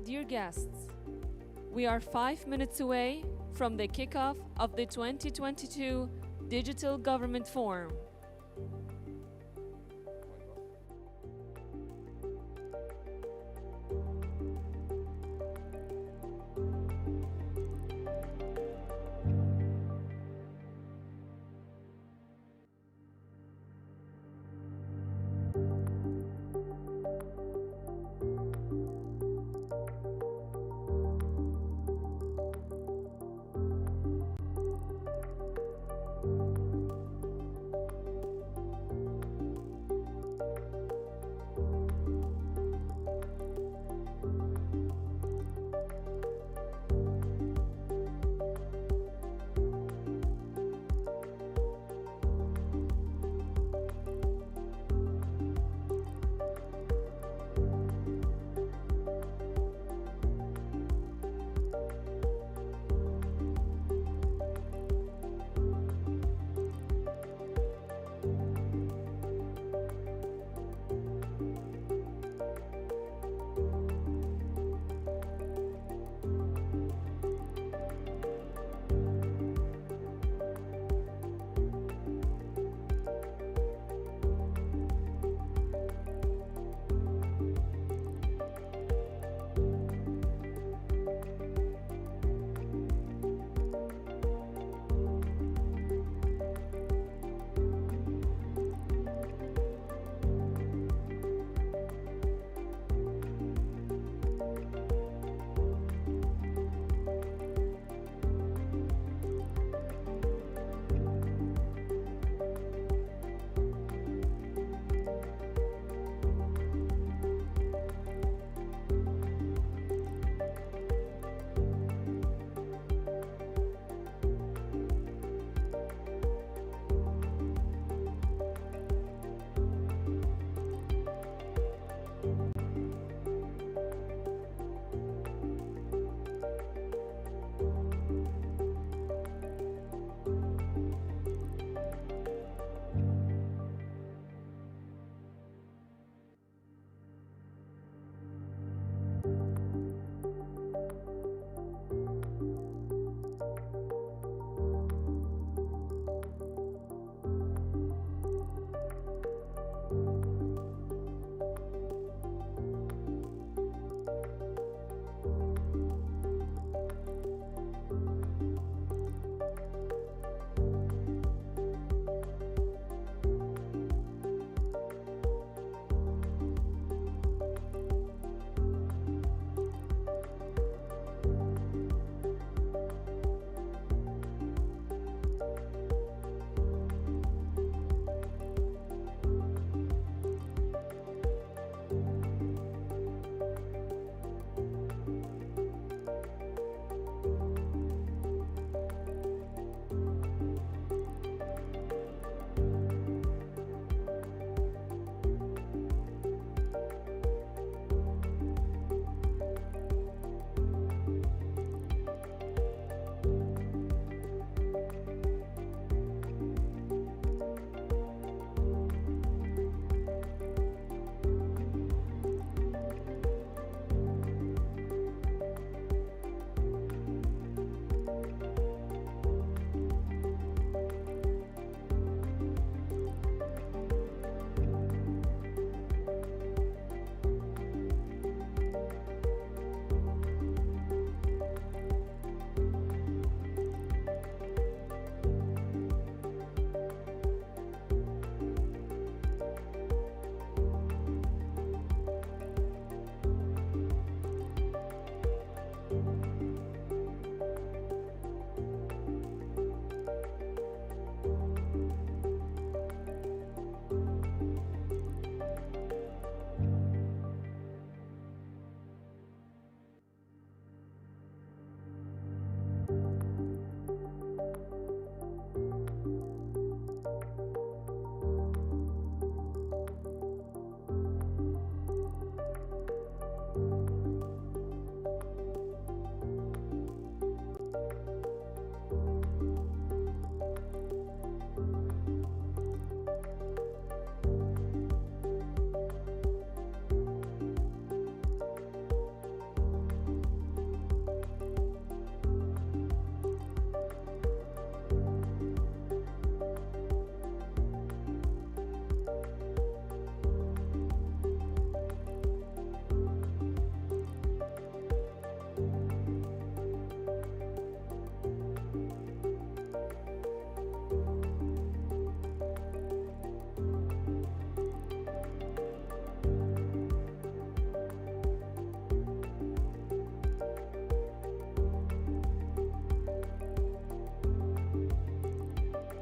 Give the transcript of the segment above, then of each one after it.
dear guests, we are 5 minutes away from the kickoff of the 2022 Digital Government Forum.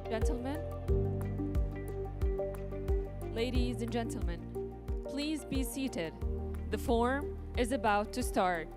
Gentlemen, ladies and gentlemen, please be seated. The forum is about to start.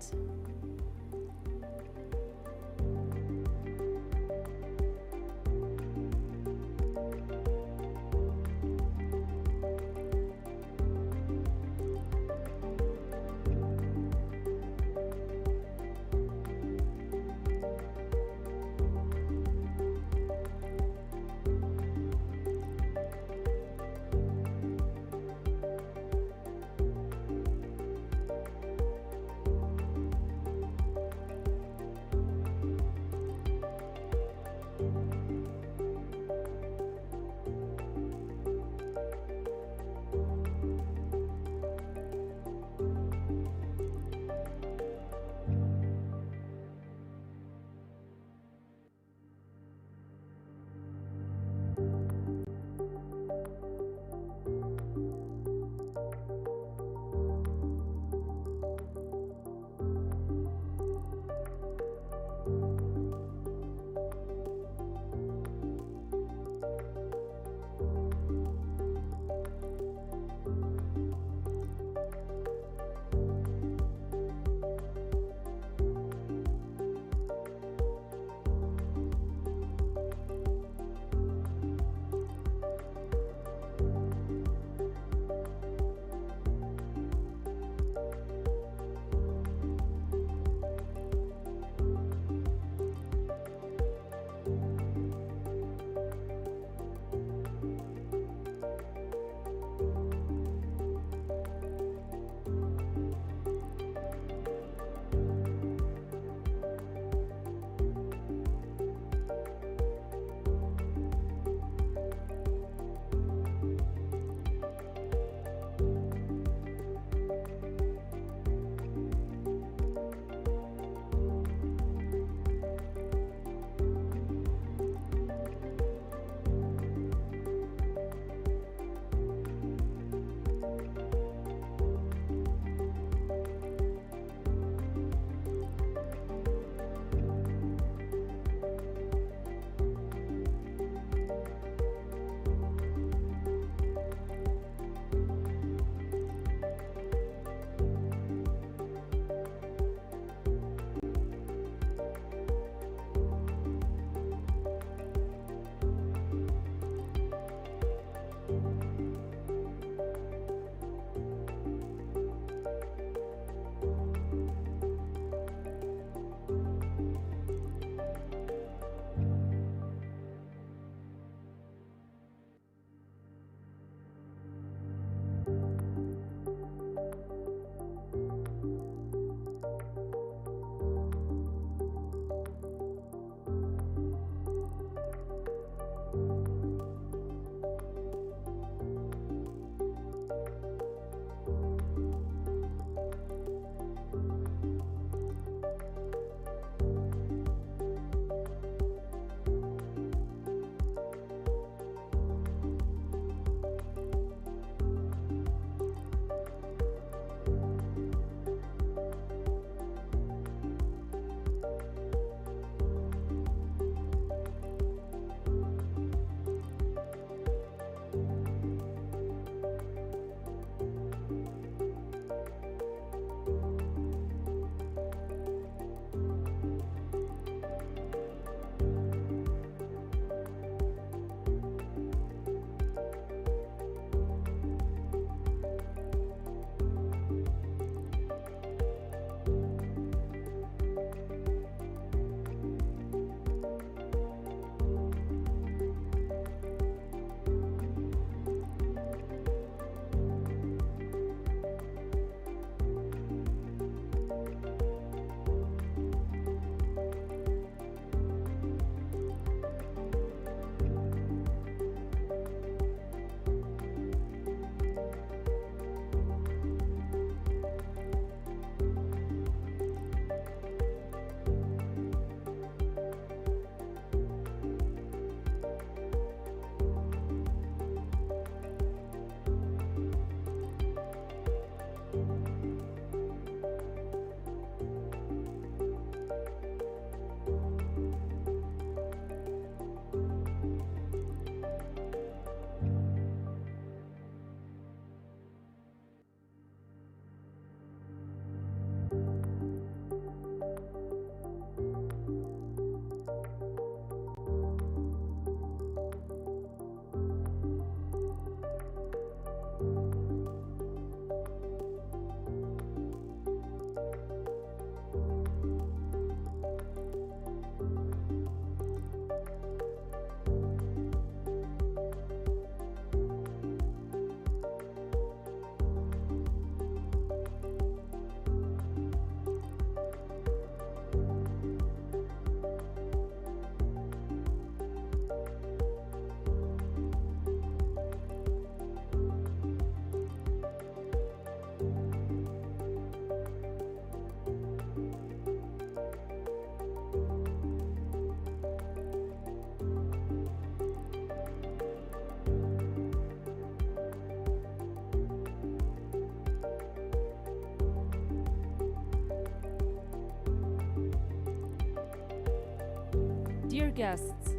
Dear guests,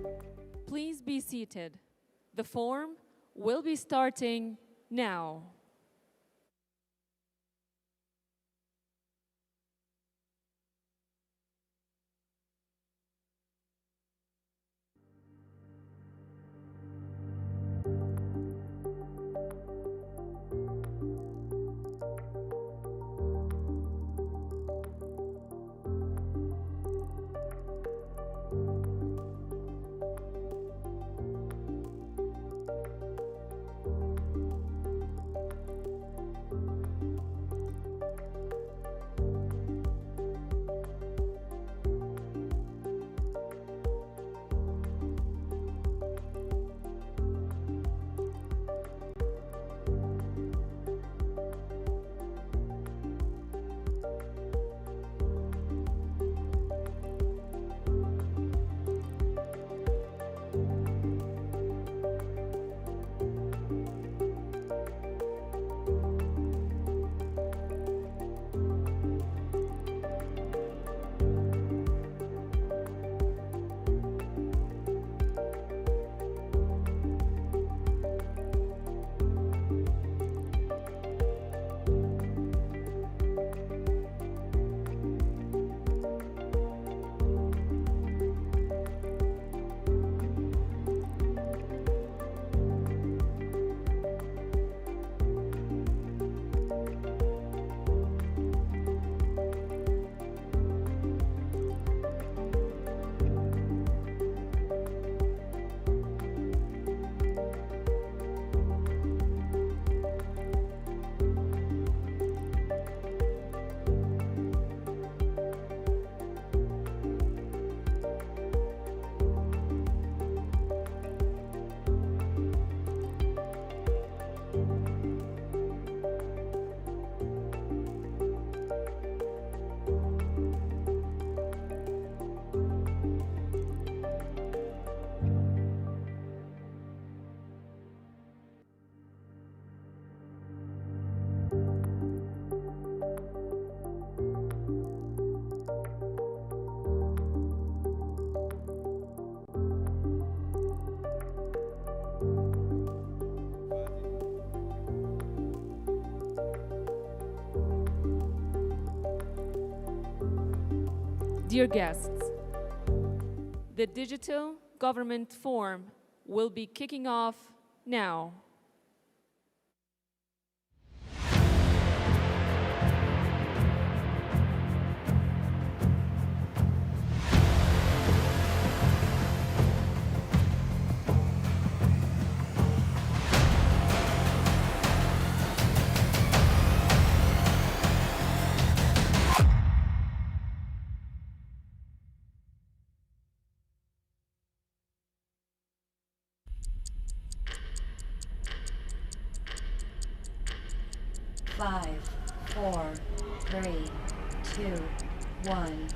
please be seated. The forum will be starting now. Dear guests, the Digital Government Forum will be kicking off now. Five, four, three, two, one.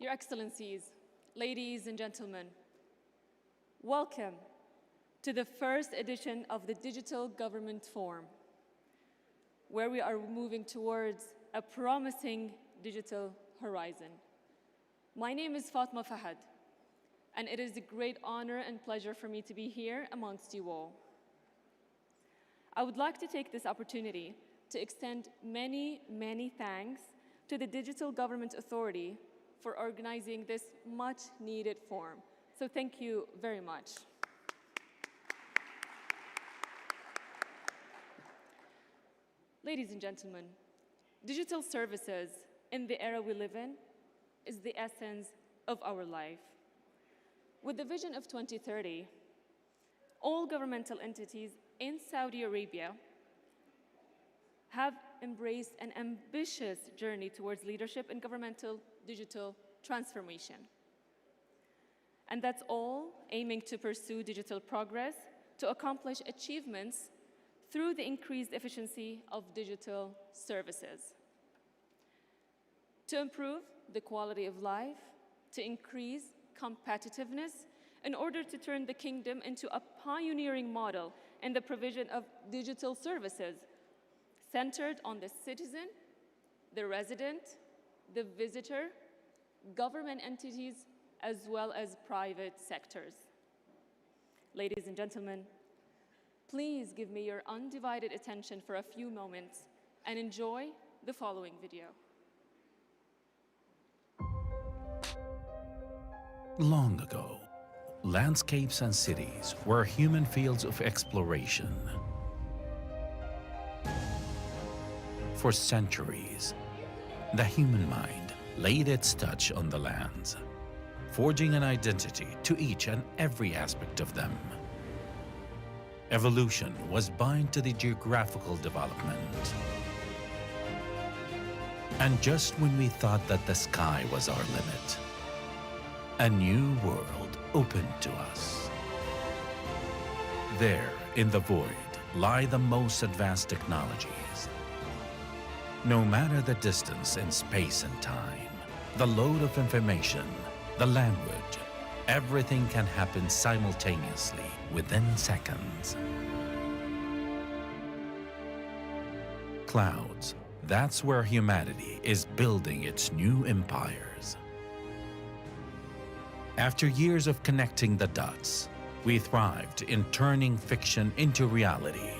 Your Excellencies, ladies and gentlemen, welcome to the first edition of the Digital Government Forum, where we are moving towards a promising digital horizon. My name is Fatma Fahad, and it is a great honor and pleasure for me to be here amongst you all. I would like to take this opportunity to extend many, many thanks to the Digital Government Authority for organizing this much-needed forum. So thank you very much. Ladies and gentlemen, digital services in the era we live in is the essence of our life. With the vision of 2030, all governmental entities in Saudi Arabia have embraced an ambitious journey towards leadership in governmental digital transformation. And that's all aiming to pursue digital progress to accomplish achievements through the increased efficiency of digital services, to improve the quality of life, to increase competitiveness, in order to turn the kingdom into a pioneering model in the provision of digital services centered on the citizen, the resident, the visitor, government entities, as well as private sectors. Ladies and gentlemen, please give me your undivided attention for a few moments and enjoy the following video. Long ago, landscapes and cities were human fields of exploration. For centuries, the human mind laid its touch on the lands, forging an identity to each and every aspect of them. Evolution was bound to the geographical development. And just when we thought that the sky was our limit, a new world opened to us. There, in the void, lie the most advanced technologies. No matter the distance in space and time, the load of information, the language, everything can happen simultaneously within seconds. Clouds, that's where humanity is building its new empires. After years of connecting the dots, we thrived in turning fiction into reality.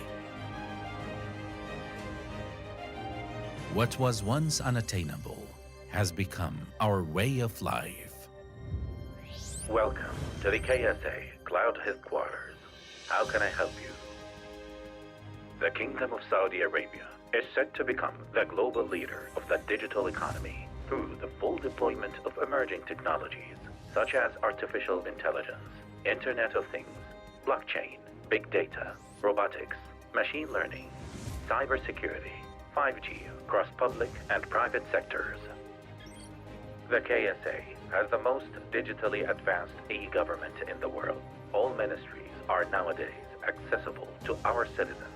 What was once unattainable has become our way of life. Welcome to the KSA Cloud Headquarters. How can I help you? The Kingdom of Saudi Arabia is set to become the global leader of the digital economy through the full deployment of emerging technologies such as artificial intelligence, Internet of Things, blockchain, big data, robotics, machine learning, cybersecurity, 5G across public and private sectors. The KSA has the most digitally advanced e-government in the world. All ministries are nowadays accessible to our citizens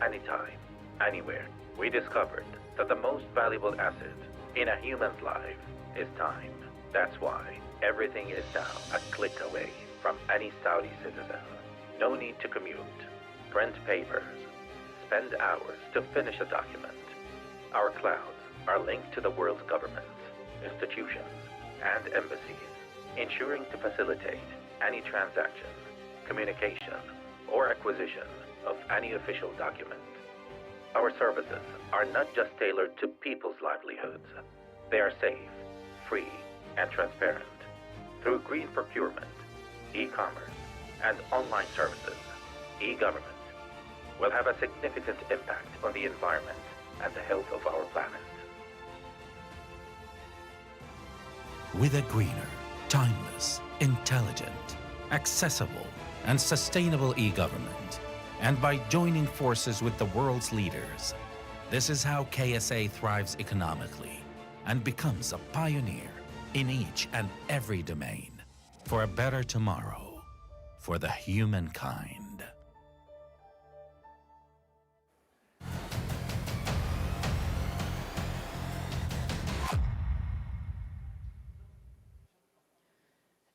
anytime, anywhere. We discovered that the most valuable asset in a human's life is time. That's why everything is now a click away from any Saudi citizen. No need to commute, print papers, spend hours to finish a document. Our clouds are linked to the world's governments, institutions, and embassies, ensuring to facilitate any transaction, communication, or acquisition of any official document. Our services are not just tailored to people's livelihoods. They are safe, free, and transparent. Through green procurement, e-commerce, and online services, e-government will have a significant impact on the environment and the health of our planet. With a greener, timeless, intelligent, accessible, and sustainable e-government, and by joining forces with the world's leaders, this is how KSA thrives economically and becomes a pioneer in each and every domain for a better tomorrow for the humankind.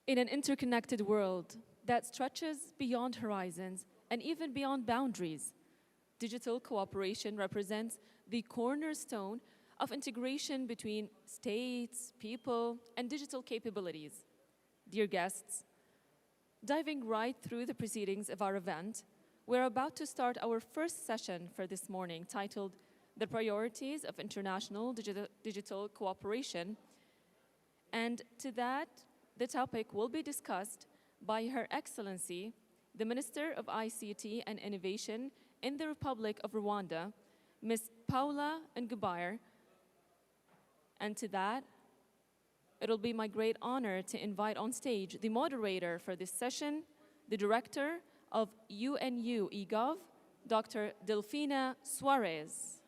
In an interconnected world that stretches beyond horizons and even beyond boundaries, digital cooperation represents the cornerstone of integration between states, people, and digital capabilities. Dear guests, diving right through the proceedings of our event, we're about to start our first session for this morning, titled The Priorities of International Digital Cooperation. And to that, the topic will be discussed by Her Excellency, the Minister of ICT and Innovation in the Republic of Rwanda, Ms. Paula Ngubayr. And to that, it'll be my great honor to invite on stage the moderator for this session, the Director of UNU eGov, Dr. Delfina Suarez.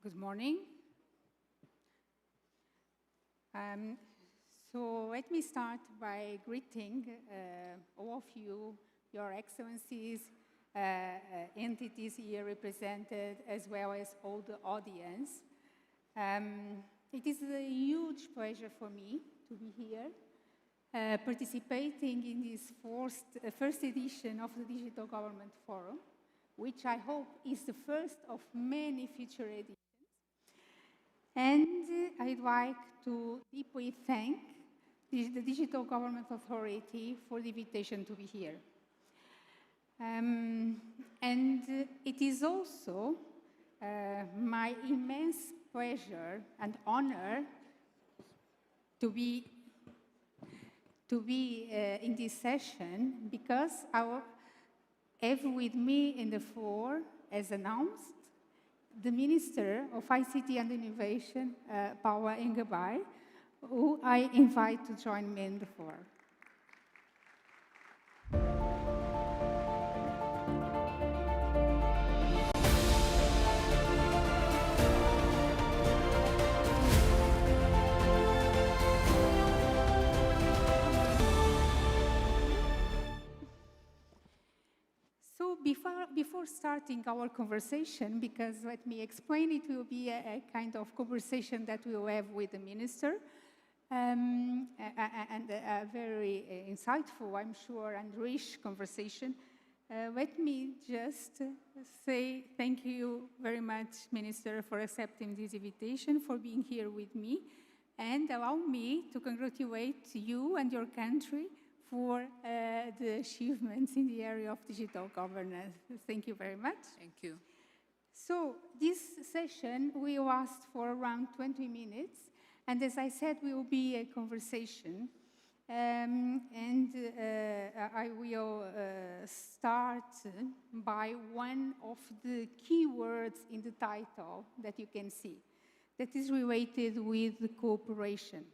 Good morning. So let me start by greeting all of you, Your Excellencies, entities here represented, as well as all the audience. It is a huge pleasure for me to be here, participating in this first edition of the Digital Government Forum, which I hope is the first of many future editions. And I'd like to deeply thank the Digital Government Authority for the invitation to be here. And it is also my immense pleasure and honor to be in this session, because I have with me in the floor, as announced, the Minister of ICT and Innovation, Paula Ngubayr, who I invite to join me in the floor. So before starting our conversation, because let me explain, it will be a kind of conversation that we'll have with the Minister, and a very insightful, I'm sure, and rich conversation. Let me just say thank you very much, Minister, for accepting this invitation, for being here with me, and allow me to congratulate you and your country for the achievements in the area of digital governance. Thank you very much. Thank you. So this session will last for around 20 minutes, and as I said, will be a conversation. I will start by one of the key words in the title that you can see, that is related with cooperation.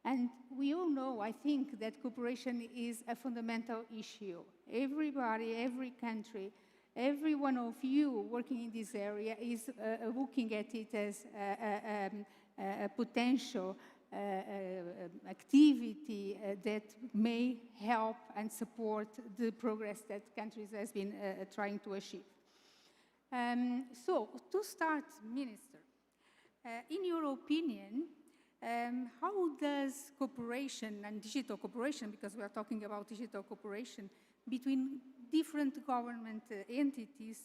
And we all know, I think, that cooperation is a fundamental issue. Everybody, every country, every one of you working in this area is looking at it as a potential activity that may help and support the progress that countries has been trying to achieve. So, to start, Minister, in your opinion, how does cooperation and digital cooperation, because we are talking about digital cooperation, between different government entities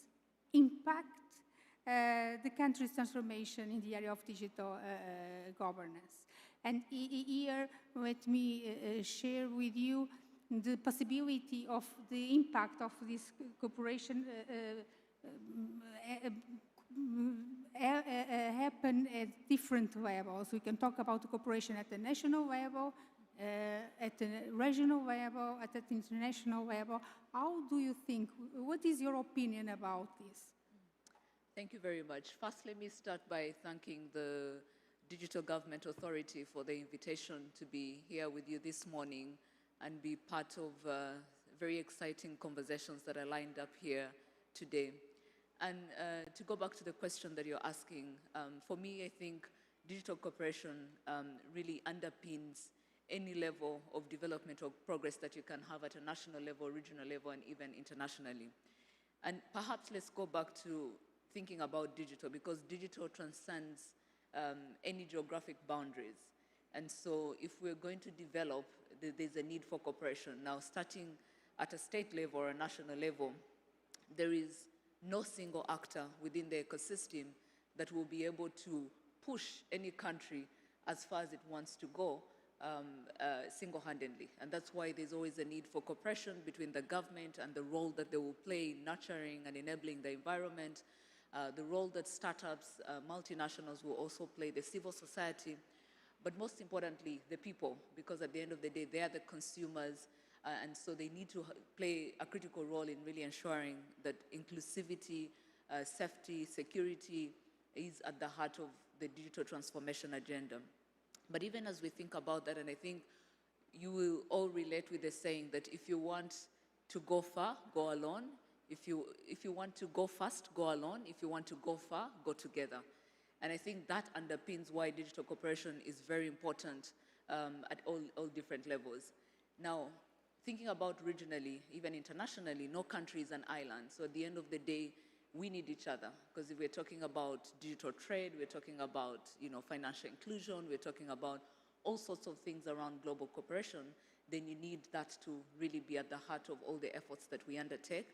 impact the country's transformation in the area of digital governance? And here, let me share with you the possibility of the impact of this cooperation happen at different levels. We can talk about cooperation at the national level, at the regional level, at the international level. How do you think, what is your opinion about this? Thank you very much. First, let me start by thanking the Digital Government Authority for the invitation to be here with you this morning and be part of very exciting conversations that are lined up here today. And to go back to the question that you're asking, for me, I think digital cooperation really underpins any level of development or progress that you can have at a national level, regional level, and even internationally. And perhaps let's go back to thinking about digital, because digital transcends any geographic boundaries. And so if we're going to develop, there's a need for cooperation. Now, starting at a state level or a national level, there is no single actor within the ecosystem that will be able to push any country as far as it wants to go single-handedly. And that's why there's always a need for cooperation between the government and the role that they will play in nurturing and enabling the environment, the role that startups, multinationals will also play, the civil society, but most importantly, the people, because at the end of the day, they are the consumers, and so they need to play a critical role in really ensuring that inclusivity, safety, security is at the heart of the digital transformation agenda. But even as we think about that, and I think you will all relate with the saying that if you want to go far, go alone. If you want to go fast, go alone. If you want to go far, go together. And I think that underpins why digital cooperation is very important at all different levels. Now, thinking about regionally, even internationally, no country is an island. So at the end of the day, we need each other, because if we're talking about digital trade, we're talking about financial inclusion, we're talking about all sorts of things around global cooperation, then you need that to really be at the heart of all the efforts that we undertake.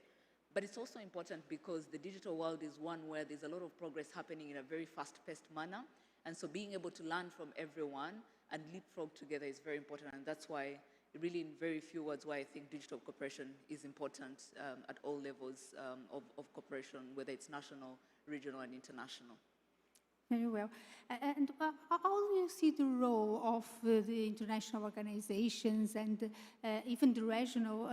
But it's also important because the digital world is one where there's a lot of progress happening in a very fast-paced manner, and so being able to learn from everyone and leapfrog together is very important, and that's why, really in very few words, why I think digital cooperation is important at all levels of cooperation, whether it's national, regional, and international. Very well. And how do you see the role of the international organizations and even the regional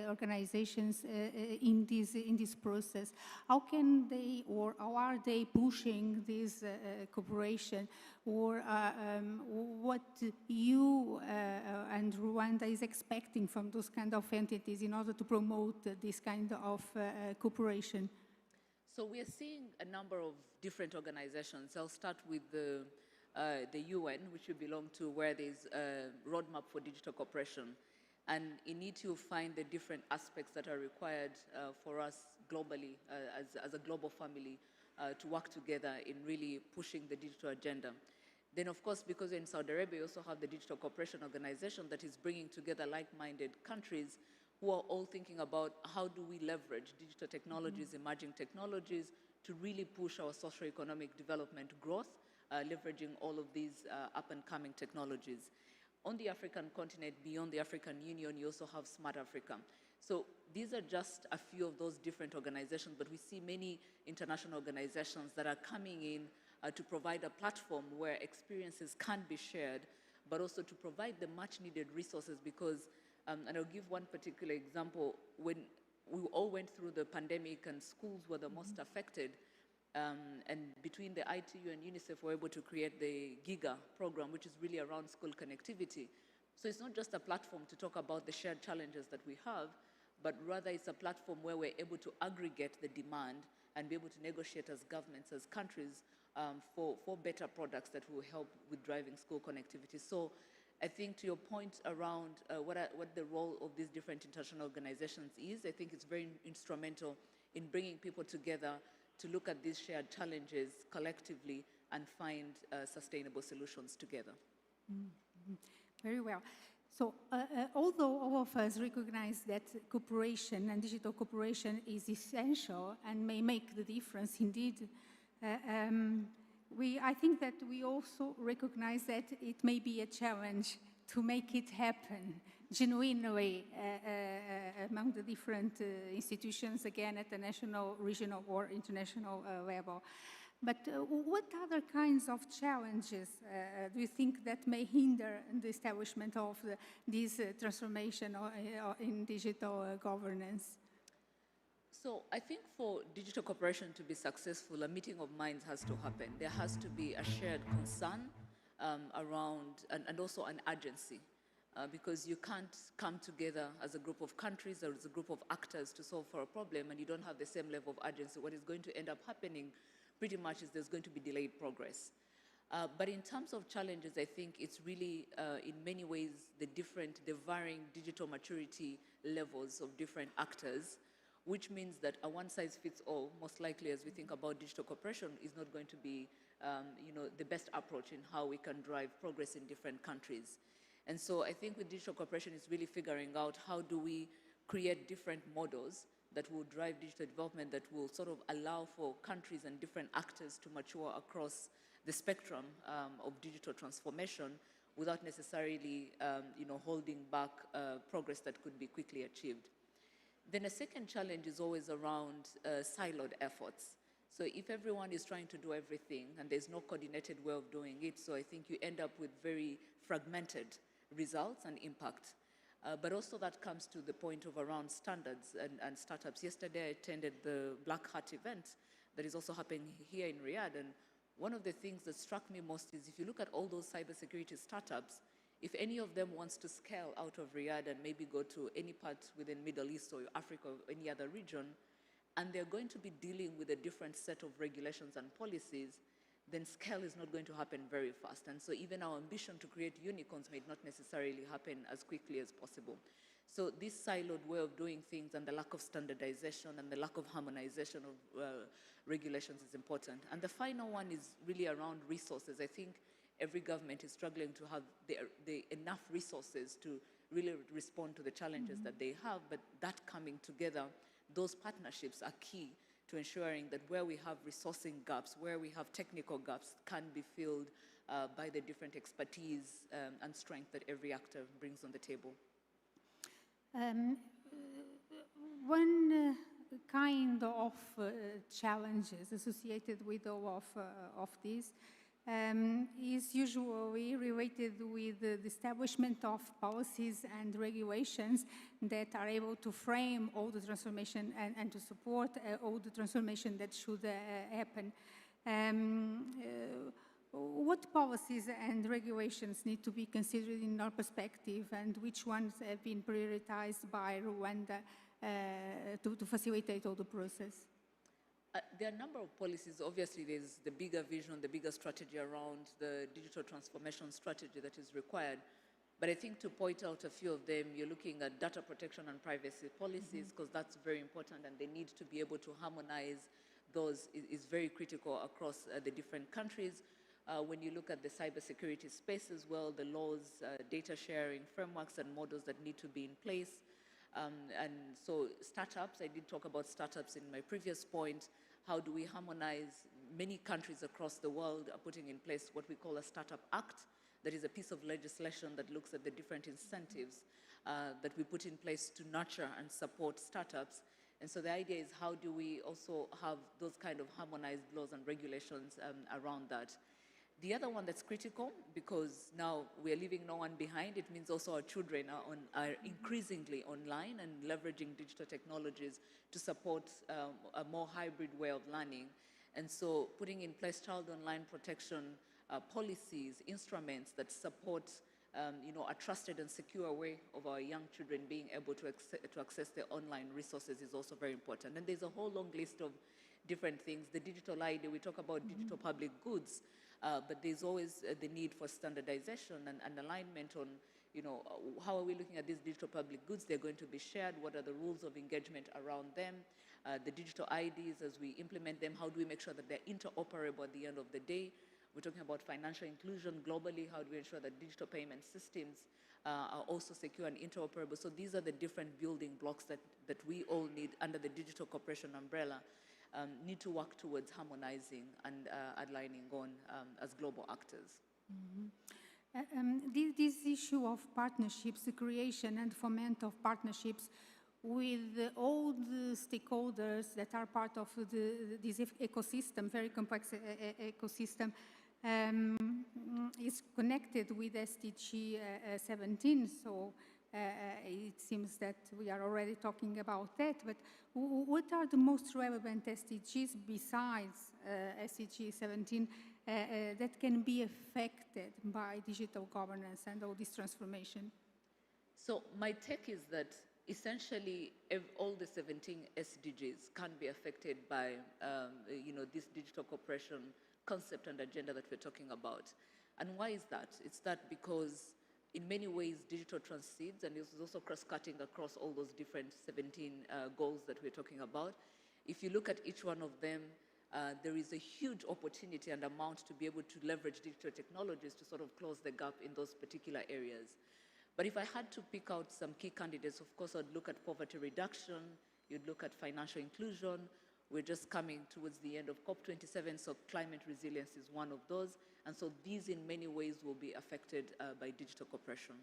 organizations in this process? How can they, or how are they pushing this cooperation? Or what you and Rwanda is expecting from those kind of entities in order to promote this kind of cooperation? So we are seeing a number of different organizations. I'll start with the UN, which we belong to, where there's a roadmap for digital cooperation. And in it, you find the different aspects that are required for us globally, as a global family, to work together in really pushing the digital agenda. Then, of course, because in Saudi Arabia, we also have the Digital Cooperation Organization that is bringing together like-minded countries who are all thinking about how do we leverage digital technologies, emerging technologies, to really push our socio-economic development growth, leveraging all of these up-and-coming technologies. On the African continent, beyond the African Union, you also have Smart Africa. So these are just a few of those different organizations, but we see many international organizations that are coming in to provide a platform where experiences can be shared, but also to provide the much-needed resources, because and I'll give one particular example. When we all went through the pandemic and schools were the most affected, and between the ITU and UNICEF were able to create the GIGA program, which is really around school connectivity. So it's not just a platform to talk about the shared challenges that we have, but rather it's a platform where we're able to aggregate the demand and be able to negotiate as governments, as countries, for better products that will help with driving school connectivity. So I think to your point around what the role of these different international organizations is, I think it's very instrumental in bringing people together to look at these shared challenges collectively and find sustainable solutions together. Mm-hmm. Very well. So although all of us recognize that cooperation and digital cooperation is essential and may make the difference indeed, I think that we also recognize that it may be a challenge to make it happen genuinely among the different institutions, again, at the national, regional, or international level. But what other kinds of challenges do you think that may hinder the establishment of this transformation in digital governance? So I think for digital cooperation to be successful, a meeting of minds has to happen. There has to be a shared concern around, and also an urgency. because you can't come together as a group of countries or as a group of actors to solve for a problem and you don't have the same level of urgency. What is going to end up happening pretty much is there's going to be delayed progress. But in terms of challenges, I think it's really, in many ways, the varying digital maturity levels of different actors, which means that a one-size-fits-all, most likely as we think about digital cooperation, is not going to be the best approach in how we can drive progress in different countries. And so I think with digital cooperation, it's really figuring out how do we create different models that will drive digital development, that will sort of allow for countries and different actors to mature across the spectrum of digital transformation without necessarily holding back progress that could be quickly achieved. Then a second challenge is always around siloed efforts. So if everyone is trying to do everything and there's no coordinated way of doing it, so I think you end up with very fragmented results and impact. But also that comes to the point of around standards and startups. Yesterday I attended the Black Hat event that is also happening here in Riyadh, and one of the things that struck me most is if you look at all those cybersecurity startups, if any of them wants to scale out of Riyadh and maybe go to any part within Middle East or Africa or any other region, and they're going to be dealing with a different set of regulations and policies, then scale is not going to happen very fast. And so even our ambition to create unicorns may not necessarily happen as quickly as possible. So this siloed way of doing things and the lack of standardization and the lack of harmonization of regulations is important. And the final one is really around resources. I think every government is struggling to have the enough resources to really respond to the challenges that they have, but that coming together, those partnerships are key to ensuring that where we have resourcing gaps, where we have technical gaps, can be filled by the different expertise and strength that every actor brings on the table. One kind of challenges associated with all of this is usually related with the establishment of policies and regulations that are able to frame all the transformation and to support all the transformation that should happen. What policies and regulations need to be considered in our perspective, and which ones have been prioritized by Rwanda to facilitate all the process? There are a number of policies. Obviously, there's the bigger vision, the bigger strategy around the digital transformation strategy that is required. But I think to point out a few of them, you're looking at data protection and privacy policies, because that's very important, and they need to be able to harmonize those is very critical across the different countries. When you look at the cybersecurity space as well, the laws, data sharing frameworks and models that need to be in place. And so startups, I did talk about startups in my previous point. How do we harmonize? Many countries across the world are putting in place what we call a Startup Act. That is a piece of legislation that looks at the different incentives that we put in place to nurture and support startups. And so the idea is, how do we also have those kind of harmonized laws and regulations around that? The other one that's critical, because now we're leaving no one behind, it means also our children are increasingly online and leveraging digital technologies to support a more hybrid way of learning. And so putting in place child online protection policies, instruments that support a trusted and secure way of our young children being able to access their online resources is also very important. And there's a whole long list of different things. The digital ID, we talk about digital public goods, but there's always the need for standardization and alignment on, how are we looking at these digital public goods? They're going to be shared. What are the rules of engagement around them? The digital IDs, as we implement them, how do we make sure that they're interoperable at the end of the day? We're talking about financial inclusion globally. How do we ensure that digital payment systems are also secure and interoperable? So these are the different building blocks that we all need under the digital cooperation umbrella, need to work towards harmonizing and aligning on as global actors. This issue of partnerships, the creation and foment of partnerships with all the stakeholders that are part of this ecosystem, very complex ecosystem, is connected with SDG 17. So it seems that we are already talking about that. But what are the most relevant SDGs besides SDG 17 that can be affected by digital governance and all this transformation? So my take is that essentially all the 17 SDGs can be affected by this digital cooperation concept and agenda that we're talking about. And why is that? It's that because in many ways digital transcends and is also cross-cutting across all those different 17 goals that we're talking about. If you look at each one of them, there is a huge opportunity and amount to be able to leverage digital technologies to sort of close the gap in those particular areas. But if I had to pick out some key candidates, of course, I'd look at poverty reduction, you'd look at financial inclusion. We're just coming towards the end of COP27, so climate resilience is one of those. And so these in many ways will be affected by digital cooperation.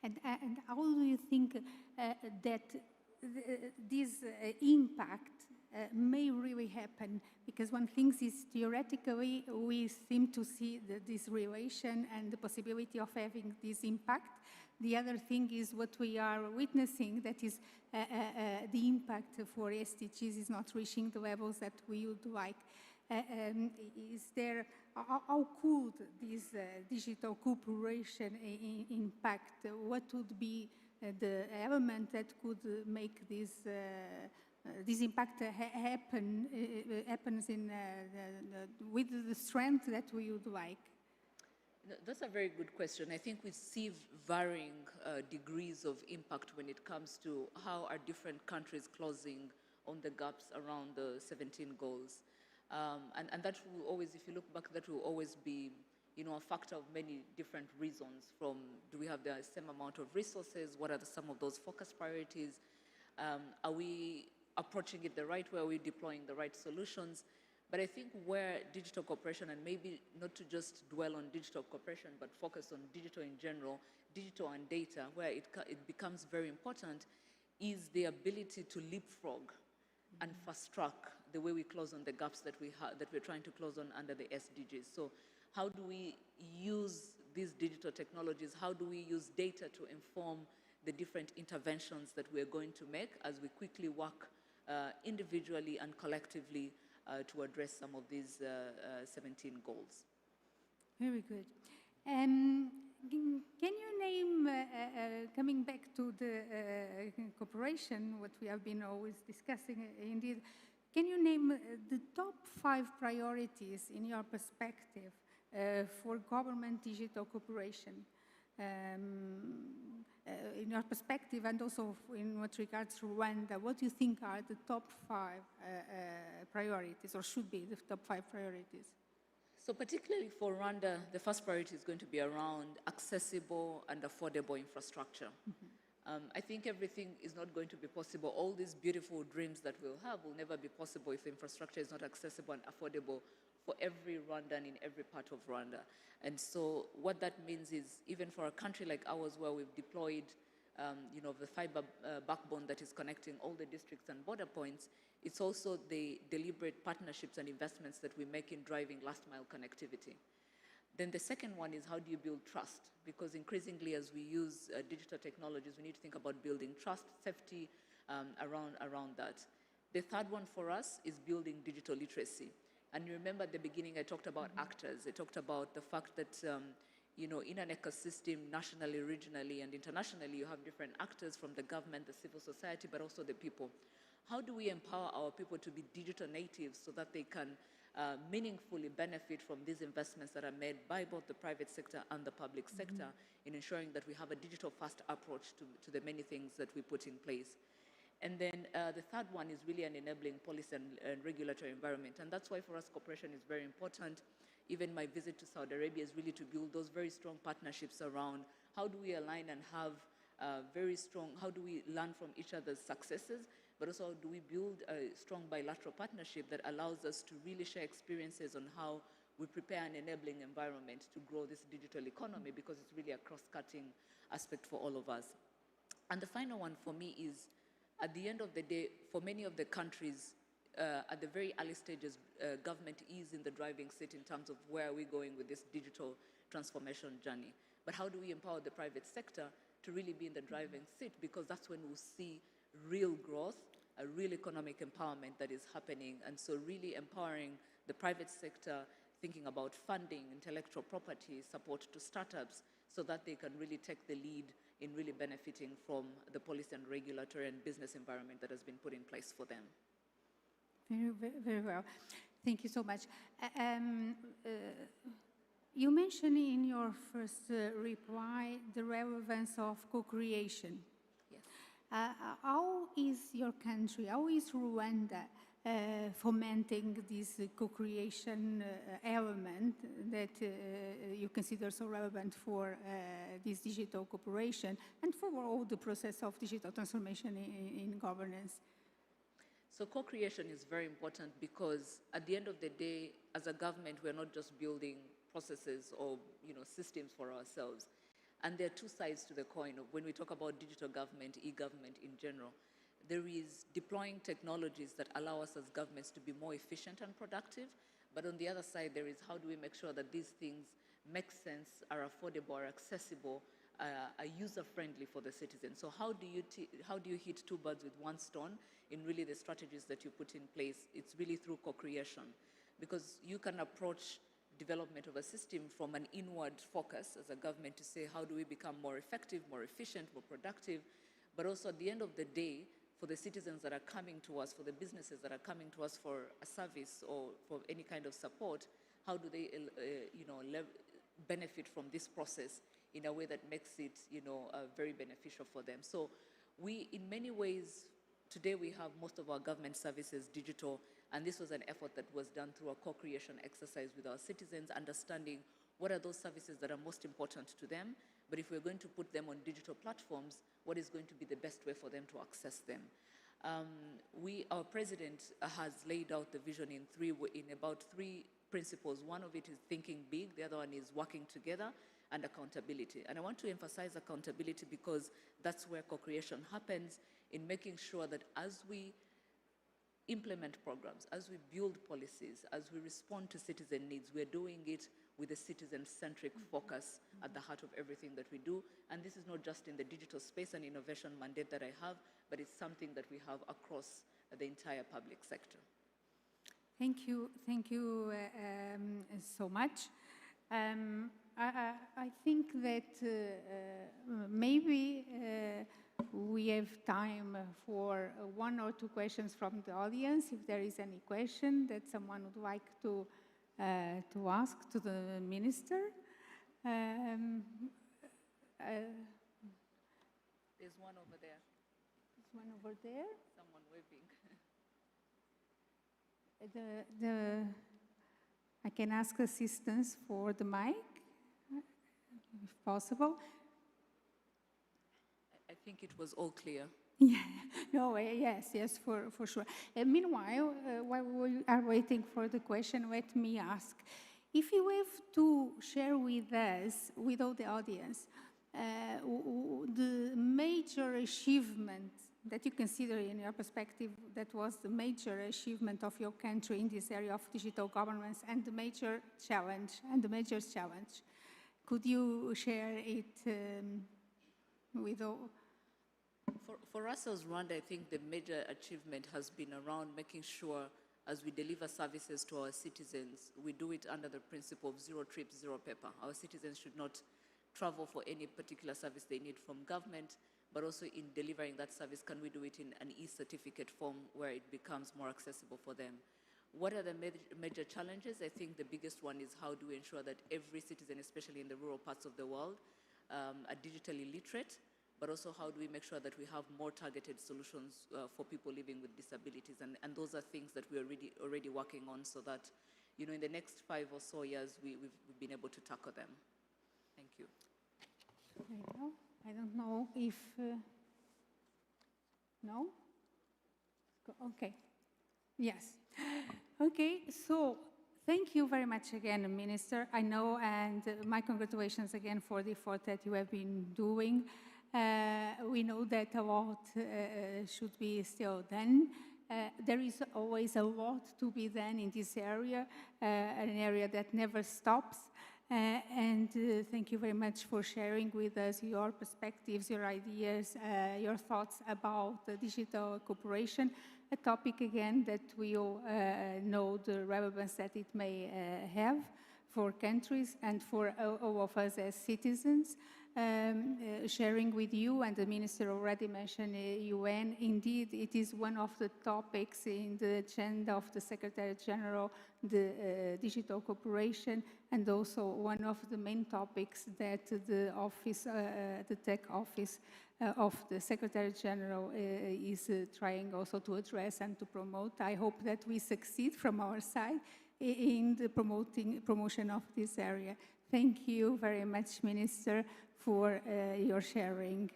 And how do you think that this impact may really happen? Because one thing is theoretically we seem to see this relation and the possibility of having this impact. The other thing is what we are witnessing, that is the impact for SDGs is not reaching the levels that we would like. Is there, how could this digital cooperation impact? What would be the element that could make this this impact happens with the strength that we would like? That's a very good question. I think we see varying degrees of impact when it comes to how are different countries closing on the gaps around the 17 goals. And that will always, if you look back, that will always be, a factor of many different reasons, from do we have the same amount of resources, what are some of those focus priorities, are we approaching it the right way, are we deploying the right solutions? But I think where digital cooperation, and maybe not to just dwell on digital cooperation, but focus on digital in general, digital and data, where it becomes very important, is the ability to leapfrog and fast track the way we close on the gaps that we're trying to close on under the SDGs. So how do we use these digital technologies? How do we use data to inform the different interventions that we're going to make as we quickly work individually and collectively to address some of these 17 goals? Very good. Can you name, coming back to the cooperation, what we have been always discussing indeed, can you name the top 5 priorities in your perspective for government digital cooperation? In your perspective, and also in what regards to Rwanda, what do you think are the top 5 priorities, or should be the top 5 priorities? So particularly for Rwanda, the first priority is going to be around accessible and affordable infrastructure. I think everything is not going to be possible. All these beautiful dreams that we'll have will never be possible if the infrastructure is not accessible and affordable for every Rwandan in every part of Rwanda. And so what that means is, even for a country like ours, where we've deployed the fiber backbone that is connecting all the districts and border points, it's also the deliberate partnerships and investments that we make in driving last mile connectivity. Then the second one is, how do you build trust? Because increasingly, as we use digital technologies, we need to think about building trust, safety around that. The third one for us is building digital literacy. And you remember at the beginning, I talked about actors. I talked about the fact that, in an ecosystem, nationally, regionally, and internationally, you have different actors from the government, the civil society, but also the people. How do we empower our people to be digital natives so that they can meaningfully benefit from these investments that are made by both the private sector and the public sector in ensuring that we have a digital-first approach to the many things that we put in place? And then the third one is really an enabling policy and regulatory environment. And that's why for us, cooperation is very important. Even my visit to Saudi Arabia is really to build those very strong partnerships around how do we align and have how do we learn from each other's successes, but also how do we build a strong bilateral partnership that allows us to really share experiences on how we prepare an enabling environment to grow this digital economy, because it's really a cross-cutting aspect for all of us. And the final one for me is, at the end of the day, for many of the countries, at the very early stages, government is in the driving seat in terms of where are we going with this digital transformation journey. But how do we empower the private sector to really be in the driving seat? Because that's when we'll see real growth, a real economic empowerment that is happening. And so really empowering the private sector, thinking about funding, intellectual property, support to startups, so that they can really take the lead in really benefiting from the policy and regulatory and business environment that has been put in place for them. Very well. Thank you so much. You mentioned in your first reply the relevance of co-creation. Yes. How is your country, how is Rwanda fomenting this co-creation element that you consider so relevant for this digital cooperation and for all the process of digital transformation in governance? So co-creation is very important because at the end of the day, as a government, we're not just building processes or systems for ourselves. And there are two sides to the coin of when we talk about digital government, e-government in general. There is deploying technologies that allow us as governments to be more efficient and productive. But on the other side, there is how do we make sure that these things make sense, are affordable, are accessible, are user-friendly for the citizens. So how do you hit two birds with one stone in really the strategies that you put in place? It's really through co-creation, because you can approach development of a system from an inward focus as a government to say, how do we become more effective, more efficient, more productive? But also at the end of the day, for the citizens that are coming to us, for the businesses that are coming to us for a service or for any kind of support, how do they benefit from this process in a way that makes it very beneficial for them? So we, in many ways, today we have most of our government services digital, and this was an effort that was done through a co-creation exercise with our citizens, understanding what are those services that are most important to them, but if we're going to put them on digital platforms, what is going to be the best way for them to access them? Our president has laid out the vision in about three principles. One of it is thinking big, the other one is working together, and accountability. And I want to emphasize accountability because that's where co-creation happens, in making sure that as we implement programs, as we build policies, as we respond to citizen needs, we're doing it with a citizen-centric focus at the heart of everything that we do. And this is not just in the digital space and innovation mandate that I have, but it's something that we have across the entire public sector. Thank you so much. I think that maybe we have time for one or two questions from the audience. If there is any question that someone would like to ask to the minister. There's one over there. There's one over there. Someone waving. I can ask assistance for the mic, if possible. I think it was all clear. Yeah, no, yes, for sure. Meanwhile, while we are waiting for the question, let me ask, if you have to share with us, with all the audience, the major achievement that you consider in your perspective that was the major achievement of your country in this area of digital governance and the major challenge, could you share it with all? For us as Rwanda, I think the major achievement has been around making sure as we deliver services to our citizens, we do it under the principle of zero trips, zero paper. Our citizens should not travel for any particular service they need from government, but also in delivering that service, can we do it in an e-certificate form where it becomes more accessible for them? What are the major challenges? I think the biggest one is how do we ensure that every citizen, especially in the rural parts of the world, are digitally literate, but also how do we make sure that we have more targeted solutions for people living with disabilities? And those are things that we're already working on so that, in the next 5 or so years, we've been able to tackle them. Thank you. I don't know if, no? Okay, yes. Okay, so thank you very much again, Minister. I know, and my congratulations again for the effort that you have been doing. We know that a lot should be still done. There is always a lot to be done in this area, an area that never stops. And thank you very much for sharing with us your perspectives, your ideas, your thoughts about digital cooperation, a topic again that we all know the relevance that it may have for countries and for all of us as citizens. Sharing with you, and the Minister already mentioned UN, indeed it is one of the topics in the agenda of the Secretary General, the digital cooperation, and also one of the main topics that the office, the tech office of the Secretary General is trying also to address and to promote. I hope that we succeed from our side in the promotion of this area. Thank you very much, Minister, for your sharing.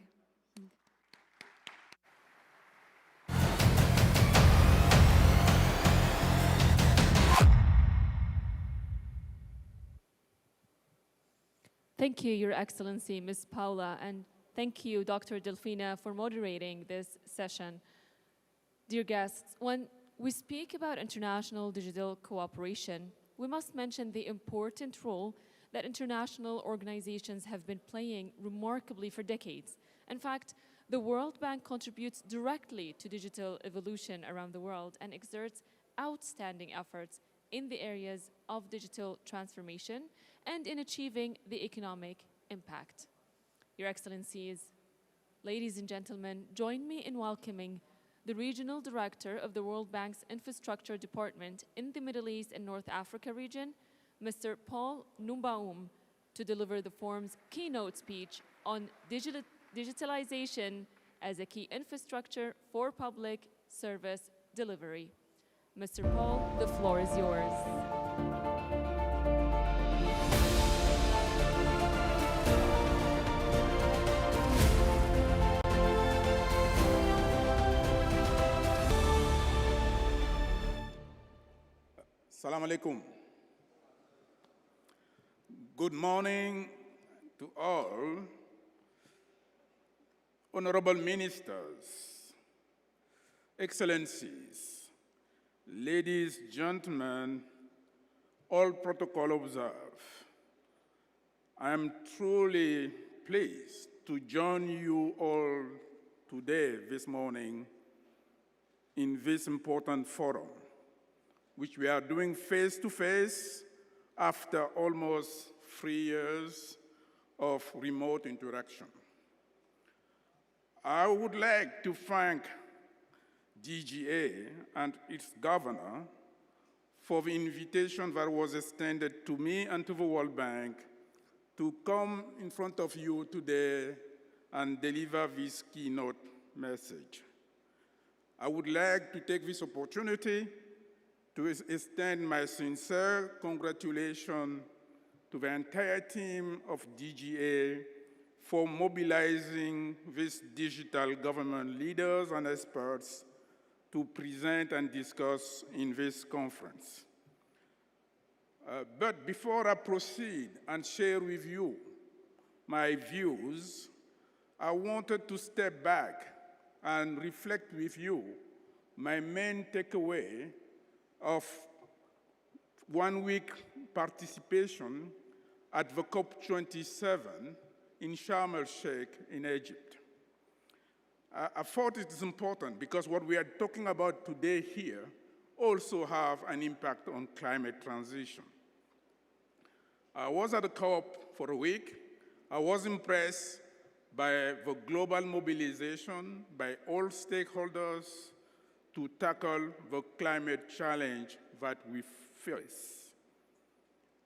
Thank you, Your Excellency, Ms. Paula, and thank you, Dr. Delfina, for moderating this session. Dear guests, when we speak about international digital cooperation, we must mention the important role that international organizations have been playing remarkably for decades. In fact, the World Bank contributes directly to digital evolution around the world and exerts outstanding efforts in the areas of digital transformation and in achieving the economic impact. Your Excellencies, ladies and gentlemen, join me in welcoming the Regional Director of the World Bank's Infrastructure Department in the Middle East and North Africa region, Mr. Paul Numbaum, to deliver the forum's keynote speech on digitalization as a key infrastructure for public service delivery. Mr. Paul, the floor is yours. Assalamu alaikum. Good morning to all, honorable ministers, excellencies, ladies, gentlemen, all protocol observed. I am truly pleased to join you all today, this morning, in this important forum, which we are doing face-to-face after almost 3 years of remote interaction. I would like to thank DGA and its governor for the invitation that was extended to me and to the World Bank to come in front of you today and deliver this keynote message. I would like to take this opportunity to extend my sincere congratulations to the entire team of DGA for mobilizing these digital government leaders and experts to present and discuss in this conference. But before I proceed and share with you my views, I wanted to step back and reflect with you my main takeaway of 1 week participation at the COP27 in Sharm el-Sheikh in Egypt. I thought it is important because what we are talking about today here also have an impact on climate transition. I was at the COP for a week. I was impressed by the global mobilization by all stakeholders to tackle the climate challenge that we face.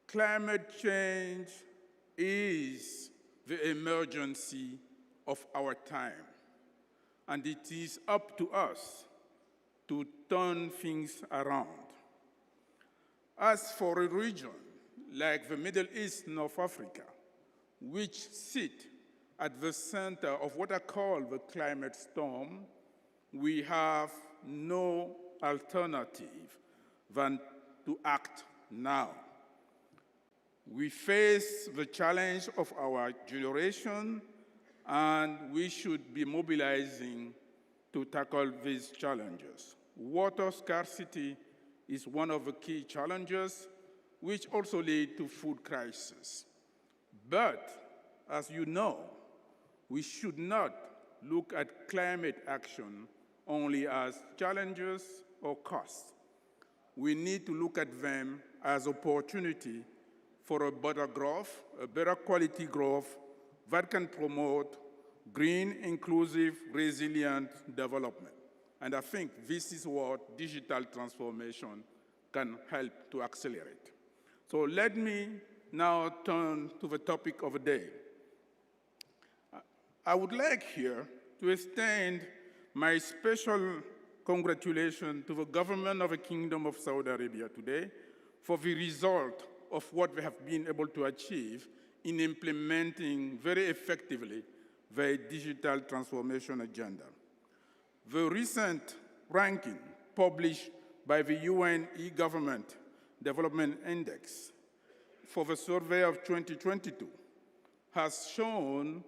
Climate change is the emergency of our time, and it is up to us to turn things around. As for a region like the Middle East, North Africa, which sit at the center of what I call the climate storm, we have no alternative than to act now. We face the challenge of our generation, and we should be mobilizing to tackle these challenges. Water scarcity is one of the key challenges, which also lead to food crisis. But, as you know, we should not look at climate action only as challenges or costs. We need to look at them as opportunity for a better growth, a better quality growth that can promote green, inclusive, resilient development. And I think this is what digital transformation can help to accelerate. So let me now turn to the topic of the day. I would like here to extend my special congratulations to the government of the Kingdom of Saudi Arabia today for the result of what we have been able to achieve in implementing very effectively the digital transformation agenda. The recent ranking published by the UN E-Government Development Index for the survey of 2022 has shown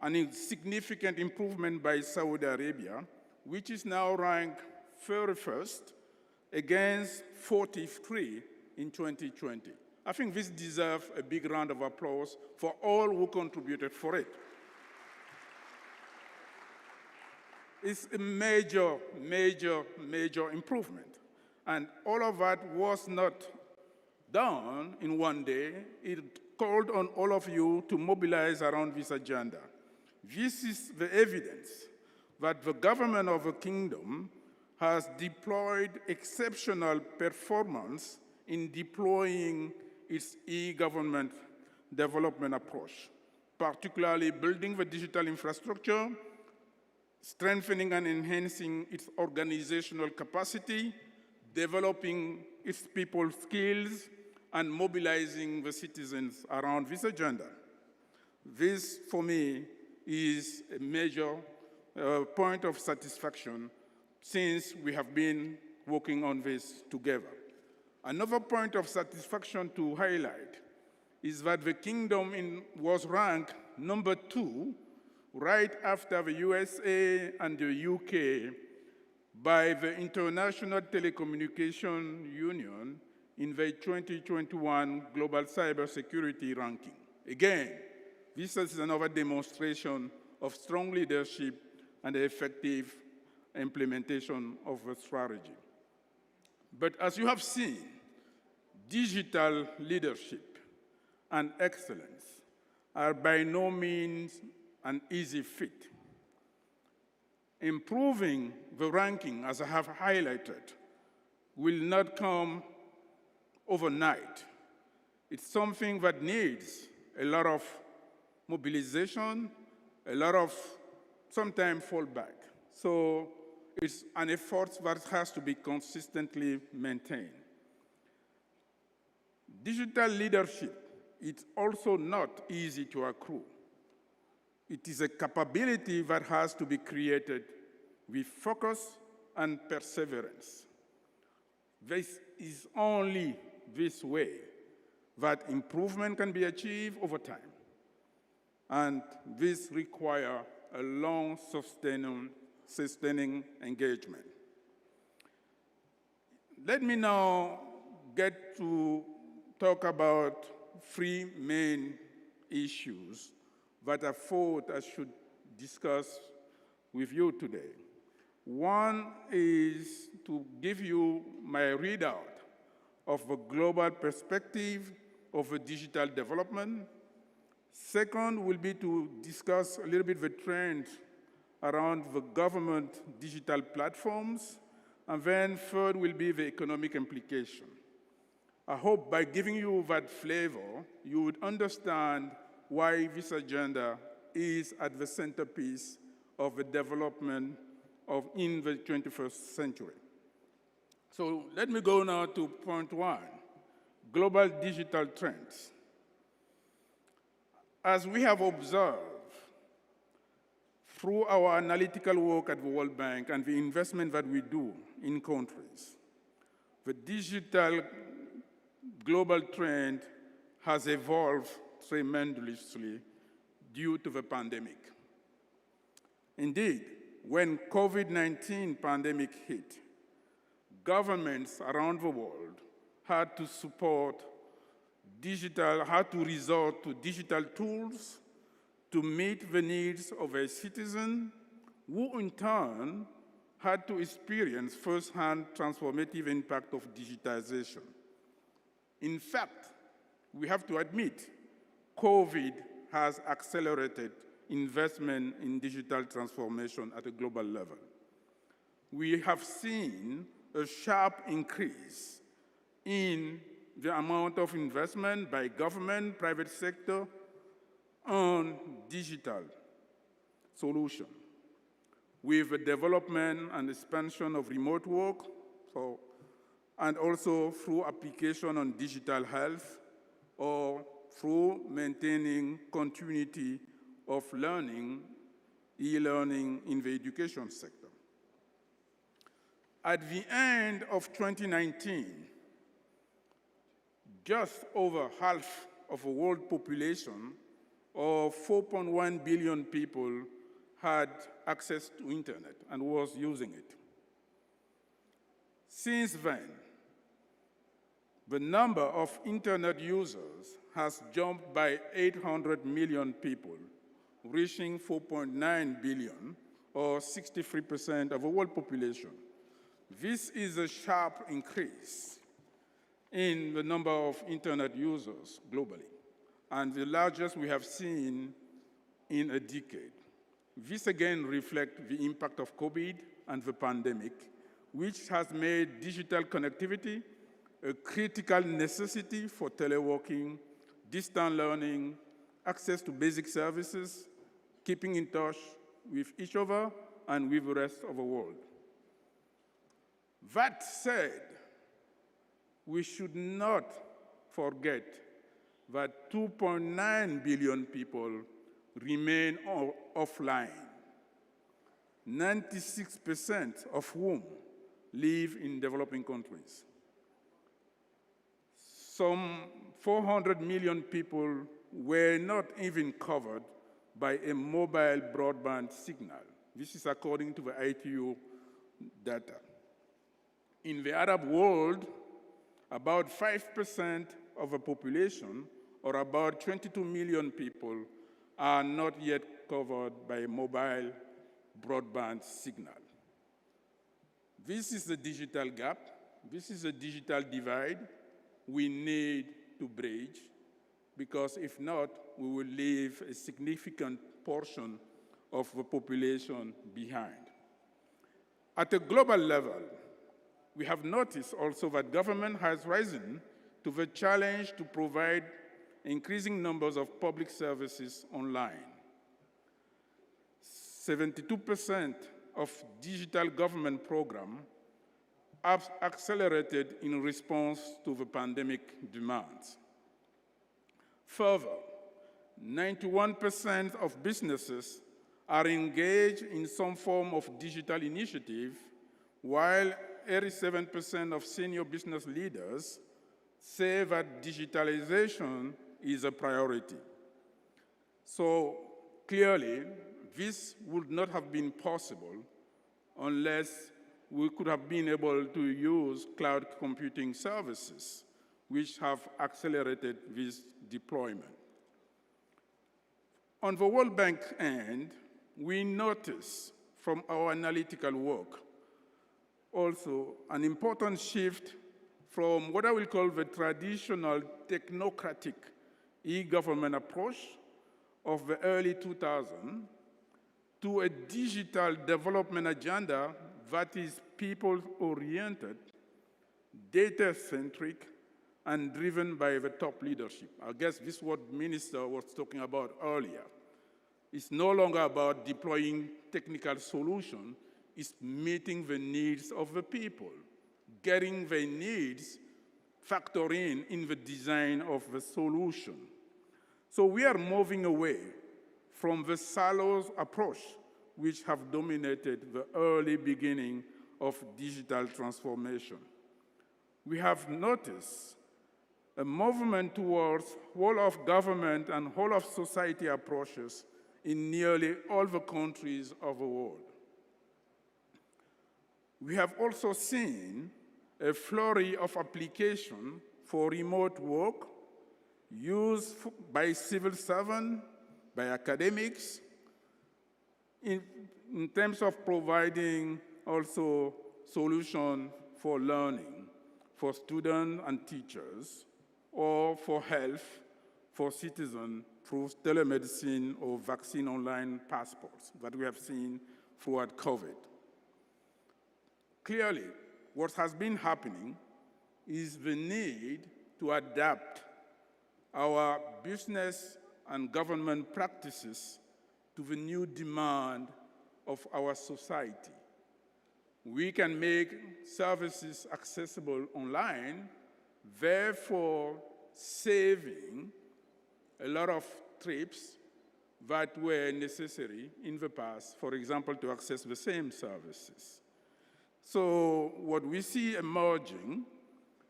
a significant improvement by Saudi Arabia, which is now ranked 31st against 43 in 2020. I think this deserves a big round of applause for all who contributed for it. It's a major, major, major improvement. And all of that was not done in one day. It called on all of you to mobilize around this agenda. This is the evidence that the government of the kingdom has deployed exceptional performance in deploying its e-government development approach, particularly building the digital infrastructure, strengthening and enhancing its organizational capacity, developing its people's skills, and mobilizing the citizens around this agenda. This, for me, is a major point of satisfaction since we have been working on this together. Another point of satisfaction to highlight is that the kingdom was ranked number 2 right after the USA and the UK by the International Telecommunication Union in the 2021 Global Cybersecurity Ranking. Again, this is another demonstration of strong leadership and effective implementation of the strategy. But as you have seen, digital leadership and excellence are by no means an easy fit. Improving the ranking, as I have highlighted, will not come overnight. It's something that needs a lot of mobilization, a lot of sometimes fallback. So it's an effort that has to be consistently maintained. Digital leadership is also not easy to accrue. It is a capability that has to be created with focus and perseverance. This is only this way that improvement can be achieved over time. And this requires a long, sustaining engagement. Let me now get to talk about 3 main issues that I thought I should discuss with you today. One is to give you my readout of the global perspective of the digital development. Second will be to discuss a little bit the trend around the government digital platforms. And then third will be the economic implication. I hope by giving you that flavor, you would understand why this agenda is at the centerpiece of the development in the 21st century. So let me go now to point 1, global digital trends. As we have observed through our analytical work at the World Bank and the investment that we do in countries, the digital global trend has evolved tremendously due to the pandemic. Indeed, when COVID-19 pandemic hit, governments around the world had to resort to digital tools to meet the needs of their citizens, who in turn had to experience firsthand transformative impact of digitization. In fact, we have to admit, COVID has accelerated investment in digital transformation at a global level. We have seen a sharp increase in the amount of investment by government, private sector on digital solutions, with the development and expansion of remote work, and also through application on digital health or through maintaining continuity of learning, e-learning in the education sector. At the end of 2019, just over half of the world population, or 4.1 billion people, had access to internet and was using it. Since then, the number of internet users has jumped by 800 million people, reaching 4.9 billion, or 63% of the world population. This is a sharp increase in the number of internet users globally, and the largest we have seen in a decade. This again reflects the impact of COVID and the pandemic, which has made digital connectivity a critical necessity for teleworking, distant learning, access to basic services, keeping in touch with each other and with the rest of the world. That said, we should not forget that 2.9 billion people remain offline, 96% of whom live in developing countries. Some 400 million people were not even covered by a mobile broadband signal. This is according to the ITU data. In the Arab world, about 5% of the population, or about 22 million people, are not yet covered by a mobile broadband signal. This is the digital gap. This is a digital divide we need to bridge, because if not, we will leave a significant portion of the population behind. At a global level, we have noticed also that government has risen to the challenge to provide increasing numbers of public services online. 72% of digital government programs have accelerated in response to the pandemic demands. Further, 91% of businesses are engaged in some form of digital initiative, while 87% of senior business leaders say that digitalization is a priority. So clearly, this would not have been possible unless we could have been able to use cloud computing services, which have accelerated this deployment. On the World Bank end, we notice from our analytical work also an important shift from what I will call the traditional technocratic e-government approach of the early 2000s to a digital development agenda that is people-oriented, data-centric, and driven by the top leadership. I guess this is what the minister was talking about earlier. It's no longer about deploying technical solutions, it's meeting the needs of the people, getting their needs factored in the design of the solution. So we are moving away from the silos approach which have dominated the early beginning of digital transformation. We have noticed a movement towards whole of government and whole of society approaches in nearly all the countries of the world. We have also seen a flurry of application for remote work used by civil servants, by academics, in terms of providing also solutions for learning for students and teachers, or for health for citizens through telemedicine or vaccine online passports that we have seen throughout COVID. Clearly, what has been happening is the need to adapt our business and government practices to the new demand of our society. We can make services accessible online, therefore saving a lot of trips that were necessary in the past, for example, to access the same services. So what we see emerging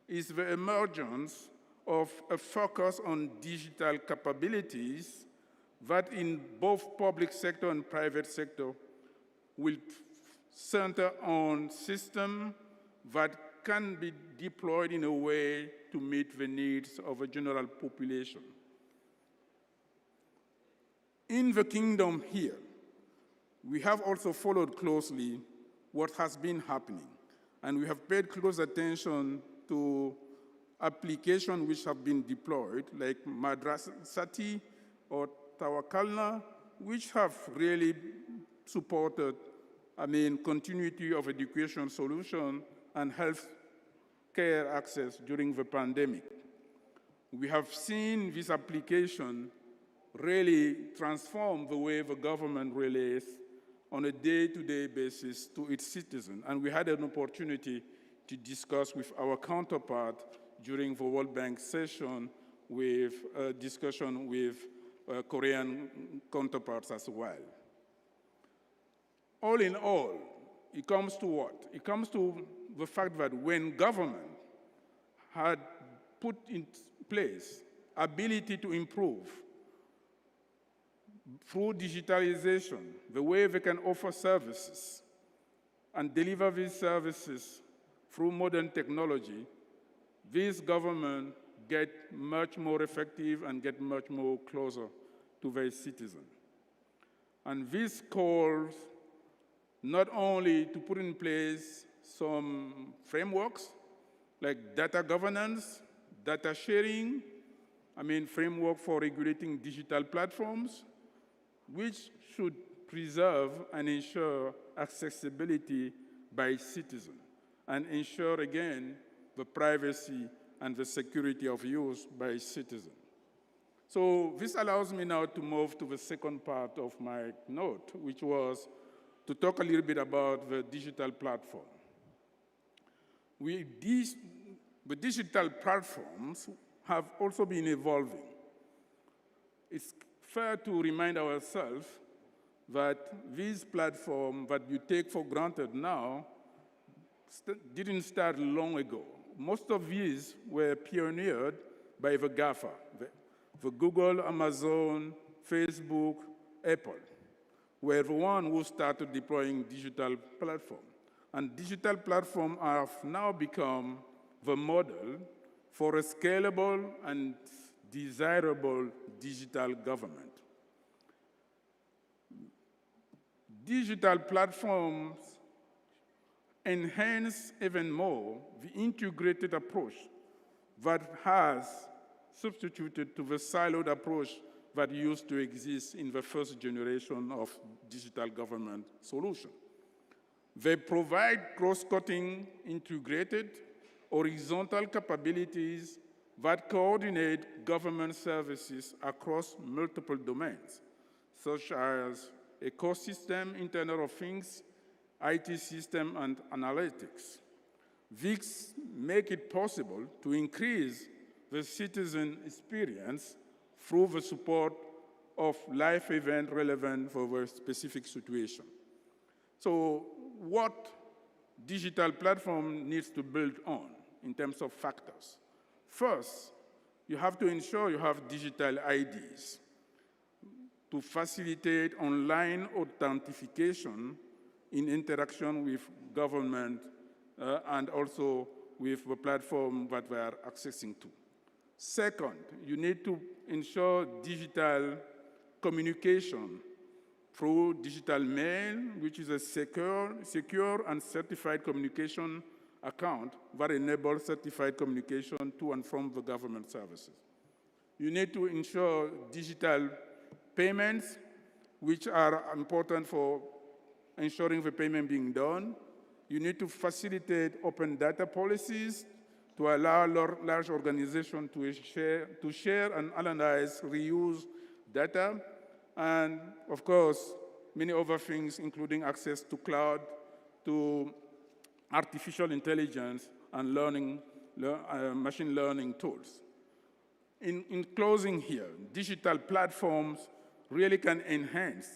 is the emergence of a focus on digital capabilities that in both public sector and private sector will center on systems that can be deployed in a way to meet the needs of a general population. In the kingdom here, we have also followed closely what has been happening, and we have paid close attention to applications which have been deployed, like Madrasati or Tawakkalna, which have really supported, continuity of education solution and health care access during the pandemic. We have seen this application really transform the way the government relates on a day-to-day basis to its citizens. And we had an opportunity to discuss with our counterpart during the World Bank session with a discussion with Korean counterparts as well. All in all, it comes to what? It comes to the fact that when government had put in place ability to improve through digitalization, the way they can offer services and deliver these services through modern technology, this government get much more effective and get much more closer to their citizens. And this calls not only to put in place some frameworks like data governance, data sharing, framework for regulating digital platforms, which should preserve and ensure accessibility by citizens and ensure, again, the privacy and the security of use by citizens. So this allows me now to move to the second part of my note, which was to talk a little bit about the digital platform. The digital platforms have also been evolving. It's fair to remind ourselves that these platforms that you take for granted now didn't start long ago. Most of these were pioneered by the GAFA, the Google, Amazon, Facebook, Apple, were the one who started deploying digital platforms. And digital platforms have now become the model for a scalable and desirable digital government. Digital platforms enhance even more the integrated approach that has substituted to the siloed approach that used to exist in the first generation of digital government solution. They provide cross-cutting, integrated, horizontal capabilities that coordinate government services across multiple domains, such as ecosystem, Internet of Things, IT system, and analytics. These make it possible to increase the citizen experience through the support of live event relevant for a specific situation. So what digital platform needs to build on in terms of factors? First, you have to ensure you have digital IDs to facilitate online authentication in interaction with government and also with the platform that we are accessing to. Second, you need to ensure digital communication through digital mail, which is a secure and certified communication account that enable certified communication to and from the government services. You need to ensure digital payments, which are important for ensuring the payment being done. You need to facilitate open data policies to allow large organizations to share and analyze, reuse data, and of course, many other things, including access to cloud, to artificial intelligence, and machine learning tools. In closing here, digital platforms really can enhance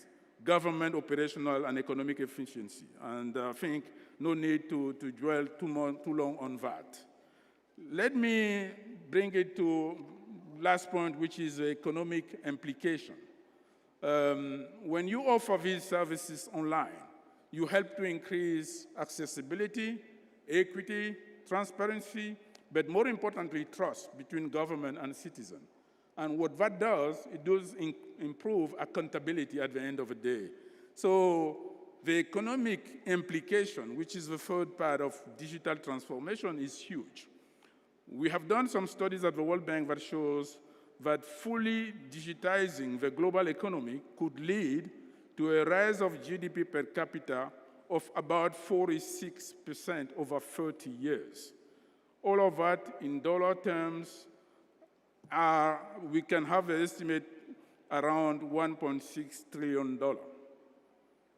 government operational and economic efficiency, and I think no need to dwell too long on that. Let me bring it to last point, which is economic implication. When you offer these services online, you help to increase accessibility, equity, transparency, but more importantly, trust between government and citizen. And what that does, it does improve accountability at the end of the day. So the economic implication, which is the third part of digital transformation, is huge. We have done some studies at the World Bank that shows that fully digitizing the global economy could lead to a rise of GDP per capita of about 46% over 30 years. All of that in dollar terms, we can have an estimate around $1.6 trillion.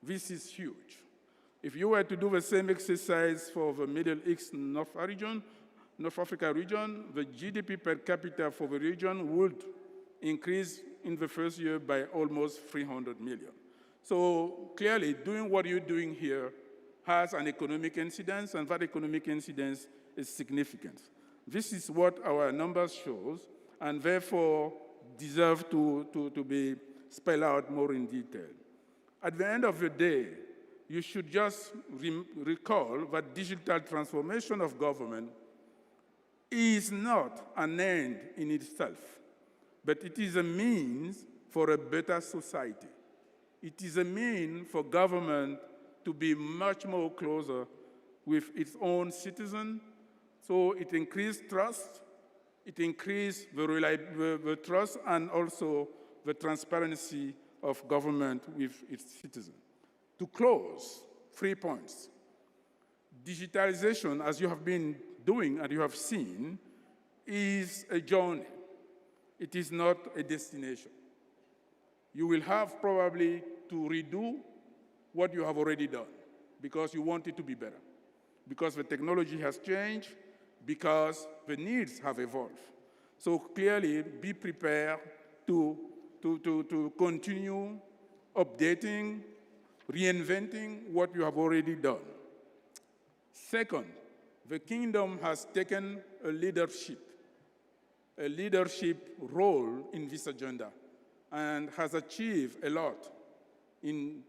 This is huge. If you were to do the same exercise for the Middle East North Africa region, the GDP per capita for the region would increase in the first year by almost 300 million. So clearly, doing what you're doing here has an economic incidence, and that economic incidence is significant. This is what our numbers shows, and therefore deserve to be spelled out more in detail. At the end of the day, you should just recall that digital transformation of government is not an end in itself, but it is a means for a better society. It is a means for government to be much more closer with its own citizens, so it increases trust, it increases the trust and also the transparency of government with its citizens. To close, 3 points. Digitalization, as you have been doing and you have seen, is a journey. It is not a destination. You will have probably to redo what you have already done because you want it to be better, because the technology has changed, because the needs have evolved. So clearly, be prepared to continue updating, reinventing what you have already done. Second, the Kingdom has taken a leadership role in this agenda and has achieved a lot in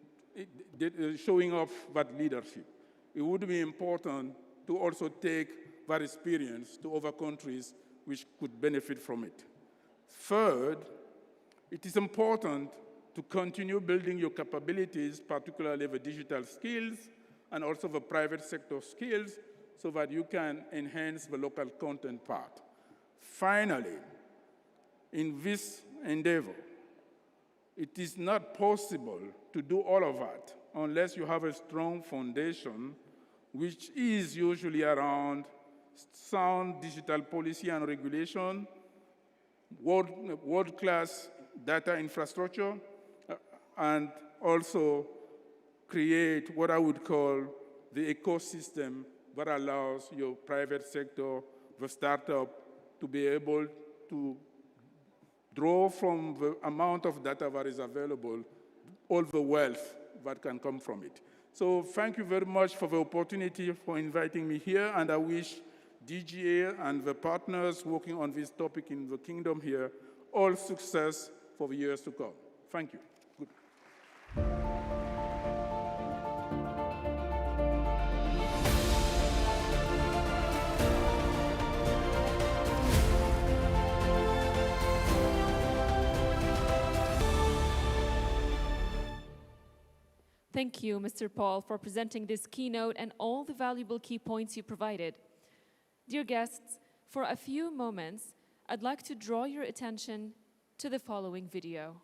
showing off that leadership. It would be important to also take that experience to other countries which could benefit from it. Third, it is important to continue building your capabilities, particularly the digital skills and also the private sector skills, so that you can enhance the local content part. Finally, in this endeavor, it is not possible to do all of that unless you have a strong foundation, which is usually around sound digital policy and regulation, world-class data infrastructure, and also create what I would call the ecosystem that allows your private sector, the startup, to be able to draw from the amount of data that is available, all the wealth that can come from it. So thank you very much for the opportunity for inviting me here, and I wish DGA and the partners working on this topic in the Kingdom here all success for the years to come. Thank you. Good. Thank you, Mr. Paul, for presenting this keynote and all the valuable key points you provided. Dear guests, for a few moments, I'd like to draw your attention to the following video.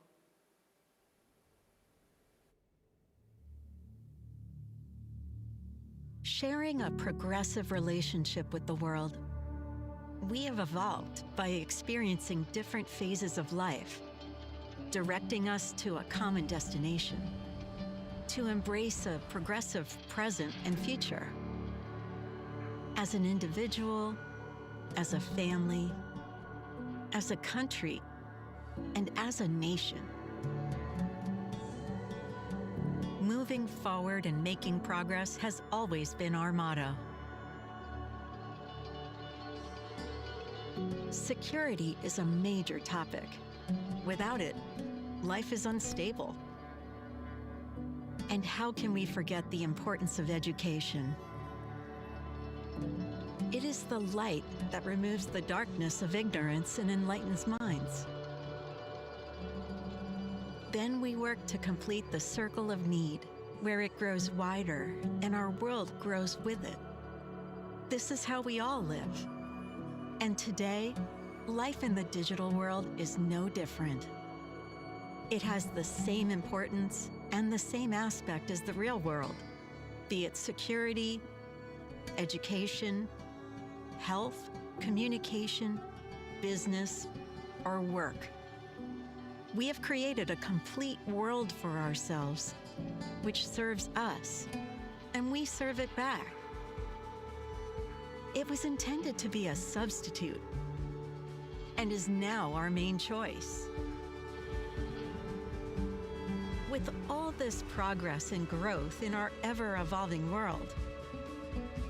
Sharing a progressive relationship with the world, we have evolved by experiencing different phases of life, directing us to a common destination, to embrace a progressive present and future. As an individual, as a family, as a country, and as a nation. Moving forward and making progress has always been our motto. Security is a major topic. Without it, life is unstable. And how can we forget the importance of education? It is the light that removes the darkness of ignorance and enlightens minds. Then we work to complete the circle of need, where it grows wider and our world grows with it. This is how we all live. And today, life in the digital world is no different. It has the same importance and the same aspect as the real world, be it security, education, health, communication, business, or work. We have created a complete world for ourselves, which serves us, and we serve it back. It was intended to be a substitute, and is now our main choice. With all this progress and growth in our ever-evolving world,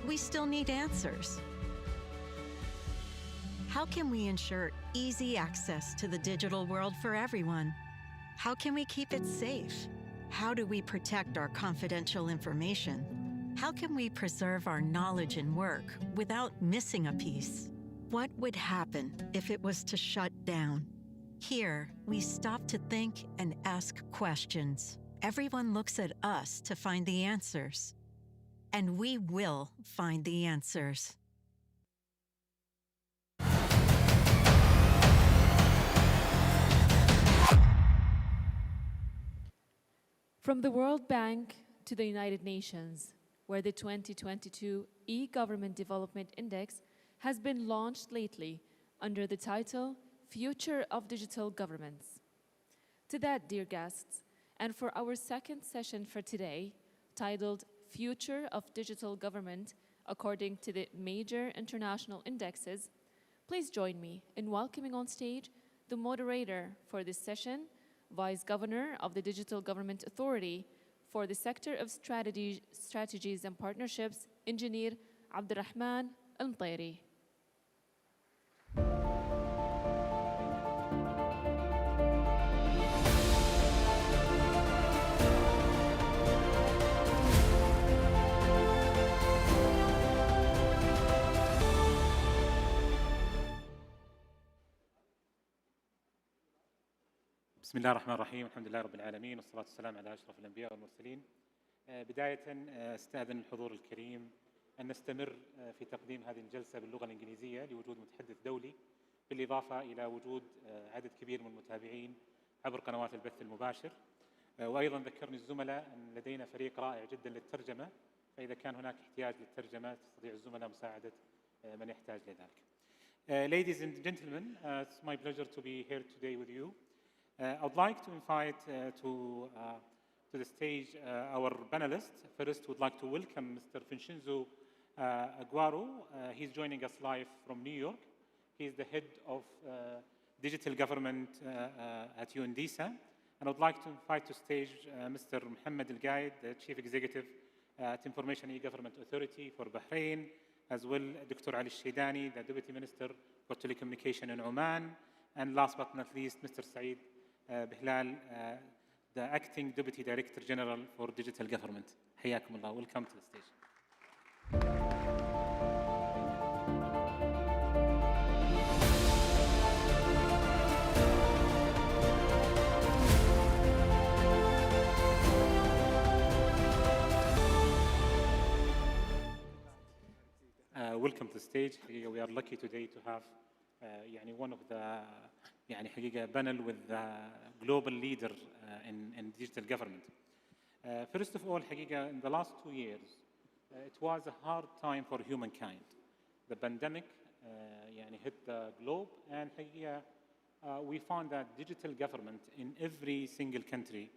we still need answers. How can we ensure easy access to the digital world for everyone? How can we keep it safe? How do we protect our confidential information? How can we preserve our knowledge and work without missing a piece? What would happen if it was to shut down? Here, we stop to think and ask questions. Everyone looks at us to find the answers. And we will find the answers. From the World Bank to the United Nations, where the 2022 E-Government Development Index has been launched lately under the title Future of Digital Governments. To that, dear guests, and for our second session for today, titled Future of Digital Government according to the major international indexes, please join me in welcoming on stage the moderator for this session, Vice Governor of the Digital Government Authority for the Sector of Strategies and Partnerships, Engineer Abdulrahman Al-Mtairi. بسم الله الرحمن الرحيم، الحمد لله رب العالمين، والصلاة والسلام على أشرف الأنبياء والمرسلين. بداية استأذن الحضور الكريم أن نستمر في تقديم هذه الجلسة باللغة الإنجليزية لوجود متحدث دولي، بالإضافة إلى وجود عدد كبير من المتابعين عبر قنوات البث المباشر. وأيضا ذكرني الزملاء أن لدينا فريق رائع جدا للترجمة، فإذا كان هناك احتياج للترجمة تستطيع الزملاء مساعدة من يحتاج لذلك. Ladies and gentlemen, it's my pleasure to be here today with you. I would like to invite to the stage our panelists. First, would like to welcome Mr. Vincenzo Aguaro. He's joining us live from New York. He is the head of digital government at UNDISA. And I would like to invite to stage Mr. Mohammed El Gaid, the Chief Executive at Information E-Government Authority for Bahrain, as well Dr. Ali Shaydani, the Deputy Minister for Telecommunication in Oman, and last but not least, Mr. Saeed Bihlal, the Acting Deputy Director General for Digital Government. حياكم الله. Welcome to the stage. welcome to the stage. We are lucky today to have one of the panel with the global leader in digital government. First of all, in the last 2 years, it was a hard time for humankind. The pandemic hit the globe, and we found that digital government in every single country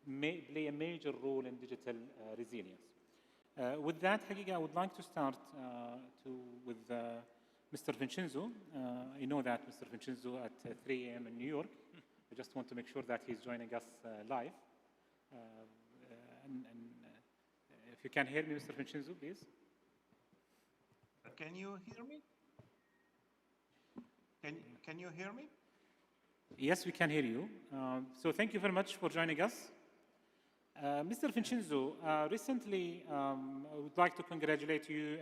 may play a major role in digital resilience. With that, I would like to start with Mr. Vincenzo. I know that Mr. Vincenzo at 3 a.m. in New York. I just want to make sure that he's joining us live. If you can hear me, Mr. Vincenzo, please. Can you hear me? Can you hear me? Yes, we can hear you. So thank you very much for joining us. Mr. Vincenzo, recently I would like to congratulate you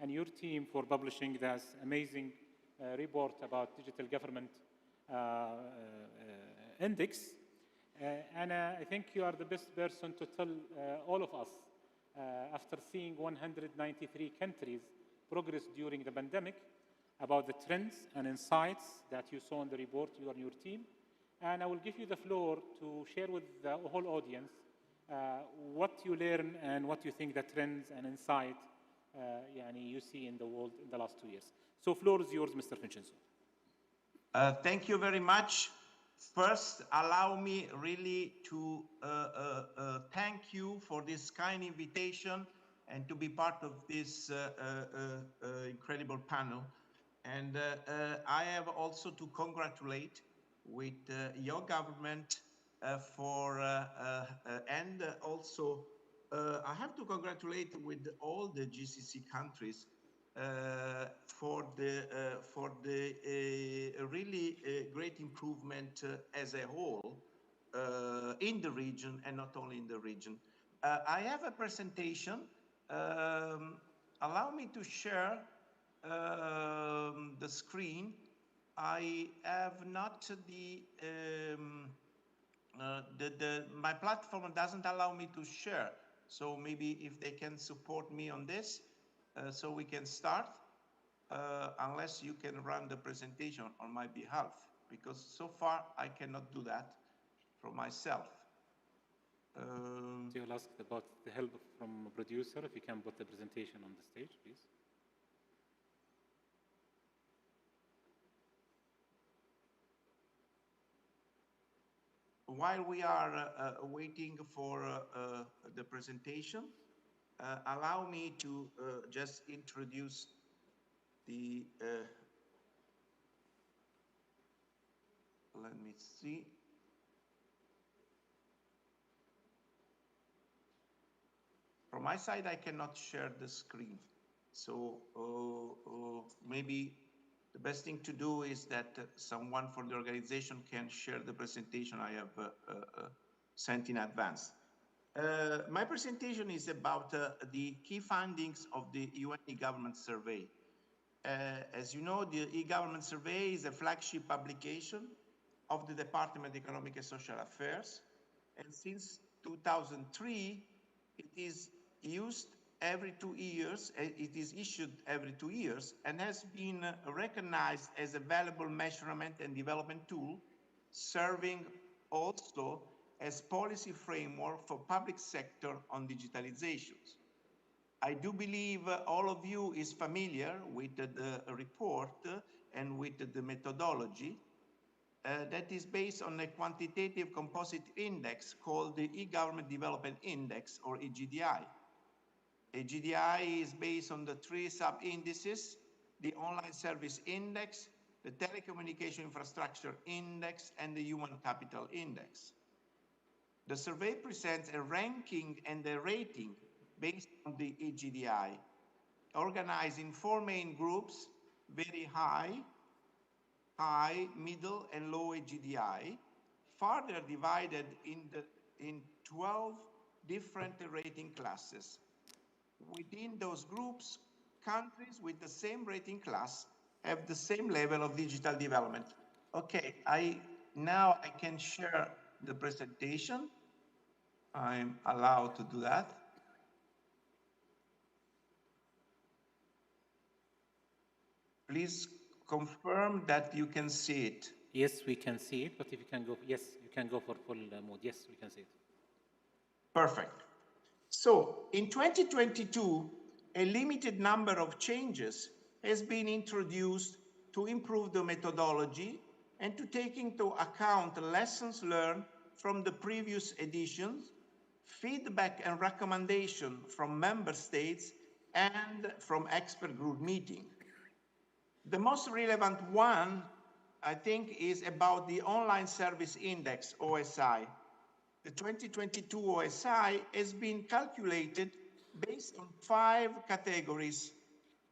and your team for publishing this amazing report about digital government index. And I think you are the best person to tell all of us, after seeing 193 countries progress during the pandemic, about the trends and insights that you saw in the report, you and your team. And I will give you the floor to share with the whole audience what you learn and what you think the trends and insight you see in the world in the last 2 years. So floor is yours, Mr. Vincenzo. Thank you very much. First, allow me really to thank you for this kind invitation and to be part of this incredible panel. And I have also to congratulate with your government and also I have to congratulate with all the GCC countries for the really great improvement as a whole in the region and not only in the region. I have a presentation. Allow me to share the screen. I have not my platform doesn't allow me to share. So maybe if they can support me on this, so we can start, unless you can run the presentation on my behalf, because so far I cannot do that for myself. So you'll ask about the help from a producer, if you can put the presentation on the stage, please. While we are waiting for the presentation, allow me to just introduce the, let me see. From my side, I cannot share the screen. So maybe the best thing to do is that someone from the organization can share the presentation I have sent in advance. My presentation is about the key findings of the UN e-government survey. As you know, the e-government survey is a flagship publication of the Department of Economic and Social Affairs. And since 2003, it is used every 2 years. It is issued every 2 years and has been recognized as a valuable measurement and development tool, serving also as policy framework for public sector on digitalizations. I do believe all of you is familiar with the report and with the methodology that is based on a quantitative composite index called the E-Government Development Index, or EGDI. EGDI is based on the 3 sub-indices: the Online Service Index, the Telecommunication Infrastructure Index, and the Human Capital Index. The survey presents a ranking and a rating based on the EGDI, organized in 4 main groups: very high, middle, and low EGDI, further divided in 12 different rating classes. Within those groups, countries with the same rating class have the same level of digital development. Okay, now I can share the presentation. I'm allowed to do that. Please confirm that you can see it. Yes, we can see it, but if you can go, yes, you can go for full mode. Yes, we can see it. Perfect. So in 2022, a limited number of changes has been introduced to improve the methodology and to take into account lessons learned from the previous editions, feedback and recommendation from member states and from expert group meeting. The most relevant one, I think, is about the Online Service Index, OSI. The 2022 OSI has been calculated based on 5 categories.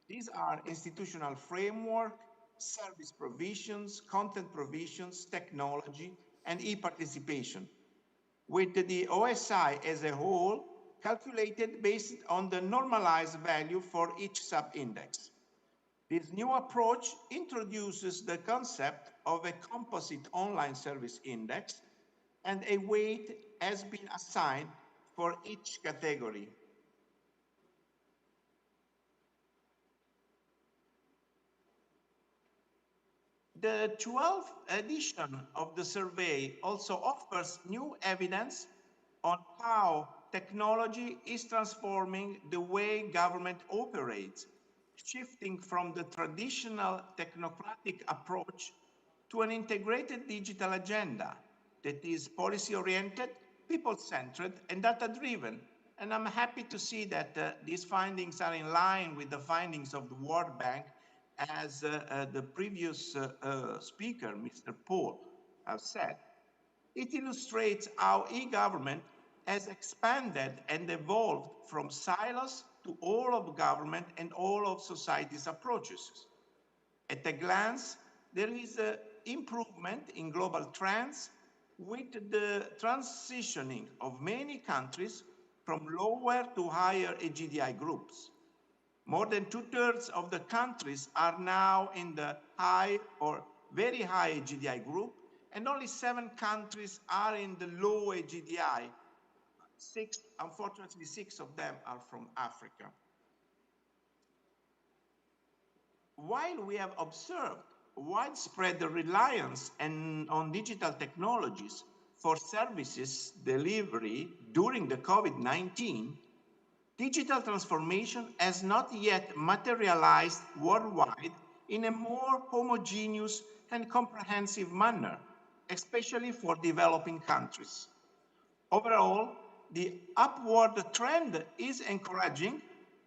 These are institutional framework, service provisions, content provisions, technology, and e-participation, with the OSI as a whole calculated based on the normalized value for each sub-index. This new approach introduces the concept of a composite online service index, and a weight has been assigned for each category. The 12th edition of the survey also offers new evidence on how technology is transforming the way government operates, shifting from the traditional technocratic approach to an integrated digital agenda that is policy-oriented, people-centered, and data-driven. And I'm happy to see that these findings are in line with the findings of the World Bank, as the previous speaker, Mr. Paul, have said. It illustrates how e-government has expanded and evolved from silos to all of government and all of society's approaches. At a glance, there is an improvement in global trends with the transitioning of many countries from lower to higher AGDI groups. More than 2/3 of the countries are now in the high or very high AGDI group, and only 7 countries are in the low AGDI. Unfortunately, 6 of them are from Africa. While we have observed widespread reliance on digital technologies for services delivery during the COVID-19, digital transformation has not yet materialized worldwide in a more homogeneous and comprehensive manner, especially for developing countries. Overall, the upward trend is encouraging,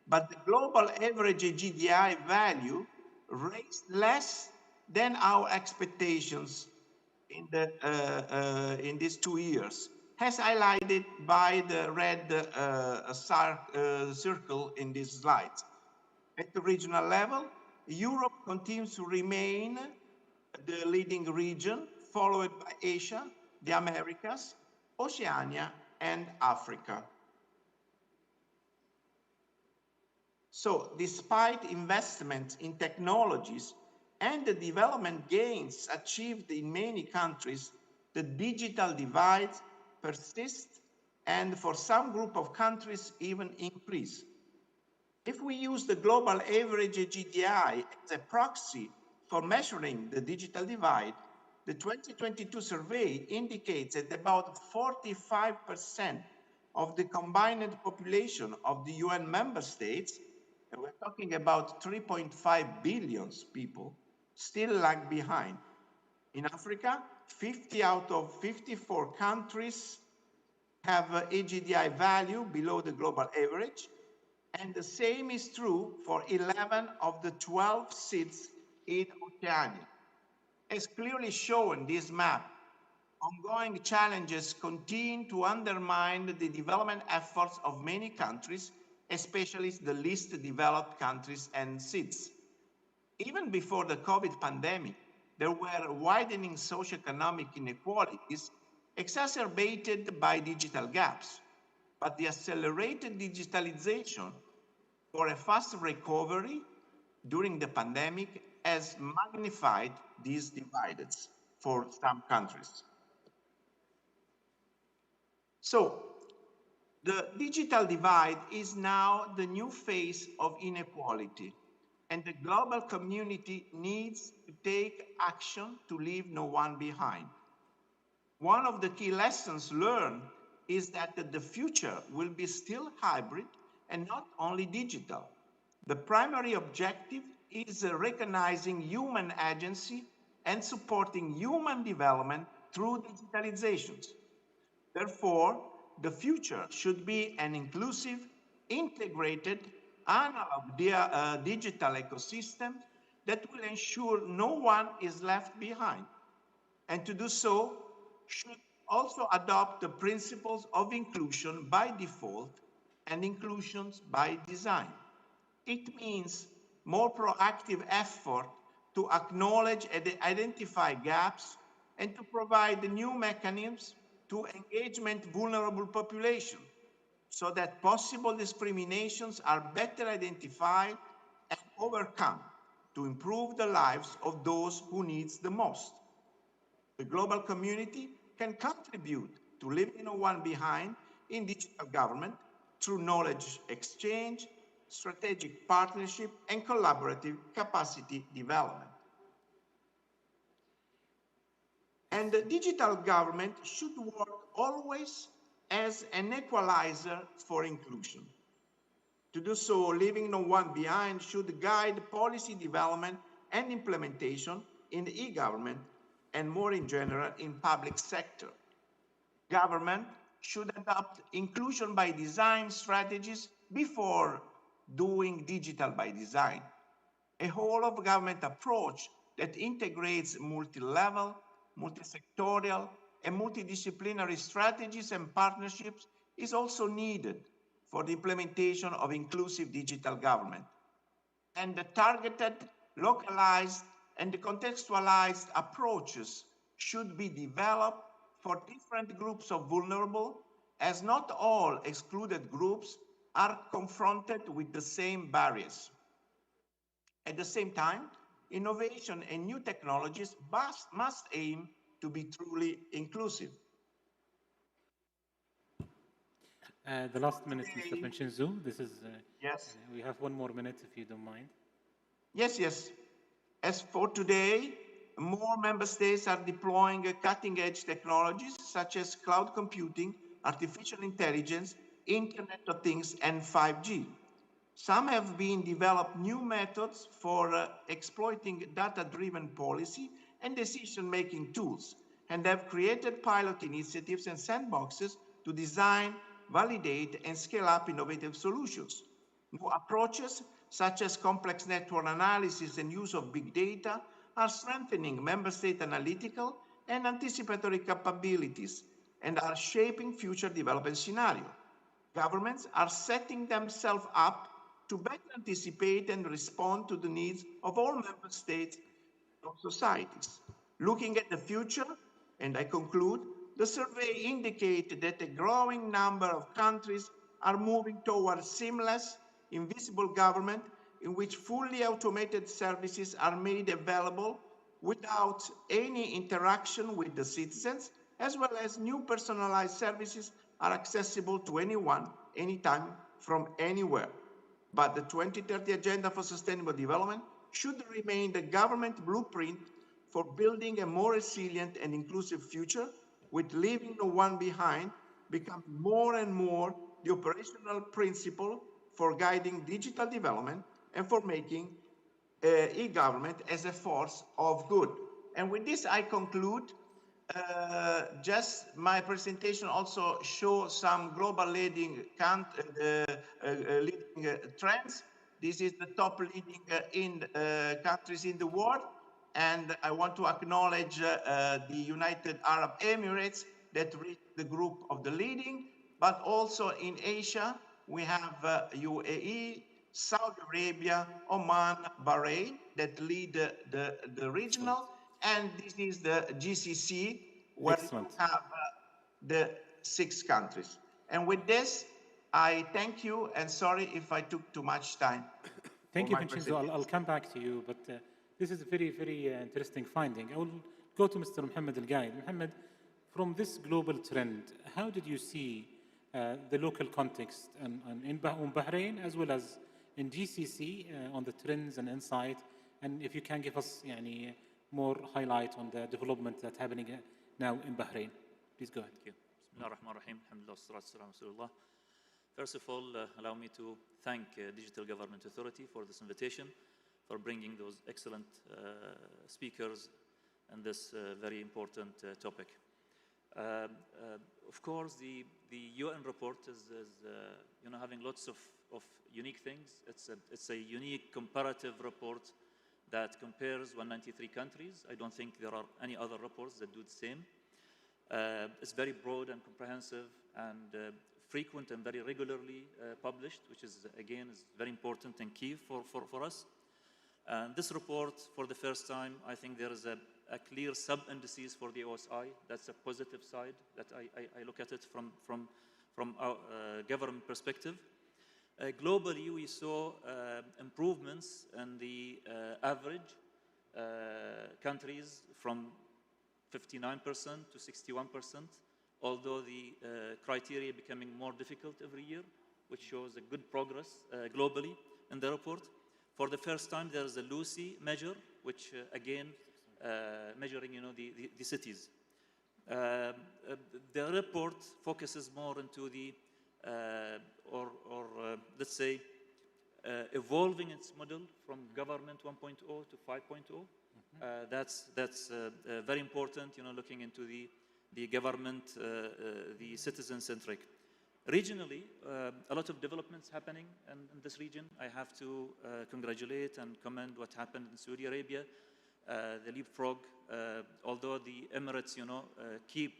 but the global average GDI value raised less than our expectations in these 2 years, as highlighted by the red circle in this slide. At the regional level, Europe continues to remain the leading region, followed by Asia, the Americas, Oceania, and Africa. So, despite investment in technologies and the development gains achieved in many countries, the digital divide persists and for some group of countries even increase. If we use the global average GDI as a proxy for measuring the digital divide, the 2022 survey indicates that about 45% of the combined population of the UN member states, and we're talking about 3.5 billion people, still lag behind. In Africa, 50 out of 54 countries have AGDI value below the global average, and the same is true for 11 of the 12 seats in Oceania. As clearly shown in this map, ongoing challenges continue to undermine the development efforts of many countries, especially the least developed countries and seats. Even before the COVID pandemic, there were widening socioeconomic inequalities exacerbated by digital gaps, but the accelerated digitalization for a fast recovery during the pandemic has magnified these divides for some countries. So, the digital divide is now the new face of inequality. and the global community needs to take action to leave no one behind. One of the key lessons learned is that the future will be still hybrid and not only digital. The primary objective is recognizing human agency and supporting human development through digitalizations. Therefore, the future should be an inclusive, integrated, analog digital ecosystem that will ensure no one is left behind. And to do so, should also adopt the principles of inclusion by default and inclusions by design. It means more proactive effort to acknowledge and identify gaps and to provide new mechanisms to engagement vulnerable population so that possible discriminations are better identified and overcome to improve the lives of those who need the most. The global community can contribute to leaving no one behind in digital government through knowledge exchange, strategic partnership, and collaborative capacity development. And the digital government should work always as an equalizer for inclusion. To do so, leaving no one behind should guide policy development and implementation in the e-government and more in general in public sector. Government should adopt inclusion by design strategies before doing digital by design. A whole of government approach that integrates multi-level, multi-sectorial, and multidisciplinary strategies and partnerships is also needed for the implementation of inclusive digital government. And the targeted, localized, and contextualized approaches should be developed for different groups of vulnerable, as not all excluded groups are confronted with the same barriers. At the same time, innovation and new technologies must aim to be truly inclusive. The last minute, Mr. Vincenzo, this is, yes. We have one more minute if you don't mind. Yes. As for today, more member states are deploying cutting-edge technologies such as cloud computing, artificial intelligence, Internet of Things, and 5G. Some have been developed new methods for exploiting data-driven policy and decision-making tools, and have created pilot initiatives and sandboxes to design, validate, and scale up innovative solutions. New approaches, such as complex network analysis and use of big data, are strengthening member state analytical and anticipatory capabilities and are shaping future development scenarios. Governments are setting themselves up to better anticipate and respond to the needs of all member states of societies. Looking at the future, and I conclude, the survey indicated that a growing number of countries are moving towards seamless, invisible government in which fully automated services are made available without any interaction with the citizens, as well as new personalized services are accessible to anyone, anytime, from anywhere. But the 2030 Agenda for Sustainable Development should remain the government blueprint for building a more resilient and inclusive future, with leaving no one behind becoming more and more the operational principle for guiding digital development and for making e-government as a force of good. And with this, I conclude. Just my presentation also shows some global leading trends. This is the top leading countries in the world. And I want to acknowledge the United Arab Emirates that reached the group of the leading, but also in Asia, we have UAE, Saudi Arabia, Oman, Bahrain that lead the regional. And this is the GCC, where we have the 6 countries. And with this, I thank you, and sorry if I took too much time. Thank you, Vincenzo. I'll come back to you, but this is a very, very interesting finding. I will go to Mr. Mohammed Al-Gaid. Mohammed, from this global trend, how did you see the local context in Bahrain as well as in GCC on the trends and insight, and if you can give us يعني, more highlight on the development that's happening now in Bahrain. Please go ahead. Thank you. Bismillah ar-Rahman ar-Rahim. Alhamdulillah, wassalatu wassalamu ala Rasulullah. First of all, allow me to thank Digital Government Authority for this invitation, for bringing those excellent speakers on this very important topic. Of course, the UN report is you know, having lots of unique things. It's a unique comparative report that compares 193 countries. I don't think there are any other reports that do the same. It's very broad and comprehensive and frequent and very regularly published, which is, again, is very important and key for us. And this report, for the first time, I think there is a clear sub-indices for the OSI. That's a positive side that I look at it from our government perspective. Globally, we saw improvements in the average countries from 59% to 61%, although the criteria becoming more difficult every year, which shows a good progress globally in the report. For the first time, there is a Lucy measure, which again, measuring, you know, the cities. The report focuses more into the, let's say, evolving its model from government 1.0 to 5.0. That's very important, you know, looking into the government, the citizen-centric. Regionally, a lot of developments happening in this region. I have to congratulate and commend what happened in Saudi Arabia, the leapfrog. Although the Emirates, you know, keep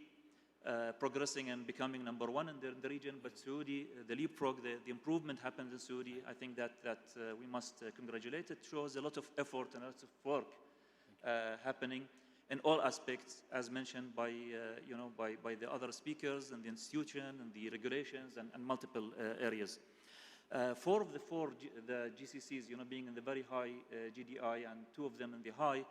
progressing and becoming number one in the region, but Saudi, the leapfrog, the improvement happened in Saudi. I think that we must congratulate. It shows a lot of effort and a lot of work happening in all aspects, as mentioned by, you know, by the other speakers and the institution and the regulations and multiple areas. Four of the GCCs, you know, being in the very high GDI and two of them in the high,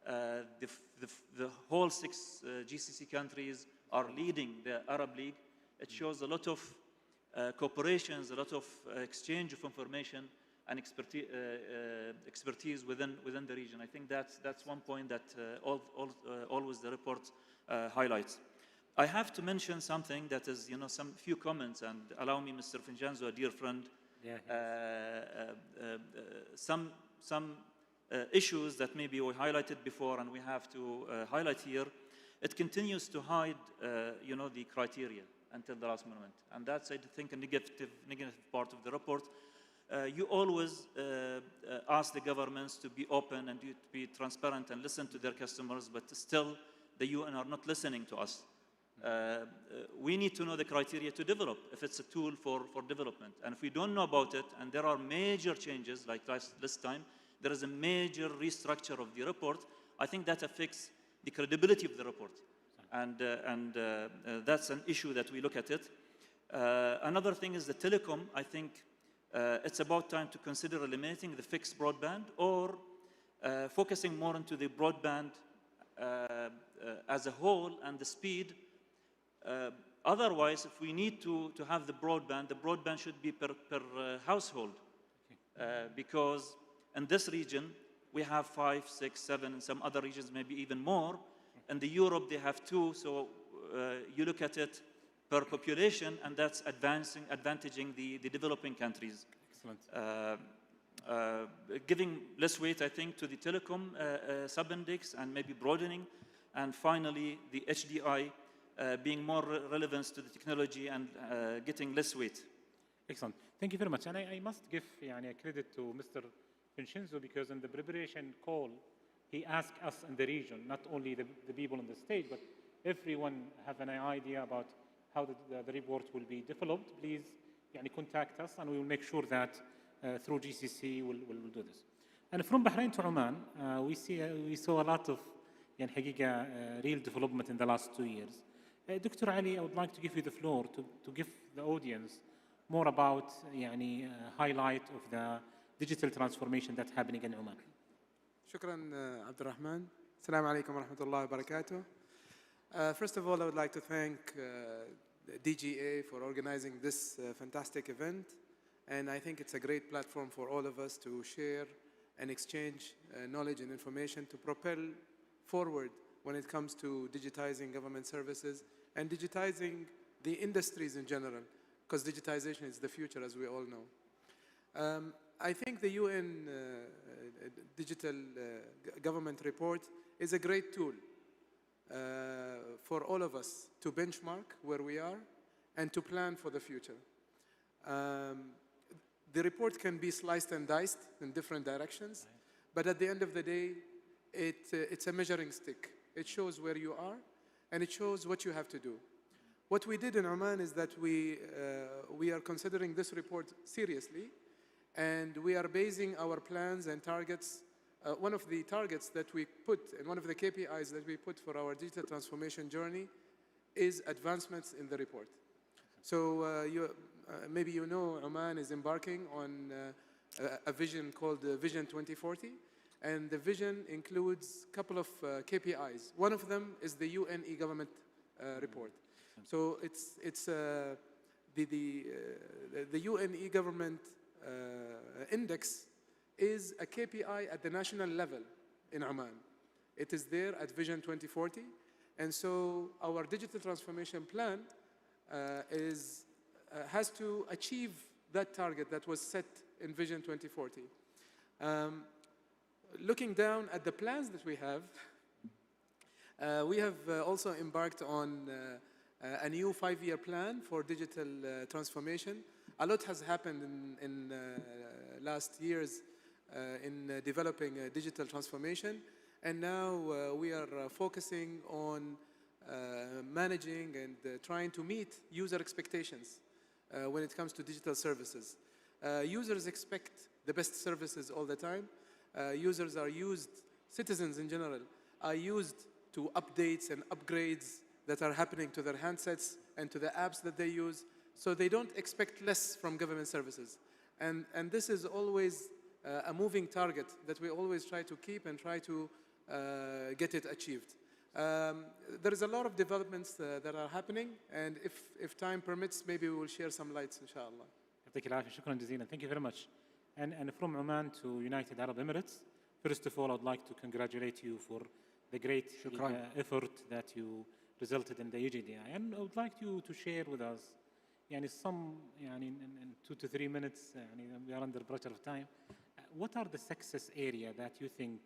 the whole 6 GCC countries are leading the Arab League. It shows a lot of cooperations, a lot of exchange of information and expertise within the region. I think that's one point that always the report highlights. I have to mention something that is, you know, some few comments, and allow me, Mr. Finjanzo, a dear friend, some issues that maybe we highlighted before and we have to highlight here. It continues to hide, you know, the criteria until the last moment, and that's, I think, a negative part of the report. You always ask the governments to be open and to be transparent and listen to their customers, but still the UN are not listening to us. We need to know the criteria to develop, if it's a tool for development. And if we don't know about it, and there are major changes, like this time, there is a major restructure of the report, I think that affects the credibility of the report. And that's an issue that we look at it. Another thing is the telecom. I think it's about time to consider eliminating the fixed broadband or focusing more into the broadband as a whole and the speed. Otherwise, if we need to have the broadband should be per household, because in this region we have 5, 6, 7, in some other regions maybe even more. In the Europe they have 2, so you look at it per population, and that's advantaging the developing countries. Excellent. Giving less weight, I think, to the telecom sub-index and maybe broadening, and finally the HDI being more relevant to the technology and getting less weight. Excellent. Thank you very much. And I must give a credit to Mr. Vincenzo, because in the preparation call, he asked us in the region, not only the people on the stage, but everyone have an idea about how the report will be developed. Please contact us, and we will make sure that through GCC we'll do this. And from Bahrain to Oman, we saw a lot of real development in the last 2 years. Dr. Ali, I would like to give you the floor to give the audience more about highlight of the digital transformation that's happening in Oman. شكرا عبد الرحمن. السلام عليكم ورحمة الله وبركاته. First of all, I would like to thank DGA for organizing this fantastic event, And I think it's a great platform for all of us to share and exchange knowledge and information to propel forward when it comes to digitizing government services and digitizing the industries in general, because digitization is the future, as we all know. I think the UN Digital Government Report is a great tool for all of us to benchmark where we are and to plan for the future. The report can be sliced and diced in different directions, but at the end of the day, it's a measuring stick. It shows where you are, and it shows what you have to do. What we did in Oman is that we are considering this report seriously, and we are basing our plans and targets. One of the targets that we put, and one of the KPIs that we put for our digital transformation journey is advancements in the report. So maybe you know Oman is embarking on a vision called Vision 2040, and the vision includes a couple of KPIs. One of them is the UN e-government report. So it's the UN e-government index is a KPI at the national level in Oman. It is there at Vision 2040, and so our digital transformation plan has to achieve that target that was set in Vision 2040. Looking down at the plans that we have also embarked on a new 5-year plan for digital transformation. A lot has happened in last years in developing digital transformation, and now we are focusing on managing and trying to meet user expectations when it comes to digital services. Users expect the best services all the time. Citizens in general are used to updates and upgrades that are happening to their handsets and to the apps that they use, so they don't expect less from government services. And this is always a moving target that we always try to keep and try to get it achieved. There is a lot of developments that are happening, and if time permits, maybe we will share some lights, inshallah. يعطيك العافية. شكرا جزيلا. Thank you very much. And from Oman to United Arab Emirates, first of all, I'd like to congratulate you for the great effort that you resulted in the UGDI. And I would like you to share with us some in 2 to 3 minutes, we are under pressure of time. What are the success areas that you think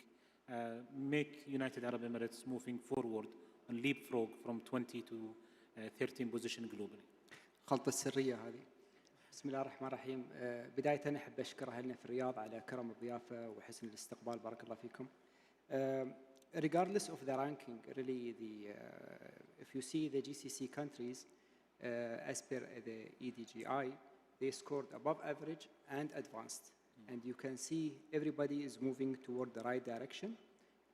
make United Arab Emirates moving forward and leapfrog from 20 to 13 position globally? خلطة السرية هذه. بسم الله الرحمن الرحيم. بداية أحب أشكر أهلنا في الرياض على كرم الضيافة وحسن الاستقبال. بارك الله فيكم. Regardless of the ranking, really, if you see the GCC countries, as per the EDGI, they scored above average and advanced. And you can see everybody is moving toward the right direction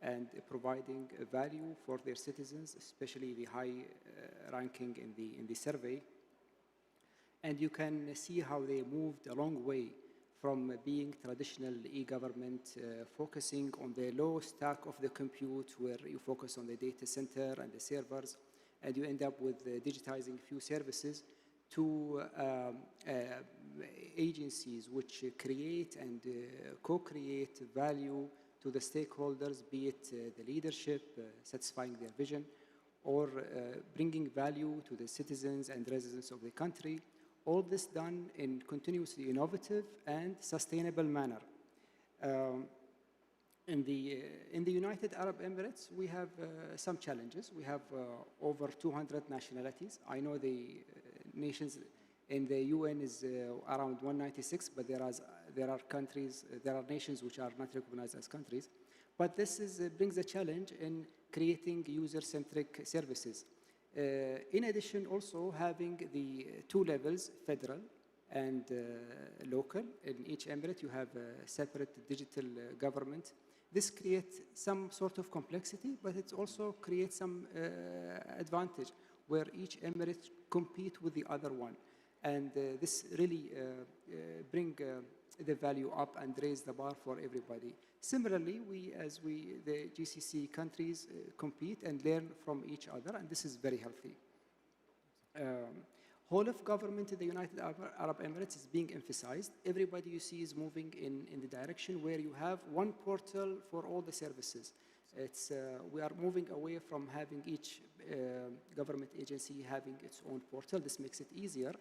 and providing value for their citizens, especially the high ranking in the survey. And you can see how they moved a long way from being traditional e-government, focusing on the low stack of the compute, where you focus on the data center and the servers, and you end up with digitizing few services, to agencies which create and co-create value to the stakeholders, be it the leadership, satisfying their vision, or bringing value to the citizens and residents of the country. All this done in continuously innovative and sustainable manner. In the United Arab Emirates, we have some challenges. We have over 200 nationalities. I know the nations in the UN is around 196, but there are nations which are not recognized as countries. But this brings a challenge in creating user-centric services. In addition, also having the 2 levels, federal and local. In each emirate, you have a separate digital government. This creates some sort of complexity, but it also creates some advantage, where each emirate compete with the other one. And this really bring the value up and raise the bar for everybody. Similarly, the GCC countries compete and learn from each other, and this is very healthy. Whole of government in the United Arab Emirates is being emphasized. Everybody you see is moving in the direction where you have one portal for all the services. We are moving away from having each government agency having its own portal. This makes it easier.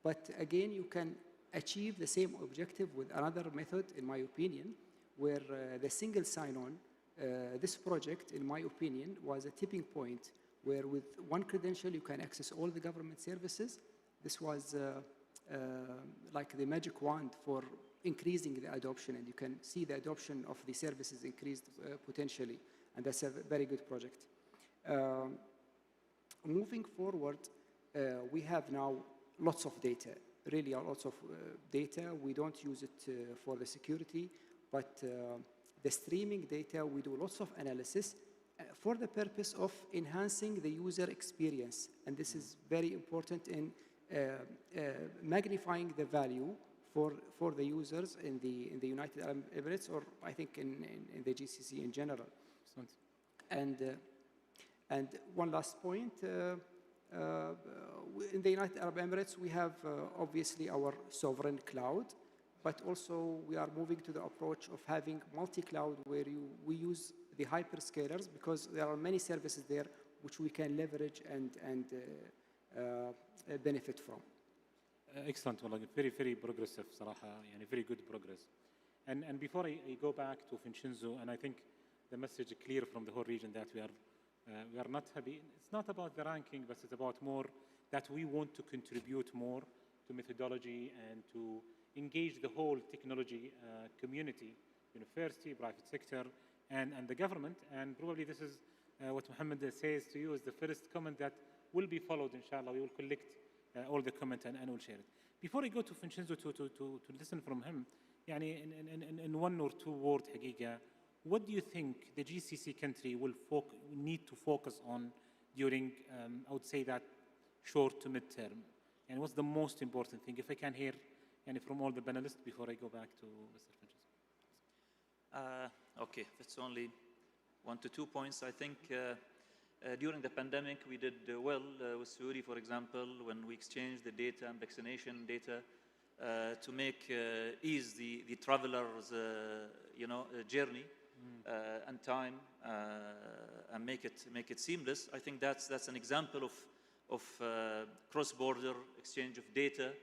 But again, you can achieve the same objective with another method, in my opinion, where the single sign-on, this project, in my opinion, was a tipping point where with one credential you can access all the government services. This was like the magic wand for increasing the adoption, and you can see the adoption of the services increased potentially, and that's a very good project. Moving forward, we have now lots of data, really lots of data. We don't use it for the security, but the streaming data, we do lots of analysis for the purpose of enhancing the user experience. And this is very important in magnifying the value for the users in the United Arab Emirates, or I think in the GCC in general. And one last point, in the United Arab Emirates, we have obviously our sovereign cloud, but also we are moving to the approach of having multi-cloud where we use the hyperscalers, because there are many services there which we can leverage and benefit from. Excellent, والله very very progressive صراحة, يعني very good progress. And before I go back to Vincenzo, and I think the message is clear from the whole region that we are not happy. It's not about the ranking, but it's about more that we want to contribute more to methodology and to engage the whole technology community, university, private sector, and the government. And probably this is what Mohammed says to you is the first comment that will be followed, inshallah. We will collect all the comment and we'll share it. Before I go to Vincenzo to listen from him, يعني in one or two words, حقيقة, what do you think the GCC country will need to focus on during, I would say that, short to mid-term? And what's the most important thing? If I can hear from all the panelists before I go back to Mr. Vincenzo. Okay, that's only 1 to 2 points. I think during the pandemic, we did well with Saudi, for example, when we exchanged the data and vaccination data to make ease the traveler's journey and time and make it seamless. I think that's an example of cross-border exchange of data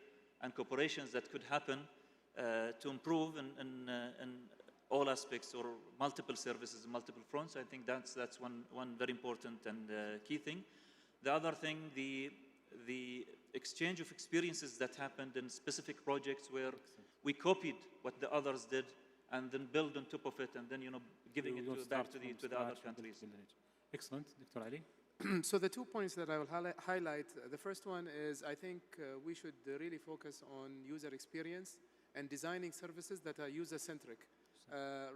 and cooperations that could happen to improve in all aspects or multiple services, multiple fronts. I think that's one very important and key thing. The other thing, the exchange of experiences that happened in specific projects where we copied what the others did and then build on top of it, and then giving it back to the other countries. Excellent, Dr. Ali. So the 2 points that I will highlight, the first one is I think we should really focus on user experience and designing services that are user-centric.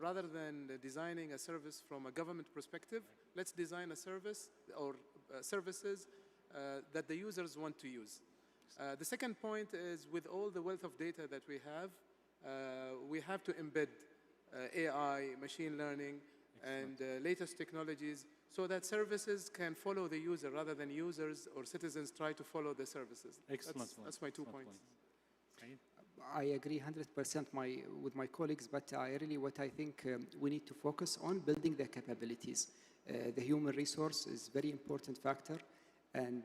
Rather than designing a service from a government perspective, let's design a service or services that the users want to use. The second point is, with all the wealth of data that we have to embed AI, machine learning, and latest technologies so that services can follow the user rather than users or citizens try to follow the services. Excellent. That's my 2 points. I agree 100% with my colleagues, but what I think we need to focus on building the capabilities. The human resource is a very important factor, and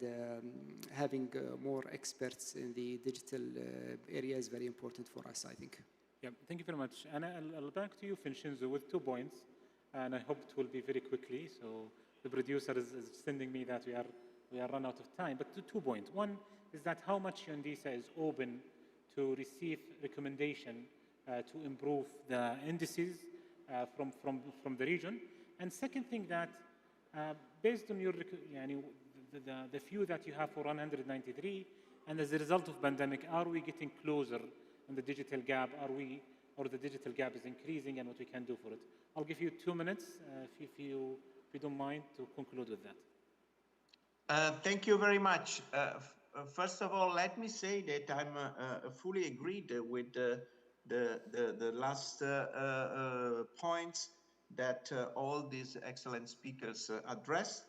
having more experts in the digital area is very important for us, I think. Yeah, thank you very much. And I'll back to you, Vincenzo, with 2 points, and I hope it will be very quickly. So the producer is sending me that we are run out of time. But 2 points. One is that how much UNDISA is open to receive recommendation to improve the indices from the region. And second thing that based on your the few that you have for 193, and as a result of pandemic, are we getting closer in the digital gap? Or the digital gap is increasing, and what we can do for it? I'll give you 2 minutes if you don't mind to conclude with that. Thank you very much. First of all, let me say that I'm fully agreed with the last points that all these excellent speakers addressed.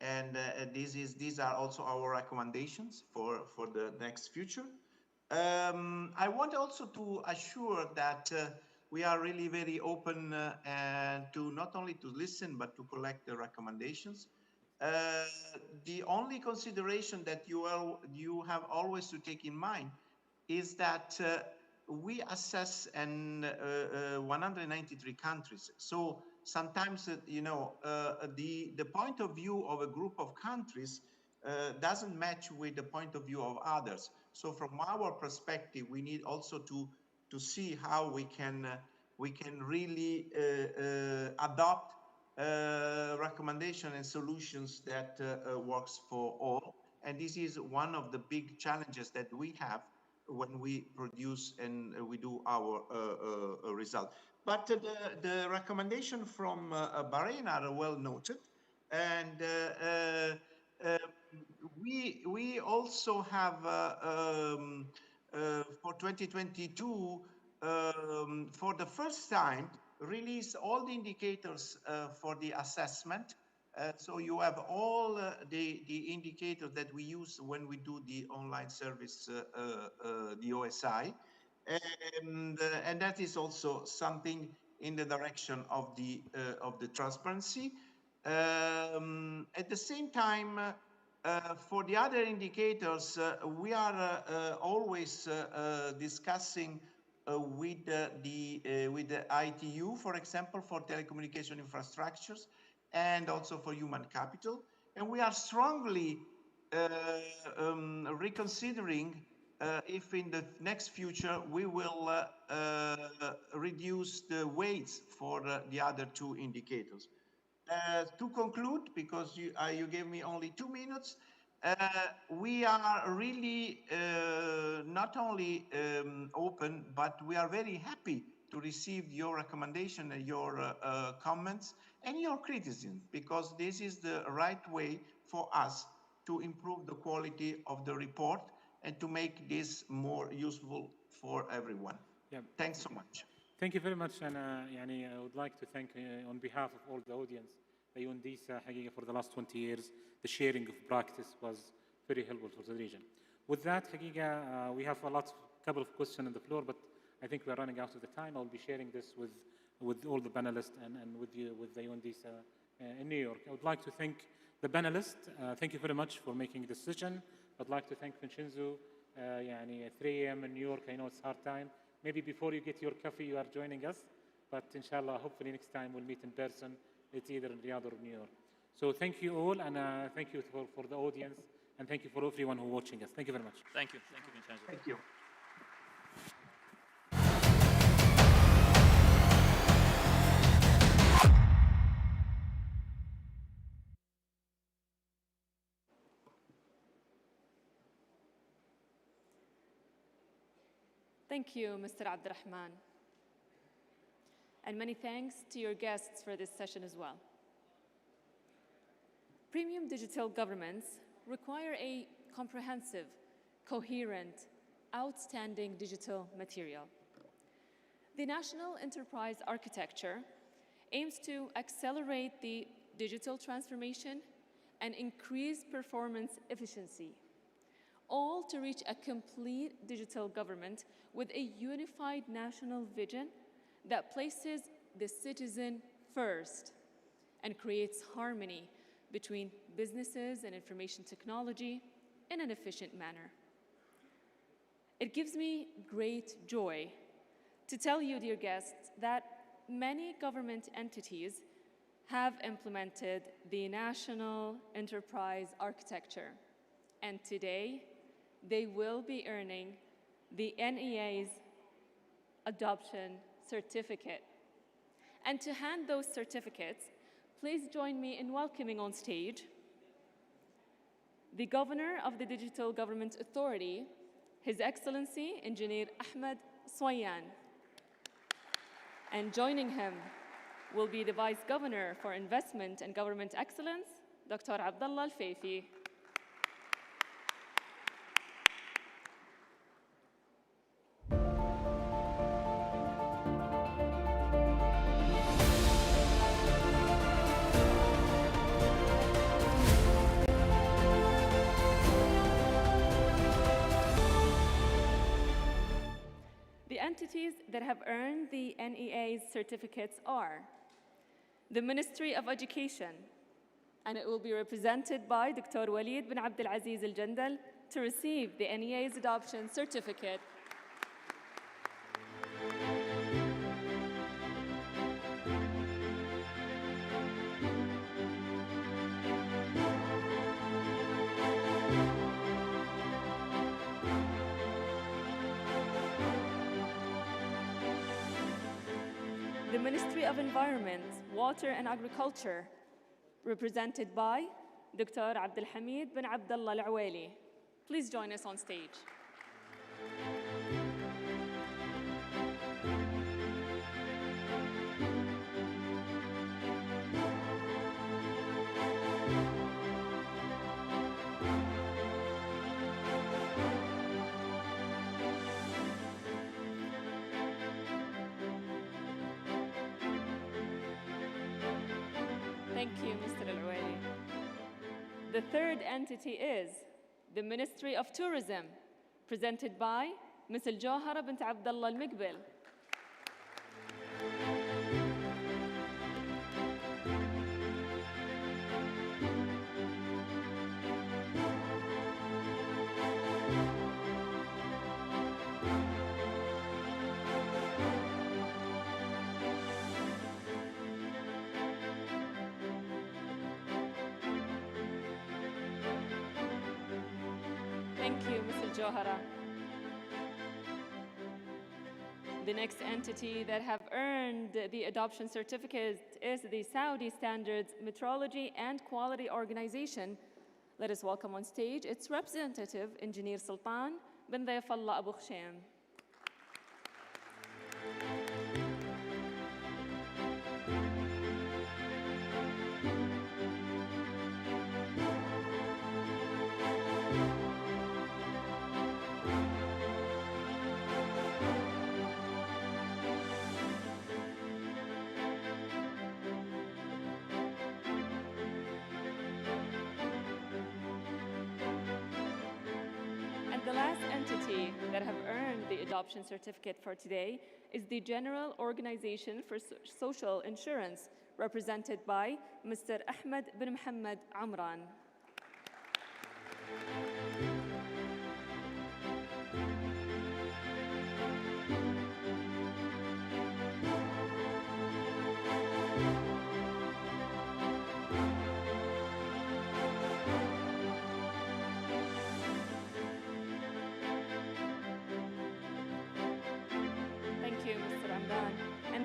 And these are also our recommendations for the next future. I want also to assure that we are really very open and to not only to listen, but to collect the recommendations. The only consideration that you have always to take in mind is that we assess 193 countries. So sometimes, the point of view of a group of countries doesn't match with the point of view of others. So from our perspective, we need also to see how we can really adopt recommendation and solutions that works for all. And this is one of the big challenges that we have when we produce and we do our result. But the recommendation from Bahrain are well noted, and we also have for 2022 for the first time released all the indicators for the assessment. So you have all the indicators that we use when we do the online service, the OSI, and that is also something in the direction of the transparency. At the same time, for the other indicators, we are always discussing with the ITU, for example, for telecommunication infrastructures, and also for human capital. And we are strongly reconsidering if in the next future we will reduce the weights for the other two indicators. To conclude, because you gave me only 2 minutes, we are really not only open, but we are very happy to receive your recommendation and your comments and your criticism, because this is the right way for us to improve the quality of the report and to make this more useful for everyone. Yeah. Thanks so much. Thank you very much, and I would like to thank on behalf of all the audience, the UNDISA حقيقة for the last 20 years, the sharing of practice was very helpful for the region. With that, حقيقة, we have couple of questions on the floor, but I think we are running out of the time. I'll be sharing this with all the panelists and with the UNDISA in New York. I would like to thank the panelists. Thank you very much for making this session. I'd like to thank Vincenzo. 3 a.m. in New York, I know it's hard time. Maybe before you get your coffee, you are joining us. But inshallah, hopefully next time we'll meet in person. It's either in Riyadh or New York. So thank you all, and thank you for the audience, and thank you for everyone who watching us. Thank you very much. Thank you. Thank you, Vincenzo. Thank you. Thank you, Mr. Abdurrahman. And many thanks to your guests for this session as well. Premium digital governments require a comprehensive, coherent, outstanding digital material. The National Enterprise Architecture aims to accelerate the digital transformation and increase performance efficiency, all to reach a complete digital government with a unified national vision that places the citizen first and creates harmony between businesses and information technology in an efficient manner. It gives me great joy to tell you, dear guests, that many government entities have implemented the National Enterprise Architecture, and today they will be earning the NEA's adoption certificate. And to hand those certificates, please join me in welcoming on stage the Governor of the Digital Government Authority, His Excellency Engineer Ahmed Swayan. And joining him will be the Vice Governor for Investment and Government Excellence, Dr. Abdullah Al-Fayfi. entities that have earned the NEA's certificates are the Ministry of Education, and it will be represented by Dr. Walid bin Abdul Aziz Al Jandal to receive the NEA's adoption certificate. The Ministry of Environment, Water and Agriculture, represented by Dr. Abdul Hamid bin Abdullah Al Awali. Please join us on stage. Thank you, Mr. Al-Awali. The third entity is the Ministry of Tourism, presented by Ms. Al-Jawhara bint Abdullah Al-Miqbil. Thank you, Ms. Al-Jawhara. The next entity that have earned the adoption certificate is the Saudi Standards Metrology and Quality Organization. Let us welcome on stage its representative, Engineer Sultan bin Dayfallah Abu Khsham. The last entity that have earned the adoption certificate for today is the General Organization for Social Insurance, represented by Mr. Ahmed bin Muhammad Amran.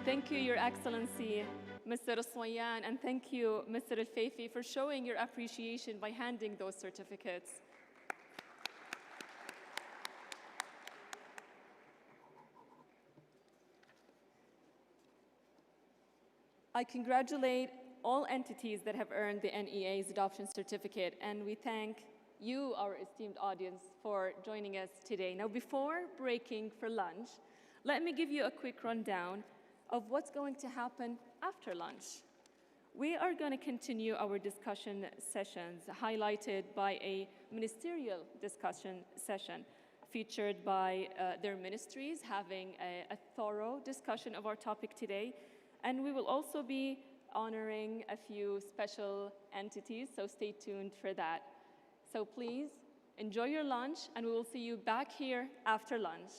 Thank you, Your Excellency, Mr. Aswayan, and thank you, Mr. Al-Fayfi, for showing your appreciation by handing those certificates. I congratulate all entities that have earned the NEA's adoption certificate, and we thank you, our esteemed audience, for joining us today. Now, before breaking for lunch, let me give you a quick rundown of what's going to happen after lunch. We are going to continue our discussion sessions, highlighted by a ministerial discussion session, featured by their ministries, having a thorough discussion of our topic today. And we will also be honoring a few special entities, so stay tuned for that. So please, enjoy your lunch, and we will see you back here after lunch.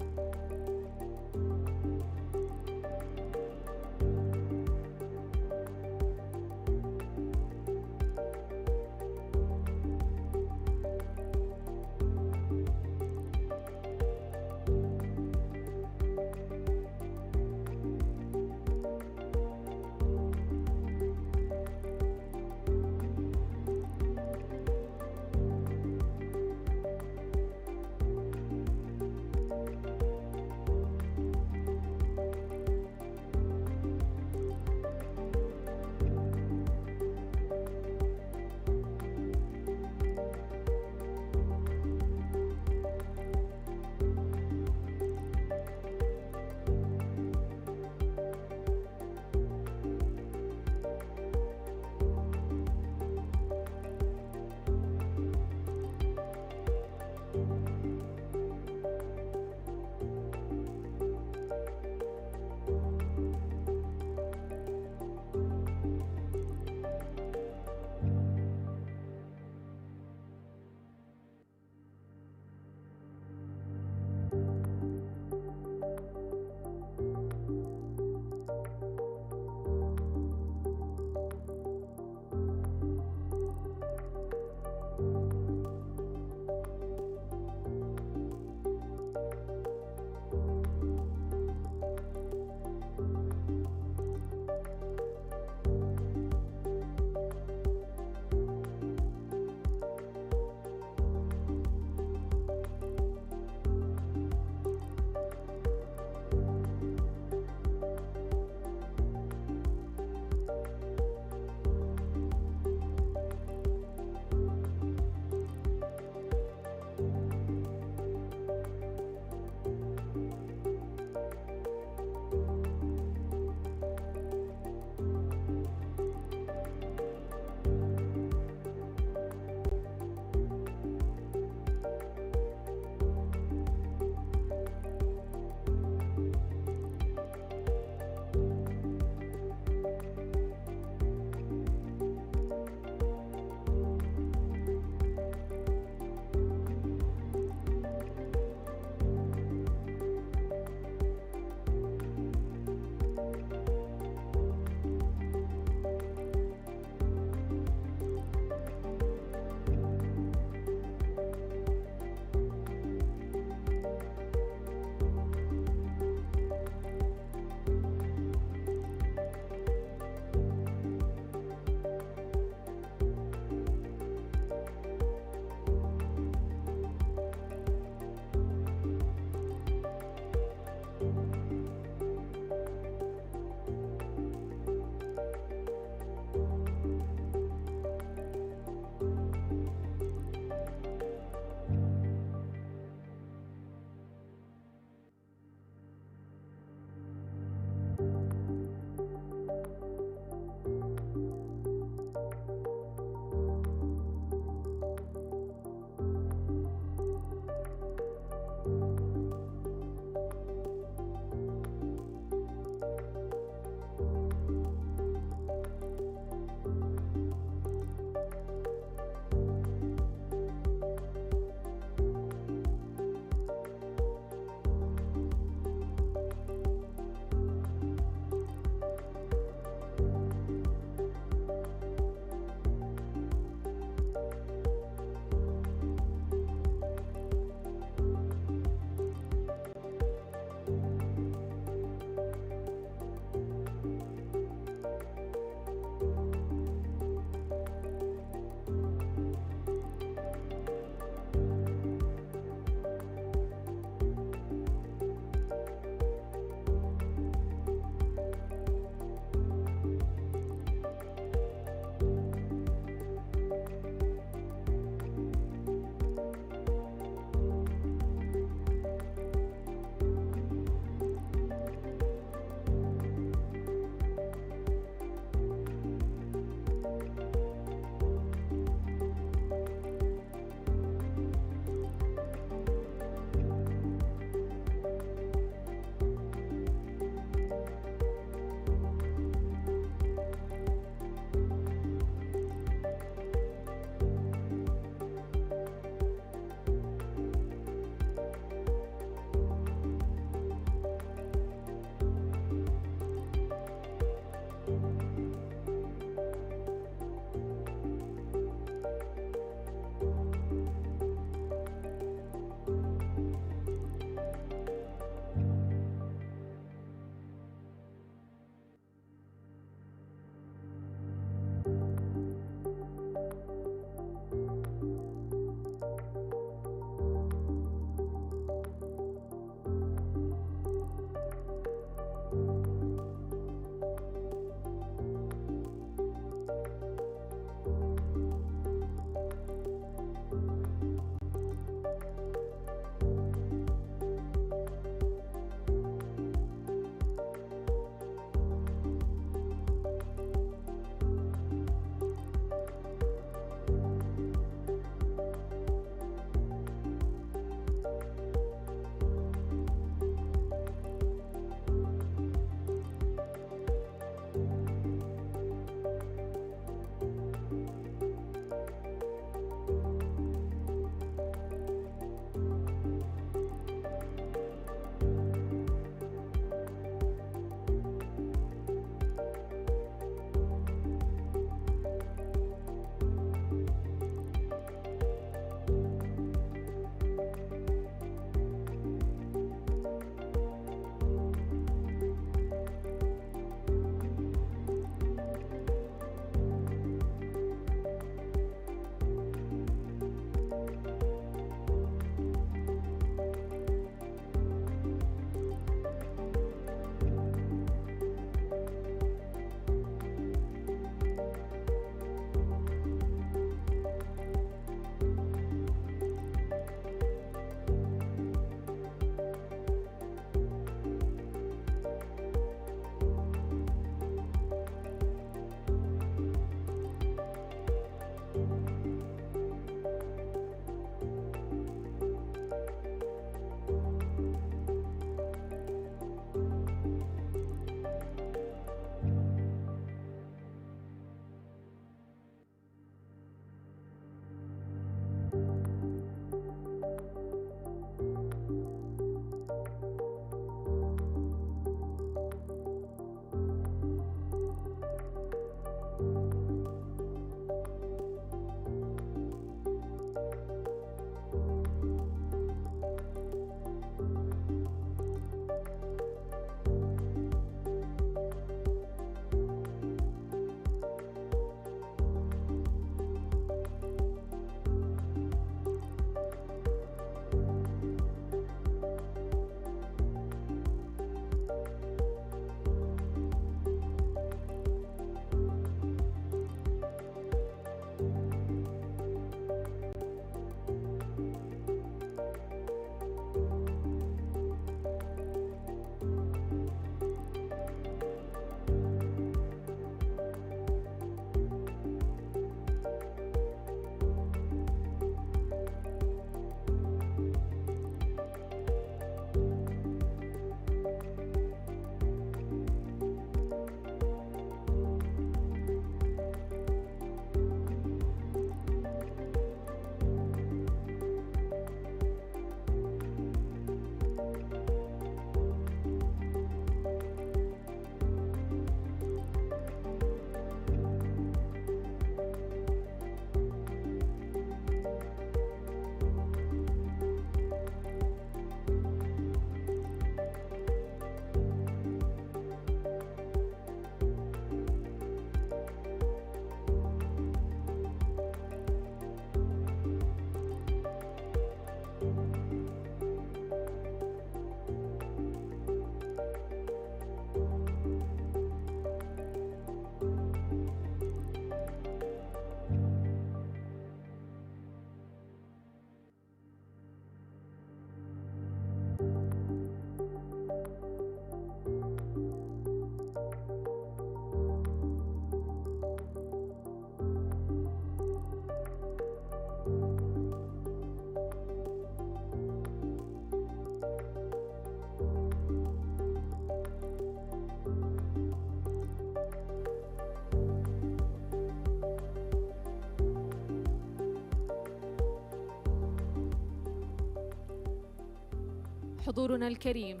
حضورنا الكريم،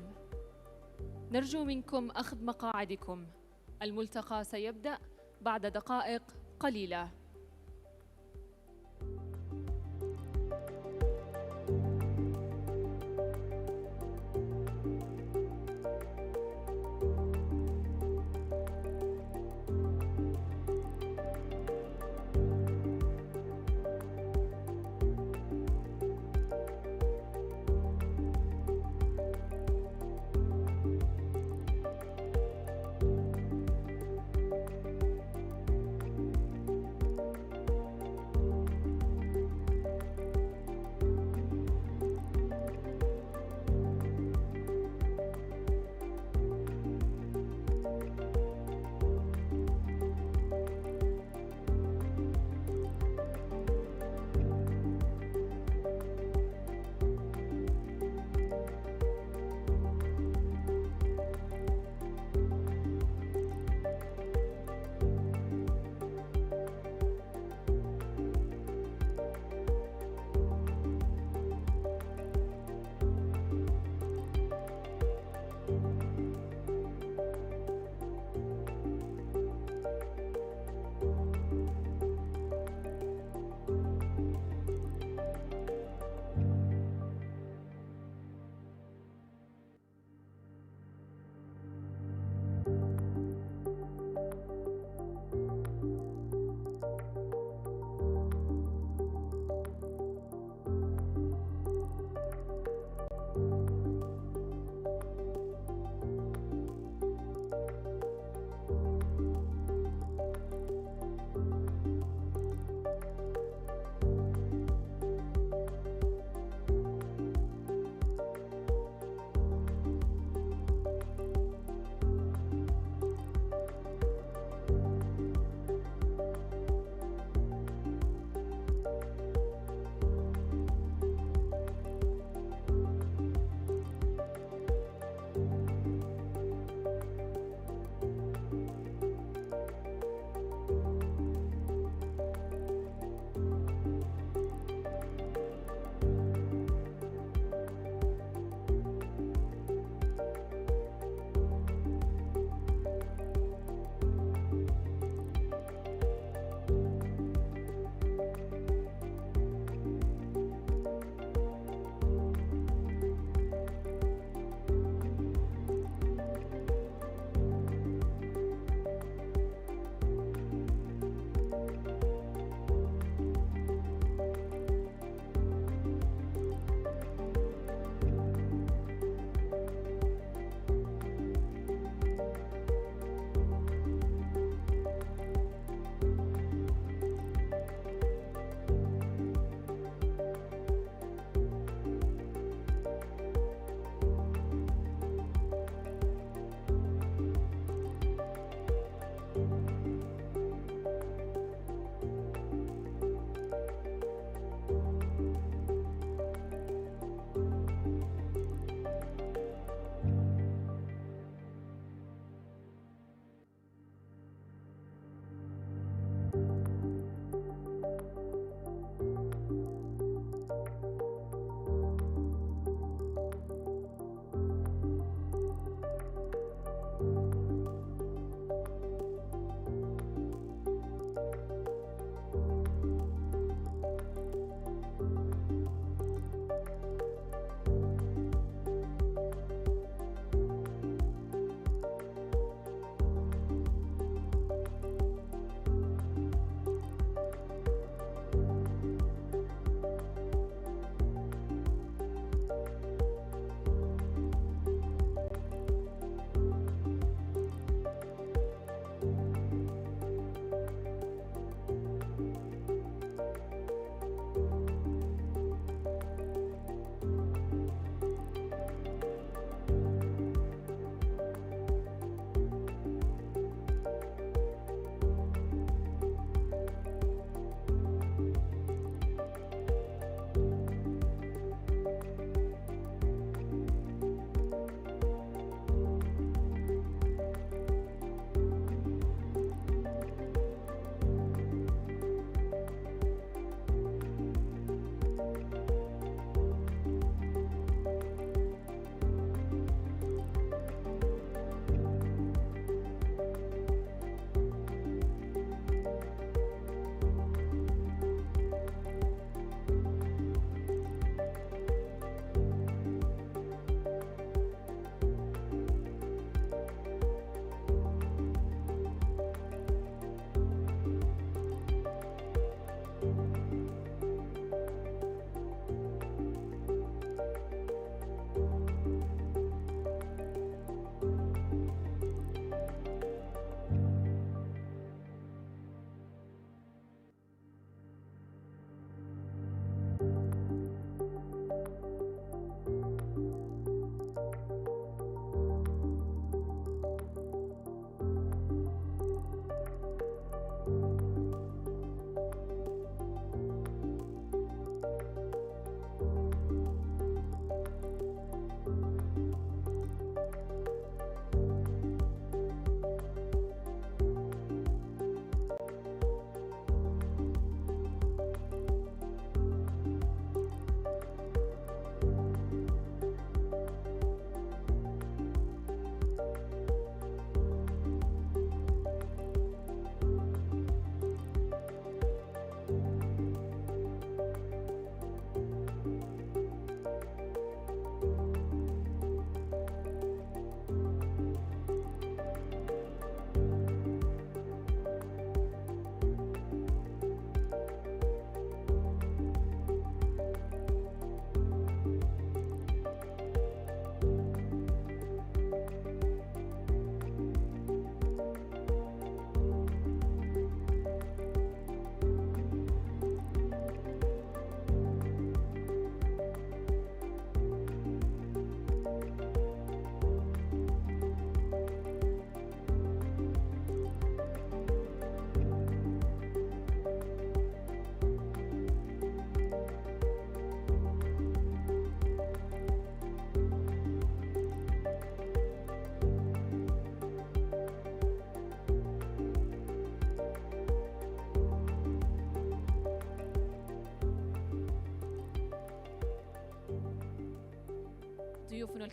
نرجو منكم أخذ مقاعدكم. الملتقى سيبدأ بعد دقائق قليلة.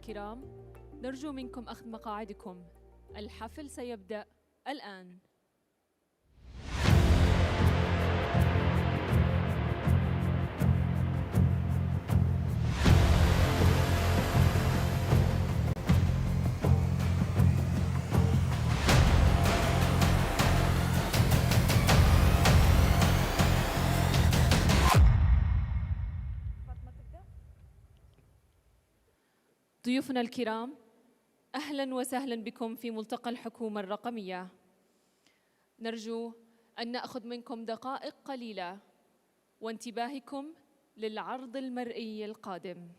الكرام، نرجو منكم أخذ مقاعدكم. الحفل سيبدأ الآن. ضيوفنا الكرام، أهلاً وسهلاً بكم في ملتقى الحكومة الرقمية. نرجو أن نأخذ منكم دقائق قليلة وانتباهكم للعرض المرئي القادم.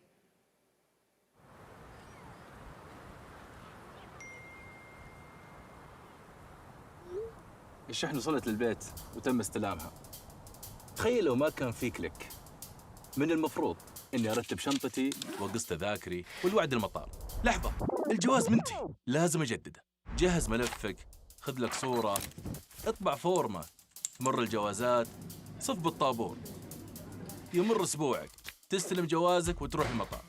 الشحن وصلت للبيت وتم استلامها. تخيل لو ما كان في كليك. من المفروض إني أرتب شنطتي وأقص تذاكري والوعد المطار. لحظة، الجواز منتهي، لازم أجدده. جهز ملفك، خذ لك صورة، اطبع فورمة، مر الجوازات، صف بالطابور. يمر أسبوعك، تستلم جوازك وتروح المطار.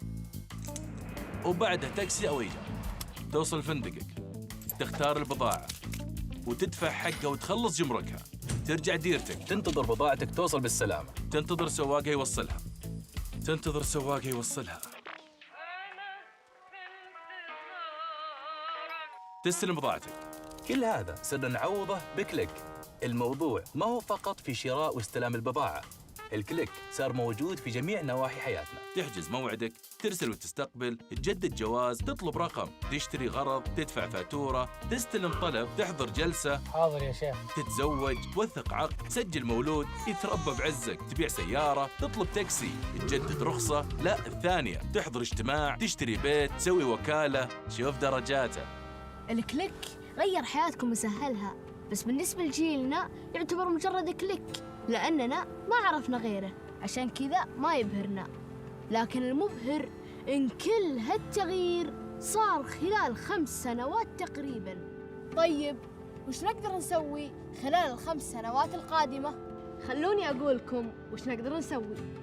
وبعدها تاكسي أو إيجار. توصل فندقك، تختار البضاعة وتدفع حقها وتخلص جمركها. ترجع ديرتك، تنتظر بضاعتك توصل بالسلامة. تنتظر سواقها يوصلها. تستلم بضاعتك. كل هذا صرنا نعوضه بكليك. الموضوع ما هو فقط في شراء واستلام البضاعة. الكليك صار موجود في جميع نواحي حياتنا. تحجز موعدك، ترسل وتستقبل، تجدد جواز، تطلب رقم، تشتري غرض، تدفع فاتورة، تستلم طلب، تحضر جلسة. حاضر يا شيخ. تتزوج، توثق عقد، تسجل مولود، يتربى بعزك، تبيع سيارة، تطلب تاكسي، تجدد رخصة، لا الثانية، تحضر اجتماع، تشتري بيت، تسوي وكالة. شوف درجاته. الكليك غير حياتكم وسهلها، بس بالنسبة لجيلنا يعتبر مجرد كليك، لأننا ما عرفنا غيره، عشان كذا ما يبهرنا. لكن المبهر إن كل هالتغيير صار خلال 5 سنوات تقريباً. طيب وش نقدر نسوي خلال ال5 سنوات القادمة؟ خلوني أقولكم وش نقدر نسوي.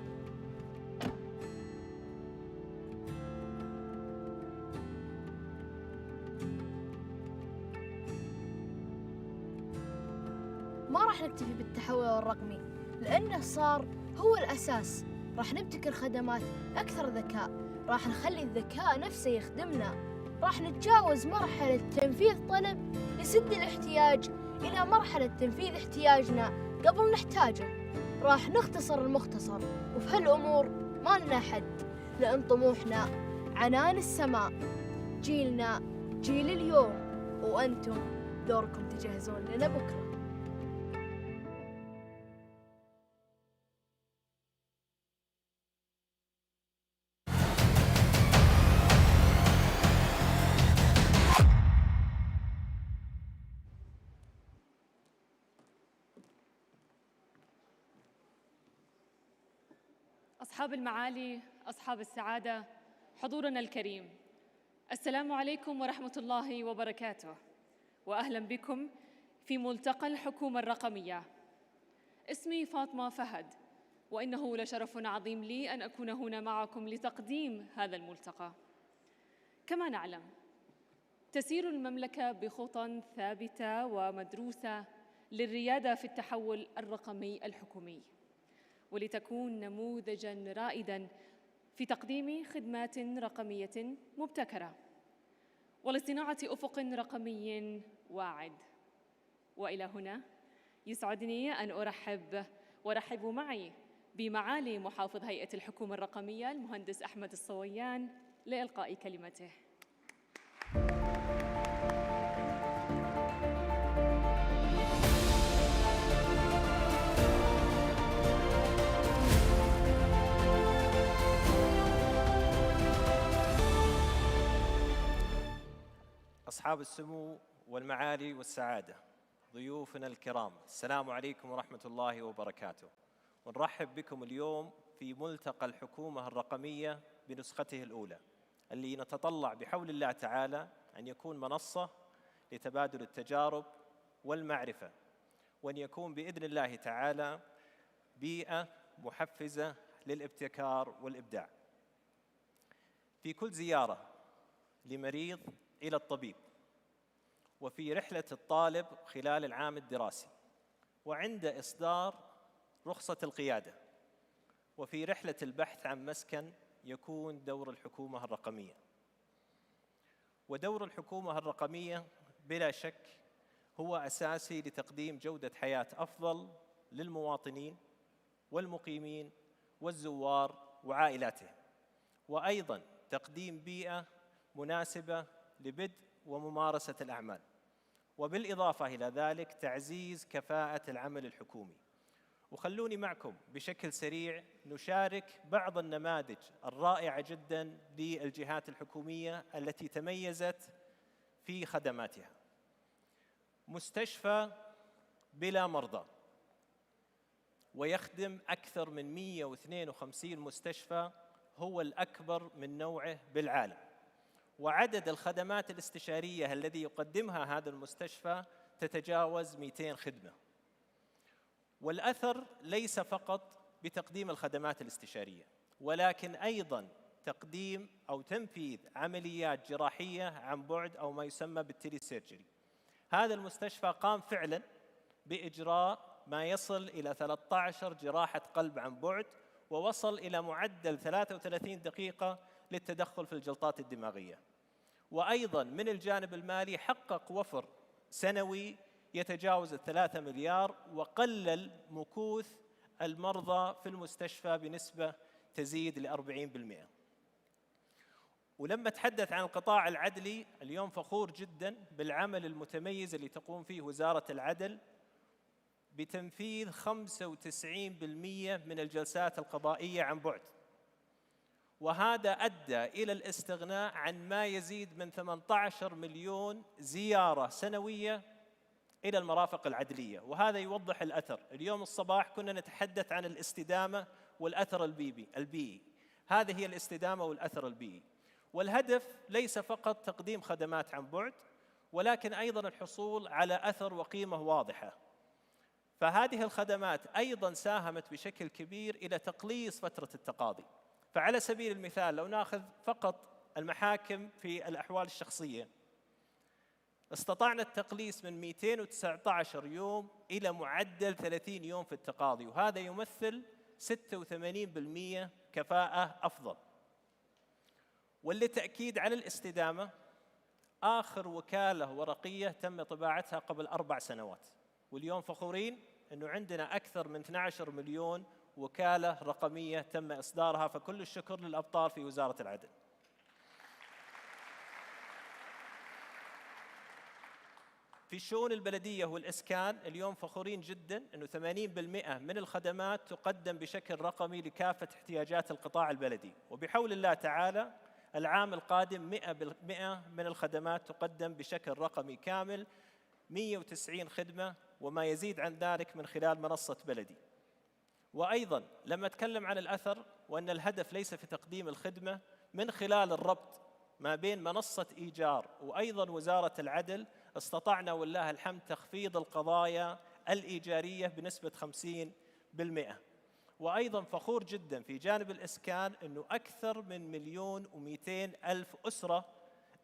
ما راح نكتفي بالتحول الرقمي لأنه صار هو الأساس. راح نبتكر خدمات أكثر ذكاء، راح نخلي الذكاء نفسه يخدمنا. راح نتجاوز مرحلة تنفيذ طلب يسد الاحتياج إلى مرحلة تنفيذ احتياجنا قبل نحتاجه. راح نختصر المختصر، وفي هالأمور ما لنا حد، لأن طموحنا عنان السماء. جيلنا جيل اليوم، وأنتم دوركم تجهزون لنا بكرة. أصحاب المعالي، أصحاب السعادة، حضورنا الكريم، السلام عليكم ورحمة الله وبركاته، وأهلا بكم في ملتقى الحكومة الرقمية. اسمي فاطمة فهد، وإنه لشرف عظيم لي أن أكون هنا معكم لتقديم هذا الملتقى. كما نعلم، تسير المملكة بخطى ثابتة ومدروسة للريادة في التحول الرقمي الحكومي، ولتكون نموذجاً رائداً في تقديم خدمات رقمية مبتكرة ولصناعة أفق رقمي واعد. وإلى هنا يسعدني أن أرحب معي بمعالي محافظ هيئة الحكومة الرقمية المهندس أحمد الصويان لإلقاء كلمته. أصحاب السمو والمعالي والسعادة، ضيوفنا الكرام، السلام عليكم ورحمة الله وبركاته. ونرحب بكم اليوم في ملتقى الحكومة الرقمية بنسخته الأولى، اللي نتطلع بحول الله تعالى أن يكون منصة لتبادل التجارب والمعرفة، وأن يكون بإذن الله تعالى بيئة محفزة للابتكار والإبداع. في كل زيارة لمريض إلى الطبيب، وفي رحلة الطالب خلال العام الدراسي، وعند إصدار رخصة القيادة، وفي رحلة البحث عن مسكن يكون دور الحكومة الرقمية. ودور الحكومة الرقمية بلا شك هو أساسي لتقديم جودة حياة أفضل للمواطنين والمقيمين والزوار وعائلاتهم، وأيضاً تقديم بيئة مناسبة لبدء وممارسة الأعمال، وبالإضافة إلى ذلك تعزيز كفاءة العمل الحكومي. وخلوني معكم بشكل سريع نشارك بعض النماذج الرائعة جداً للجهات الحكومية التي تميزت في خدماتها. مستشفى بلا مرضى، ويخدم أكثر من 152 مستشفى، هو الأكبر من نوعه بالعالم، وعدد الخدمات الاستشارية الذي يقدمها هذا المستشفى تتجاوز 200 خدمة. والأثر ليس فقط بتقديم الخدمات الاستشارية، ولكن أيضاً تقديم أو تنفيذ عمليات جراحية عن بعد أو ما يسمى بالتيلي سيرجري. هذا المستشفى قام فعلاً بإجراء ما يصل إلى 13 جراحة قلب عن بعد، ووصل إلى معدل 33 دقيقة للتدخل في الجلطات الدماغية. وأيضاً من الجانب المالي حقق وفر سنوي يتجاوز 3 مليار، وقلل مكوث المرضى في المستشفى بنسبة تزيد ل40%. ولما أتحدث عن القطاع العدلي، اليوم فخور جداً بالعمل المتميز اللي تقوم فيه وزارة العدل بتنفيذ 95% من الجلسات القضائية عن بعد، وهذا أدى إلى الاستغناء عن ما يزيد من 18 مليون زيارة سنوية إلى المرافق العدلية. وهذا يوضح الأثر. اليوم الصباح كنا نتحدث عن الاستدامة والأثر البيئي. هذه هي الاستدامة والأثر البيئي، والهدف ليس فقط تقديم خدمات عن بعد، ولكن أيضاً الحصول على أثر وقيمة واضحة. فهذه الخدمات أيضاً ساهمت بشكل كبير إلى تقليص فترة التقاضي. فعلى سبيل المثال لو نأخذ فقط المحاكم في الأحوال الشخصية، استطعنا التقليص من 219 يوم إلى معدل 30 يوم في التقاضي، وهذا يمثل 86% كفاءة أفضل. وللتأكيد على الاستدامة، آخر وكالة ورقية تم طباعتها قبل 4 سنوات، واليوم فخورين أنه عندنا أكثر من 12 مليون وكالة رقمية تم إصدارها، فكل الشكر للأبطال في وزارة العدل. في الشؤون البلدية والإسكان، اليوم فخورين جداً أنه 80% من الخدمات تقدم بشكل رقمي لكافة احتياجات القطاع البلدي، وبحول الله تعالى العام القادم 100% من الخدمات تقدم بشكل رقمي كامل، 190 خدمة وما يزيد عن ذلك من خلال منصة بلدي. وأيضاً لما أتكلم عن الأثر، وأن الهدف ليس في تقديم الخدمة، من خلال الربط ما بين منصة إيجار وأيضاً وزارة العدل استطعنا والله الحمد تخفيض القضايا الإيجارية بنسبة 50%. وأيضاً فخور جداً في جانب الإسكان أنه أكثر من 1,200,000 أسرة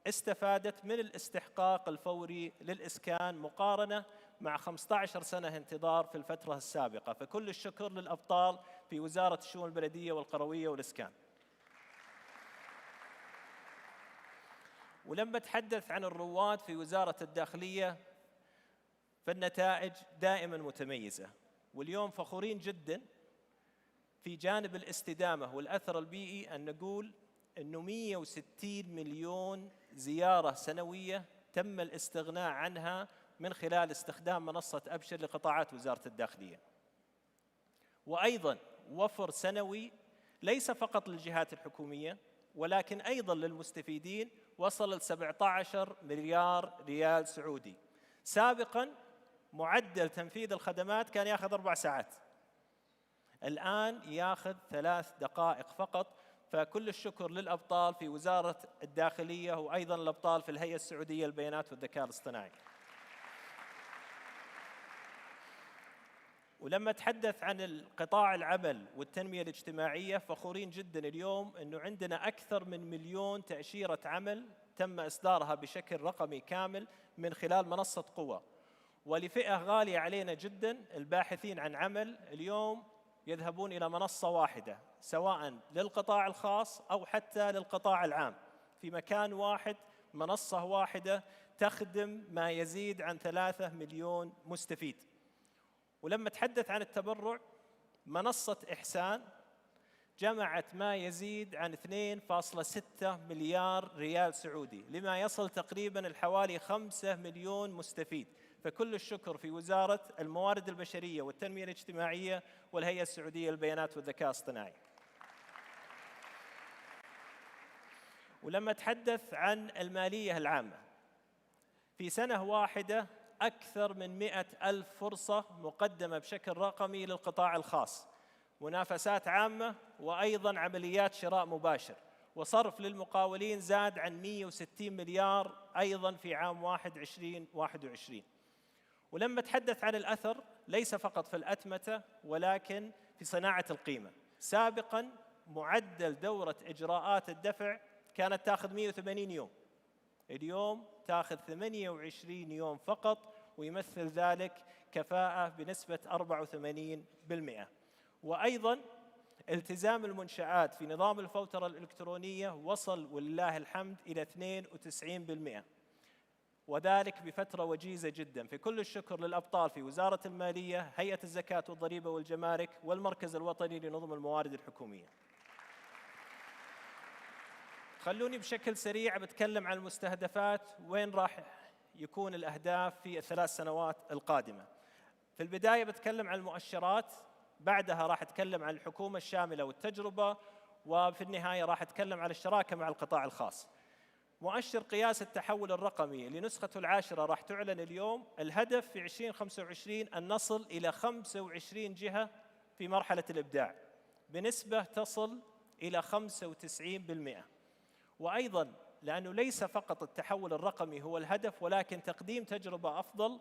استفادت من الاستحقاق الفوري للإسكان، مقارنة مع 15 سنة انتظار في الفترة السابقة. فكل الشكر للأبطال في وزارة الشؤون البلدية والقروية والإسكان. ولما أتحدث عن الرواد في وزارة الداخلية، فالنتائج دائما متميزة، واليوم فخورين جدا في جانب الاستدامة والأثر البيئي أن نقول أنه 160 مليون زيارة سنوية تم الاستغناء عنها من خلال استخدام منصة أبشر لقطاعات وزارة الداخلية. وأيضا وفر سنوي ليس فقط للجهات الحكومية ولكن أيضا للمستفيدين وصل ل 17 مليار ريال سعودي. سابقا معدل تنفيذ الخدمات كان ياخذ 4 ساعات، الآن ياخذ 3 دقائق فقط. فكل الشكر للأبطال في وزارة الداخلية وأيضا الأبطال في الهيئة السعودية للبيانات والذكاء الاصطناعي. ولما أتحدث عن القطاع العمل والتنمية الاجتماعية، فخورين جدا اليوم أنه عندنا أكثر من 1,000,000 تأشيرة عمل تم إصدارها بشكل رقمي كامل من خلال منصة قوة. ولفئة غالية علينا جدا الباحثين عن عمل اليوم يذهبون إلى منصة واحدة سواء للقطاع الخاص أو حتى للقطاع العام، في مكان واحد، منصة واحدة تخدم ما يزيد عن 3 مليون مستفيد. ولما تحدث عن التبرع، منصة إحسان جمعت ما يزيد عن 2.6 مليار ريال سعودي، لما يصل تقريباً لحوالي 5 مليون مستفيد. فكل الشكر في وزارة الموارد البشرية والتنمية الاجتماعية والهيئة السعودية للبيانات والذكاء الاصطناعي. ولما تحدث عن المالية العامة، في سنة واحدة أكثر من 100,000 فرصة مقدمة بشكل رقمي للقطاع الخاص، منافسات عامة وأيضاً عمليات شراء مباشر، وصرف للمقاولين زاد عن 160 مليار أيضاً في عام 2021. ولما تحدث عن الأثر، ليس فقط في الأتمتة ولكن في صناعة القيمة. سابقاً معدل دورة إجراءات الدفع كانت تأخذ 180 يوم، اليوم تأخذ 28 يوم فقط، ويمثل ذلك كفاءة بنسبة 84%. وأيضاً التزام المنشآت في نظام الفوترة الإلكترونية وصل ولله الحمد إلى 92%، وذلك بفترة وجيزة جداً. في كل الشكر للأبطال في وزارة المالية، هيئة الزكاة والضريبة والجمارك، والمركز الوطني لنظم الموارد الحكومية. خلوني بشكل سريع بتكلم عن المستهدفات، وين راح يكون الأهداف في ال3 سنوات القادمة. في البداية بتكلم عن المؤشرات، بعدها راح أتكلم عن الحكومة الشاملة والتجربة، وفي النهاية راح أتكلم عن الشراكة مع القطاع الخاص. مؤشر قياس التحول الرقمي لنسخته 10 راح تعلن اليوم. الهدف في 2025 أن نصل إلى 25 جهة في مرحلة الإبداع بنسبة تصل إلى 95%. وأيضاً لأنه ليس فقط التحول الرقمي هو الهدف ولكن تقديم تجربة أفضل،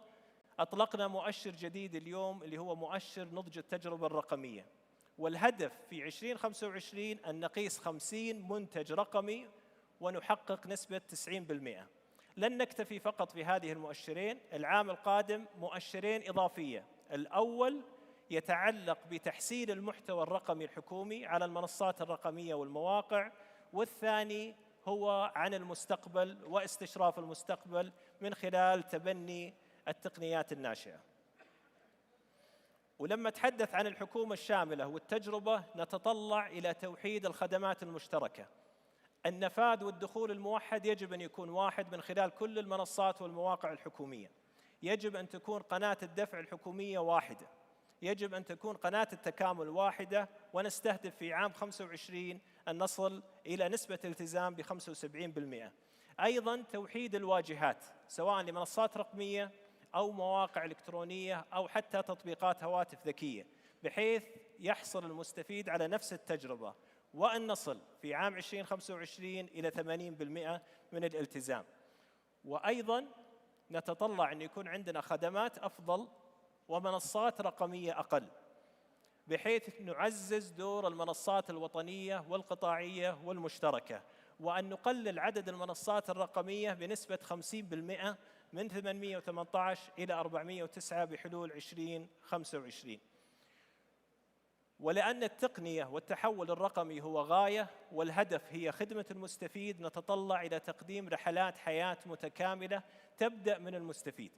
أطلقنا مؤشر جديد اليوم اللي هو مؤشر نضج التجربة الرقمية، والهدف في 2025 أن نقيس 50 منتج رقمي ونحقق نسبة 90%. لن نكتفي فقط في هذه المؤشرين، العام القادم مؤشرين إضافية. الأول يتعلق بتحسين المحتوى الرقمي الحكومي على المنصات الرقمية والمواقع، والثاني هو عن المستقبل واستشراف المستقبل من خلال تبني التقنيات الناشئة. ولما نتحدث عن الحكومة الشاملة والتجربة، نتطلع إلى توحيد الخدمات المشتركة. النفاذ والدخول الموحد يجب أن يكون واحد من خلال كل المنصات والمواقع الحكومية. يجب أن تكون قناة الدفع الحكومية واحدة، يجب أن تكون قناة التكامل واحدة، ونستهدف في عام 25 أن نصل إلى نسبة التزام ب75%. أيضاً توحيد الواجهات سواء لمنصات رقمية أو مواقع إلكترونية أو حتى تطبيقات هواتف ذكية، بحيث يحصل المستفيد على نفس التجربة، وأن نصل في عام 2025 إلى 80% من الالتزام. وأيضاً نتطلع أن يكون عندنا خدمات أفضل ومنصات رقمية أقل، بحيث نعزز دور المنصات الوطنية والقطاعية والمشتركة، وأن نقلل عدد المنصات الرقمية بنسبة 50% من 818 إلى 409 بحلول 2025. ولأن التقنية والتحول الرقمي هو غاية والهدف هي خدمة المستفيد، نتطلع إلى تقديم رحلات حياة متكاملة تبدأ من المستفيد.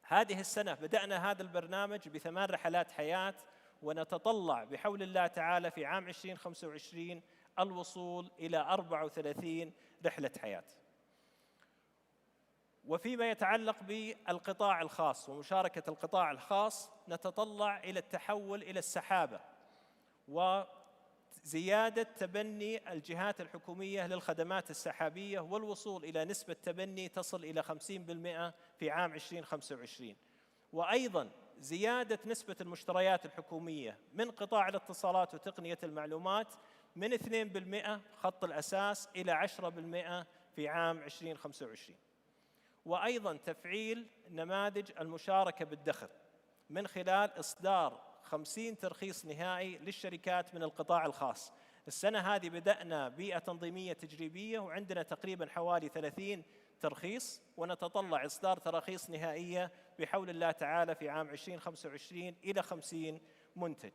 هذه السنة بدأنا هذا البرنامج ب8 رحلات حياة، ونتطلع بحول الله تعالى في عام 2025 الوصول إلى 34 رحلة حياة. وفيما يتعلق بالقطاع الخاص ومشاركة القطاع الخاص، نتطلع إلى التحول إلى السحابة وزيادة تبني الجهات الحكومية للخدمات السحابية، والوصول إلى نسبة تبني تصل إلى 50% في عام 2025. وأيضاً زيادة نسبة المشتريات الحكومية من قطاع الاتصالات وتقنية المعلومات من 2% خط الأساس إلى 10% في عام 2025. وأيضاً تفعيل نماذج المشاركة بالدخل من خلال إصدار 50 ترخيص نهائي للشركات من القطاع الخاص، السنة هذه بدأنا بيئة تنظيمية تجريبية وعندنا تقريبا حوالي 30 ترخيص، ونتطلع إصدار تراخيص نهائية بحول الله تعالى في عام 2025 إلى 50 منتج.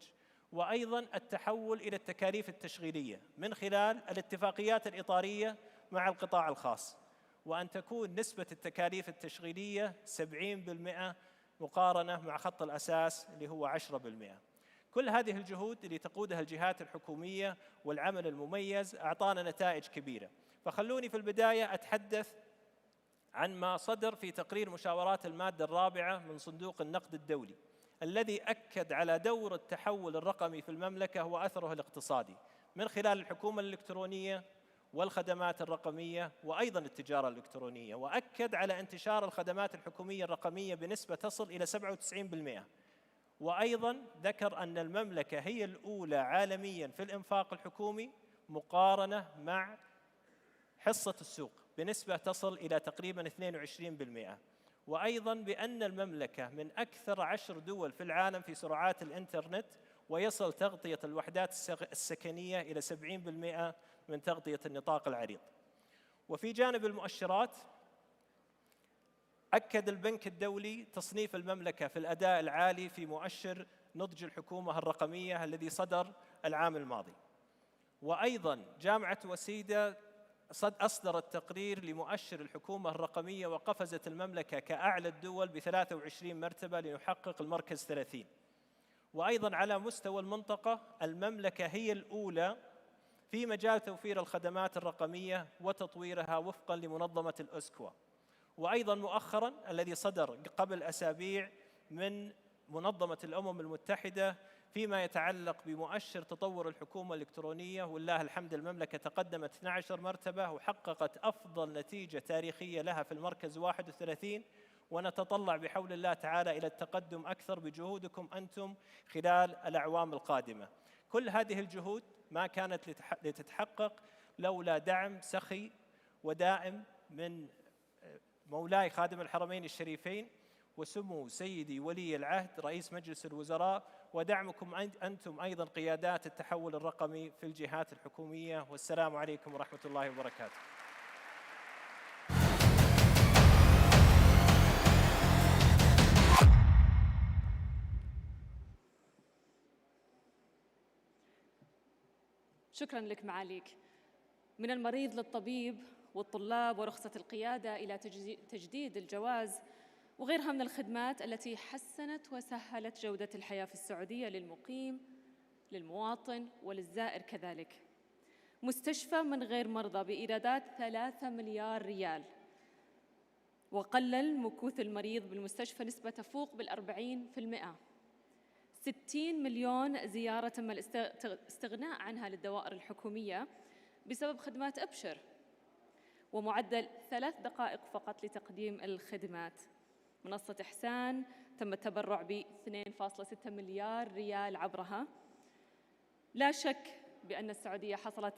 وأيضا التحول إلى التكاليف التشغيلية من خلال الاتفاقيات الإطارية مع القطاع الخاص، وأن تكون نسبة التكاليف التشغيلية 70% مقارنة مع خط الأساس اللي هو 10%. كل هذه الجهود اللي تقودها الجهات الحكومية والعمل المميز أعطانا نتائج كبيرة. فخلوني في البداية أتحدث عن ما صدر في تقرير مشاورات المادة الرابعة من صندوق النقد الدولي، الذي أكد على دور التحول الرقمي في المملكة وأثره الاقتصادي من خلال الحكومة الإلكترونية والخدمات الرقمية وأيضا التجارة الإلكترونية، وأكد على انتشار الخدمات الحكومية الرقمية بنسبة تصل إلى 97%. وأيضا ذكر أن المملكة هي الأولى عالميا في الإنفاق الحكومي مقارنة مع حصة السوق بنسبة تصل إلى تقريبا 22%. وأيضا بأن المملكة من أكثر 10 دول في العالم في سرعات الإنترنت، ويصل تغطية الوحدات السكنية إلى 70% من تغطية النطاق العريض. وفي جانب المؤشرات، أكد البنك الدولي تصنيف المملكة في الأداء العالي في مؤشر نضج الحكومة الرقمية الذي صدر العام الماضي. وأيضا جامعة وسيدة أصدرت تقرير لمؤشر الحكومة الرقمية، وقفزت المملكة كأعلى الدول ب23 مرتبة لنحقق المركز 30. وأيضا على مستوى المنطقة، المملكة هي الأولى في مجال توفير الخدمات الرقمية وتطويرها وفقا لمنظمة الأسكوا. وأيضا مؤخرا الذي صدر قبل أسابيع من منظمة الأمم المتحدة فيما يتعلق بمؤشر تطور الحكومة الإلكترونية، والله الحمد المملكة تقدمت 12 مرتبة وحققت أفضل نتيجة تاريخية لها في المركز 31. ونتطلع بحول الله تعالى إلى التقدم أكثر بجهودكم أنتم خلال الأعوام القادمة. كل هذه الجهود ما كانت لتتحقق لولا دعم سخي ودائم من مولاي خادم الحرمين الشريفين وسمو سيدي ولي العهد رئيس مجلس الوزراء، ودعمكم أنتم أيضا قيادات التحول الرقمي في الجهات الحكومية. والسلام عليكم ورحمة الله وبركاته. شكراً لك معاليك. من المريض للطبيب والطلاب ورخصة القيادة إلى تجديد الجواز وغيرها من الخدمات التي حسنت وسهلت جودة الحياة في السعودية للمقيم، للمواطن وللزائر كذلك. مستشفى من غير مرضى بإيرادات 3 مليار ريال، وقلل مكوث المريض بالمستشفى نسبة تفوق بال40%. 60 مليون زيارة تم الاستغناء عنها للدوائر الحكومية بسبب خدمات أبشر، ومعدل 3 دقائق فقط لتقديم الخدمات. منصة إحسان تم التبرع ب 2.6 مليار ريال عبرها. لا شك بأن السعودية حصلت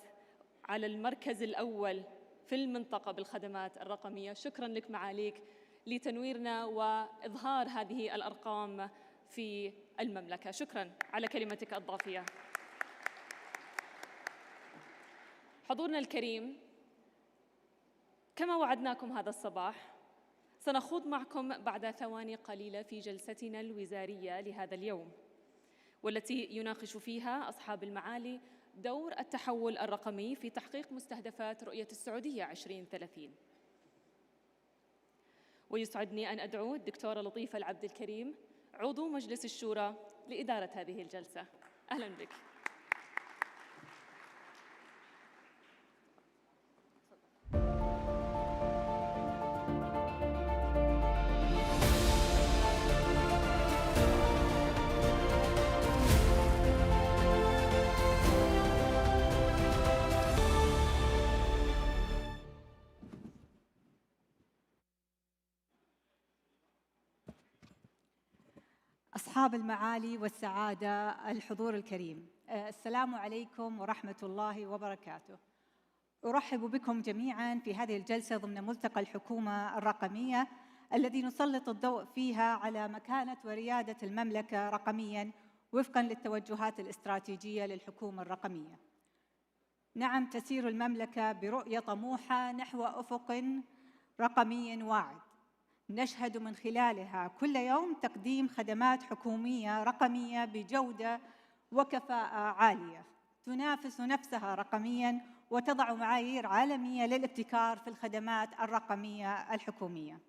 على المركز الأول في المنطقة بالخدمات الرقمية. شكراً لك معاليك لتنويرنا وإظهار هذه الأرقام في المملكة. شكراً على كلمتك الضافية. حضورنا الكريم، كما وعدناكم هذا الصباح سنخوض معكم بعد ثواني قليلة في جلستنا الوزارية لهذا اليوم، والتي يناقش فيها أصحاب المعالي دور التحول الرقمي في تحقيق مستهدفات رؤية السعودية 2030. ويسعدني أن أدعو الدكتورة لطيفة العبد الكريم عضو مجلس الشورى لإدارة هذه الجلسة. أهلاً بك. أصحاب المعالي والسعادة، الحضور الكريم، السلام عليكم ورحمة الله وبركاته. أرحب بكم جميعاً في هذه الجلسة ضمن ملتقى الحكومة الرقمية الذي نسلط الضوء فيها على مكانة وريادة المملكة رقمياً وفقاً للتوجهات الاستراتيجية للحكومة الرقمية. نعم، تسير المملكة برؤية طموحة نحو أفق رقمي واعد، نشهد من خلالها كل يوم تقديم خدمات حكومية رقمية بجودة وكفاءة عالية، تنافس نفسها رقمياً وتضع معايير عالمية للابتكار في الخدمات الرقمية الحكومية.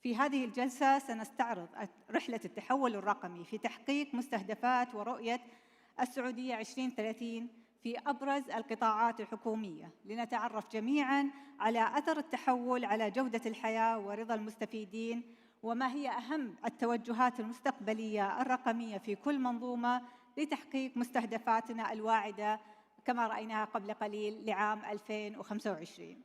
في هذه الجلسة سنستعرض رحلة التحول الرقمي في تحقيق مستهدفات ورؤية السعودية 2030 في أبرز القطاعات الحكومية، لنتعرف جميعاً على أثر التحول على جودة الحياة ورضا المستفيدين، وما هي أهم التوجهات المستقبلية الرقمية في كل منظومة لتحقيق مستهدفاتنا الواعدة كما رأيناها قبل قليل لعام 2025.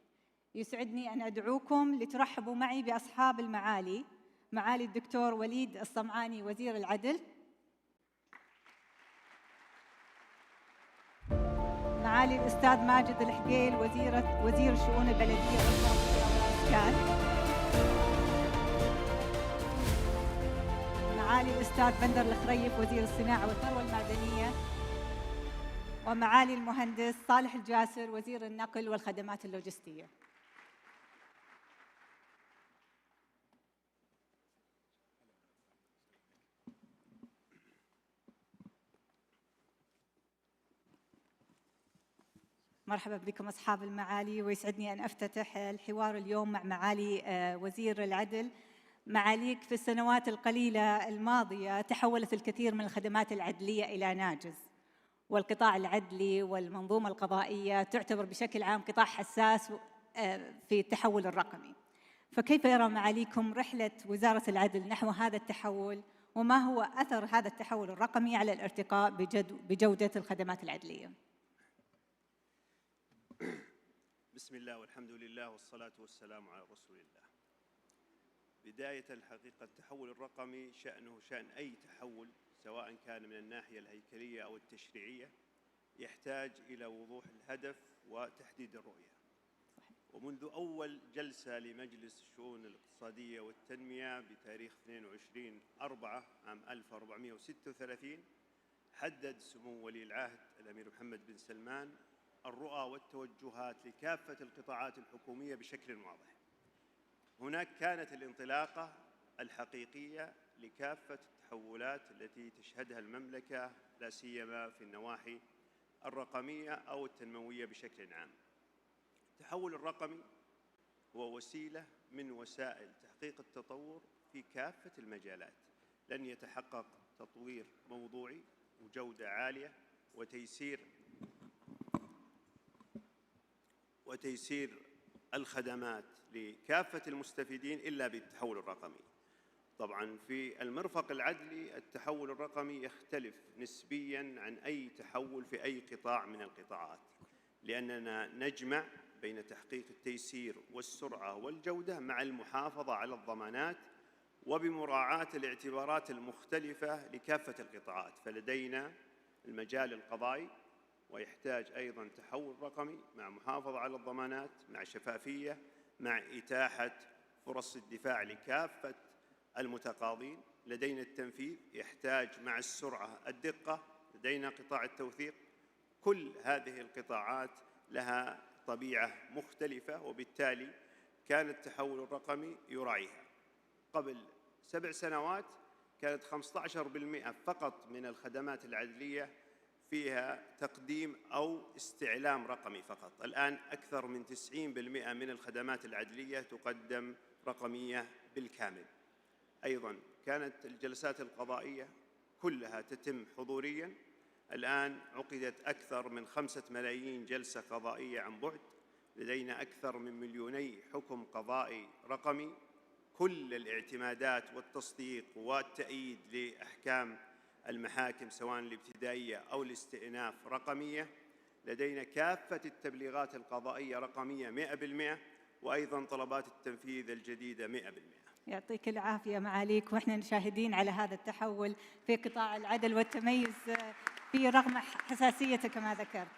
يسعدني أن أدعوكم لترحبوا معي بأصحاب المعالي، معالي الدكتور وليد الصمعاني وزير العدل، معالي الأستاذ ماجد الحقيل وزير الشؤون البلدية والقروية والإسكان، معالي الأستاذ بندر الخريف وزير الصناعة والثروة المعدنية، ومعالي المهندس صالح الجاسر وزير النقل والخدمات اللوجستية. مرحبا بكم أصحاب المعالي، ويسعدني أن أفتتح الحوار اليوم مع معالي وزير العدل. معاليك، في السنوات القليلة الماضية تحولت الكثير من الخدمات العدلية إلى ناجز، والقطاع العدلي والمنظومة القضائية تعتبر بشكل عام قطاع حساس في التحول الرقمي. فكيف يرى معاليكم رحلة وزارة العدل نحو هذا التحول، وما هو أثر هذا التحول الرقمي على الارتقاء بجودة الخدمات العدلية؟ بسم الله والحمد لله والصلاة والسلام على رسول الله. بداية الحقيقة التحول الرقمي شأنه شأن أي تحول، سواء كان من الناحية الهيكلية أو التشريعية، يحتاج إلى وضوح الهدف وتحديد الرؤية. ومنذ أول جلسة لمجلس الشؤون الاقتصادية والتنمية بتاريخ 22/4 عام 1436 حدد سمو ولي العهد الأمير محمد بن سلمان الرؤى والتوجهات لكافة القطاعات الحكومية بشكل واضح. هناك كانت الانطلاقة الحقيقية لكافة التحولات التي تشهدها المملكة، لا سيما في النواحي الرقمية أو التنموية بشكل عام. التحول الرقمي هو وسيلة من وسائل تحقيق التطور في كافة المجالات. لن يتحقق تطوير موضوعي وجودة عالية وتيسير الخدمات لكافة المستفيدين إلا بالتحول الرقمي. طبعاً في المرفق العدلي التحول الرقمي يختلف نسبياً عن أي تحول في أي قطاع من القطاعات، لأننا نجمع بين تحقيق التيسير والسرعة والجودة مع المحافظة على الضمانات وبمراعاة الاعتبارات المختلفة لكافة القطاعات. فلدينا المجال القضائي ويحتاج أيضاً تحول رقمي مع محافظة على الضمانات، مع شفافية، مع إتاحة فرص الدفاع لكافة المتقاضين. لدينا التنفيذ يحتاج مع السرعة الدقة، لدينا قطاع التوثيق. كل هذه القطاعات لها طبيعة مختلفة، وبالتالي كان التحول الرقمي يراعيها. قبل 7 سنوات كانت 15% فقط من الخدمات العدلية فيها تقديم أو استعلام رقمي فقط. الآن أكثر من 90% من الخدمات العدلية تقدم رقمية بالكامل. أيضاً كانت الجلسات القضائية كلها تتم حضورياً. الآن عقدت أكثر من 5 ملايين جلسة قضائية عن بعد. لدينا أكثر من 2 مليون حكم قضائي رقمي. كل الاعتمادات والتصديق والتأييد لأحكام المحاكم سواء الابتدائية أو الاستئناف رقمية. لدينا كافة التبليغات القضائية رقمية 100%، وأيضاً طلبات التنفيذ الجديدة 100%. يعطيك العافية معاليك، وإحنا شاهدين على هذا التحول في قطاع العدل والتميز فيه رغم حساسيته كما ذكرت.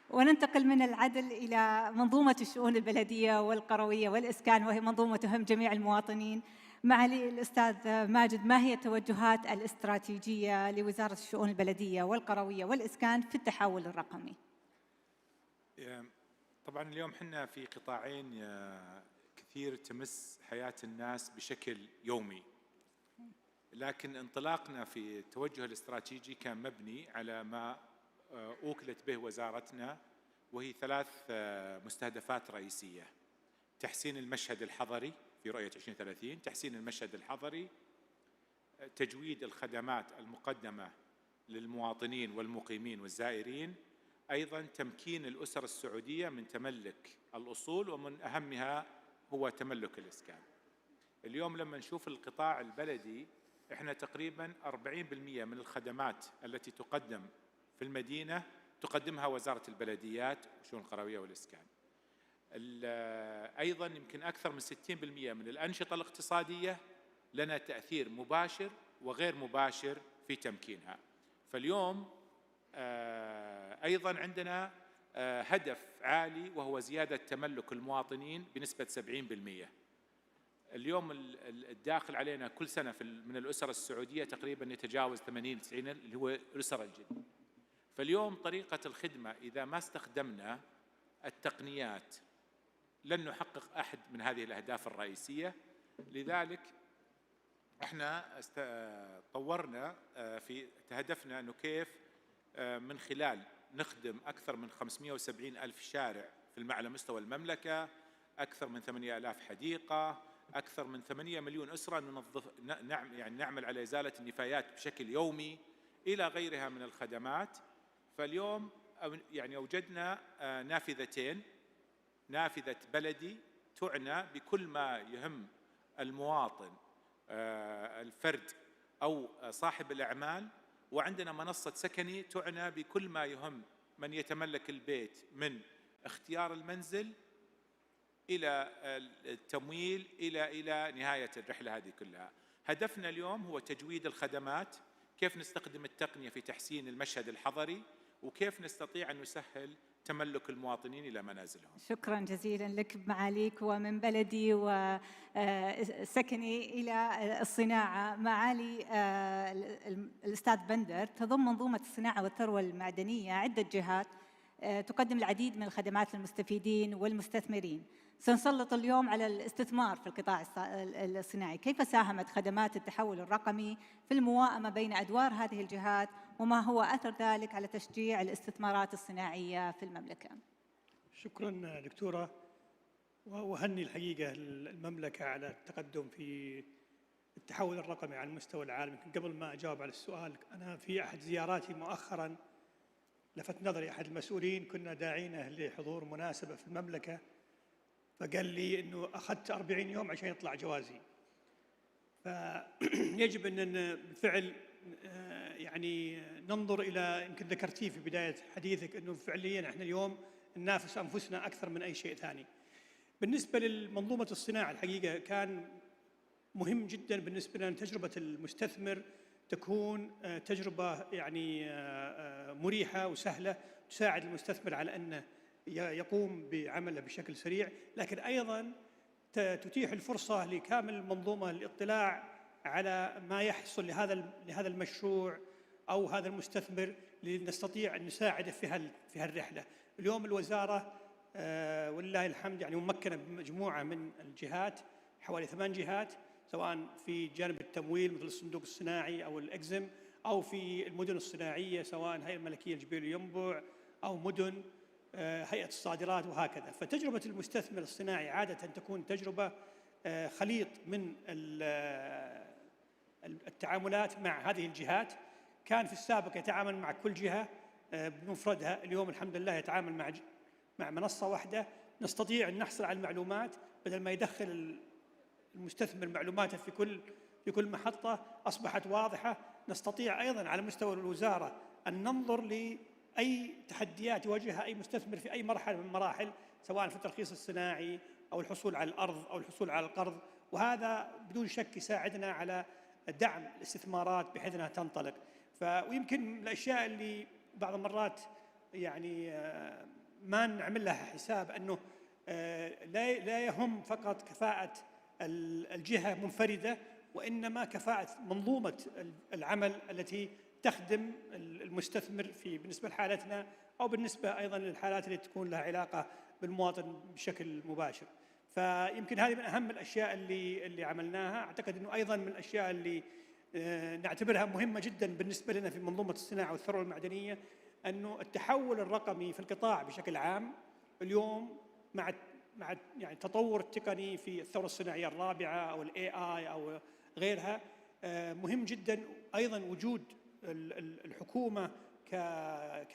وننتقل من العدل إلى منظومة الشؤون البلدية والقروية والإسكان، وهي منظومة تهم جميع المواطنين. معالي الأستاذ ماجد، ما هي التوجهات الاستراتيجية لوزارة الشؤون البلدية والقروية والإسكان في التحول الرقمي؟ طبعا اليوم حنا في قطاعين كثير تمس حياة الناس بشكل يومي، لكن انطلاقنا في التوجه الاستراتيجي كان مبني على ما أوكلت به وزارتنا، وهي 3 مستهدفات رئيسية: تحسين المشهد الحضري في رؤية 2030، تحسين المشهد الحضري، تجويد الخدمات المقدمة للمواطنين والمقيمين والزائرين، أيضا تمكين الأسر السعودية من تملك الأصول، ومن أهمها هو تملك الإسكان. اليوم لما نشوف القطاع البلدي، احنا تقريبا 40% من الخدمات التي تقدم في المدينة تقدمها وزارة البلديات والشؤون القروية والإسكان. أيضا يمكن أكثر من 60% من الأنشطة الاقتصادية لنا تأثير مباشر وغير مباشر في تمكينها. فاليوم أيضا عندنا هدف عالي وهو زيادة تملك المواطنين بنسبة 70%. اليوم الداخل علينا كل سنة من الأسر السعودية تقريبا يتجاوز 80-90 اللي هو الأسر الجديدة. فاليوم طريقة الخدمة إذا ما استخدمنا التقنيات لن نحقق أحد من هذه الأهداف الرئيسية. لذلك احنا طورنا في هدفنا أنه كيف من خلال نخدم أكثر من 570 ألف شارع على مستوى المملكة، أكثر من 8,000 حديقة، أكثر من 8 مليون أسرة نعمل على إزالة النفايات بشكل يومي إلى غيرها من الخدمات. فاليوم أوجدنا نافذتين: نافذة بلدي تعنى بكل ما يهم المواطن الفرد أو صاحب الأعمال، وعندنا منصة سكني تعنى بكل ما يهم من يتملك البيت من اختيار المنزل إلى التمويل إلى نهاية الرحلة هذه كلها. هدفنا اليوم هو تجويد الخدمات، كيف نستخدم التقنية في تحسين المشهد الحضري، وكيف نستطيع أن نسهل تملك المواطنين إلى منازلهم. شكرا جزيلا لك معاليك، ومن بلدي وسكني إلى الصناعة. معالي الأستاذ بندر، تضم منظومة الصناعة والثروة المعدنية عدة جهات تقدم العديد من الخدمات للمستفيدين والمستثمرين. سنسلط اليوم على الاستثمار في القطاع الصناعي. كيف ساهمت خدمات التحول الرقمي في الموائمة بين أدوار هذه الجهات، وما هو أثر ذلك على تشجيع الاستثمارات الصناعية في المملكة؟ شكرا دكتورة، وأهني الحقيقة المملكة على التقدم في التحول الرقمي على المستوى العالمي. قبل ما أجاوب على السؤال، أنا في أحد زياراتي مؤخرا لفت نظري أحد المسؤولين، كنا داعينه لحضور مناسبة في المملكة، فقال لي إنه أخذت 40 يوم عشان يطلع جوازي. فيجب أن بالفعل يعني ننظر إلى، يمكن ذكرتيه في بداية حديثك، أنه فعليا إحنا اليوم ننافس أنفسنا أكثر من أي شيء ثاني. بالنسبة لمنظومة الصناعة، الحقيقة كان مهم جدا بالنسبة لنا تجربة المستثمر تكون تجربة يعني مريحة وسهلة، تساعد المستثمر على أنه يقوم بعمله بشكل سريع، لكن أيضا تتيح الفرصة لكامل المنظومة للاطلاع على ما يحصل لهذا المشروع أو هذا المستثمر، لنستطيع أن نساعده في هالرحلة. اليوم الوزارة ولله الحمد يعني ممكنة بمجموعة من الجهات، حوالي 8 جهات، سواء في جانب التمويل مثل الصندوق الصناعي أو الأكزم، أو في المدن الصناعية سواء الهيئة الملكية لجبيل وينبع أو مدن هيئة الصادرات وهكذا. فتجربة المستثمر الصناعي عادة تكون تجربة خليط من التعاملات مع هذه الجهات. كان في السابق يتعامل مع كل جهة بمفردها، اليوم الحمد لله يتعامل مع منصة واحدة، نستطيع أن نحصل على المعلومات بدل ما يدخل المستثمر معلوماته في كل محطة، أصبحت واضحة. نستطيع أيضا على مستوى الوزارة أن ننظر لأي تحديات يواجهها أي مستثمر في أي مرحلة من المراحل، سواء في الترخيص الصناعي أو الحصول على الأرض أو الحصول على القرض، وهذا بدون شك يساعدنا على دعم الاستثمارات بحيث أنها تنطلق. ويمكن من الأشياء اللي بعض المرات يعني ما نعمل لها حساب، أنه لا يهم فقط كفاءة الجهة منفردة، وإنما كفاءة منظومة العمل التي تخدم المستثمر بالنسبة لحالتنا، أو بالنسبة أيضا للحالات اللي تكون لها علاقة بالمواطن بشكل مباشر. فيمكن هذه من أهم الأشياء اللي عملناها. أعتقد أنه أيضا من الأشياء اللي نعتبرها مهمة جدا بالنسبة لنا في منظومة الصناعة والثروة المعدنية، أنه التحول الرقمي في القطاع بشكل عام اليوم مع يعني التطور التقني في الثورة الصناعية الرابعة أو الAI أو غيرها، مهم جدا أيضا وجود الحكومة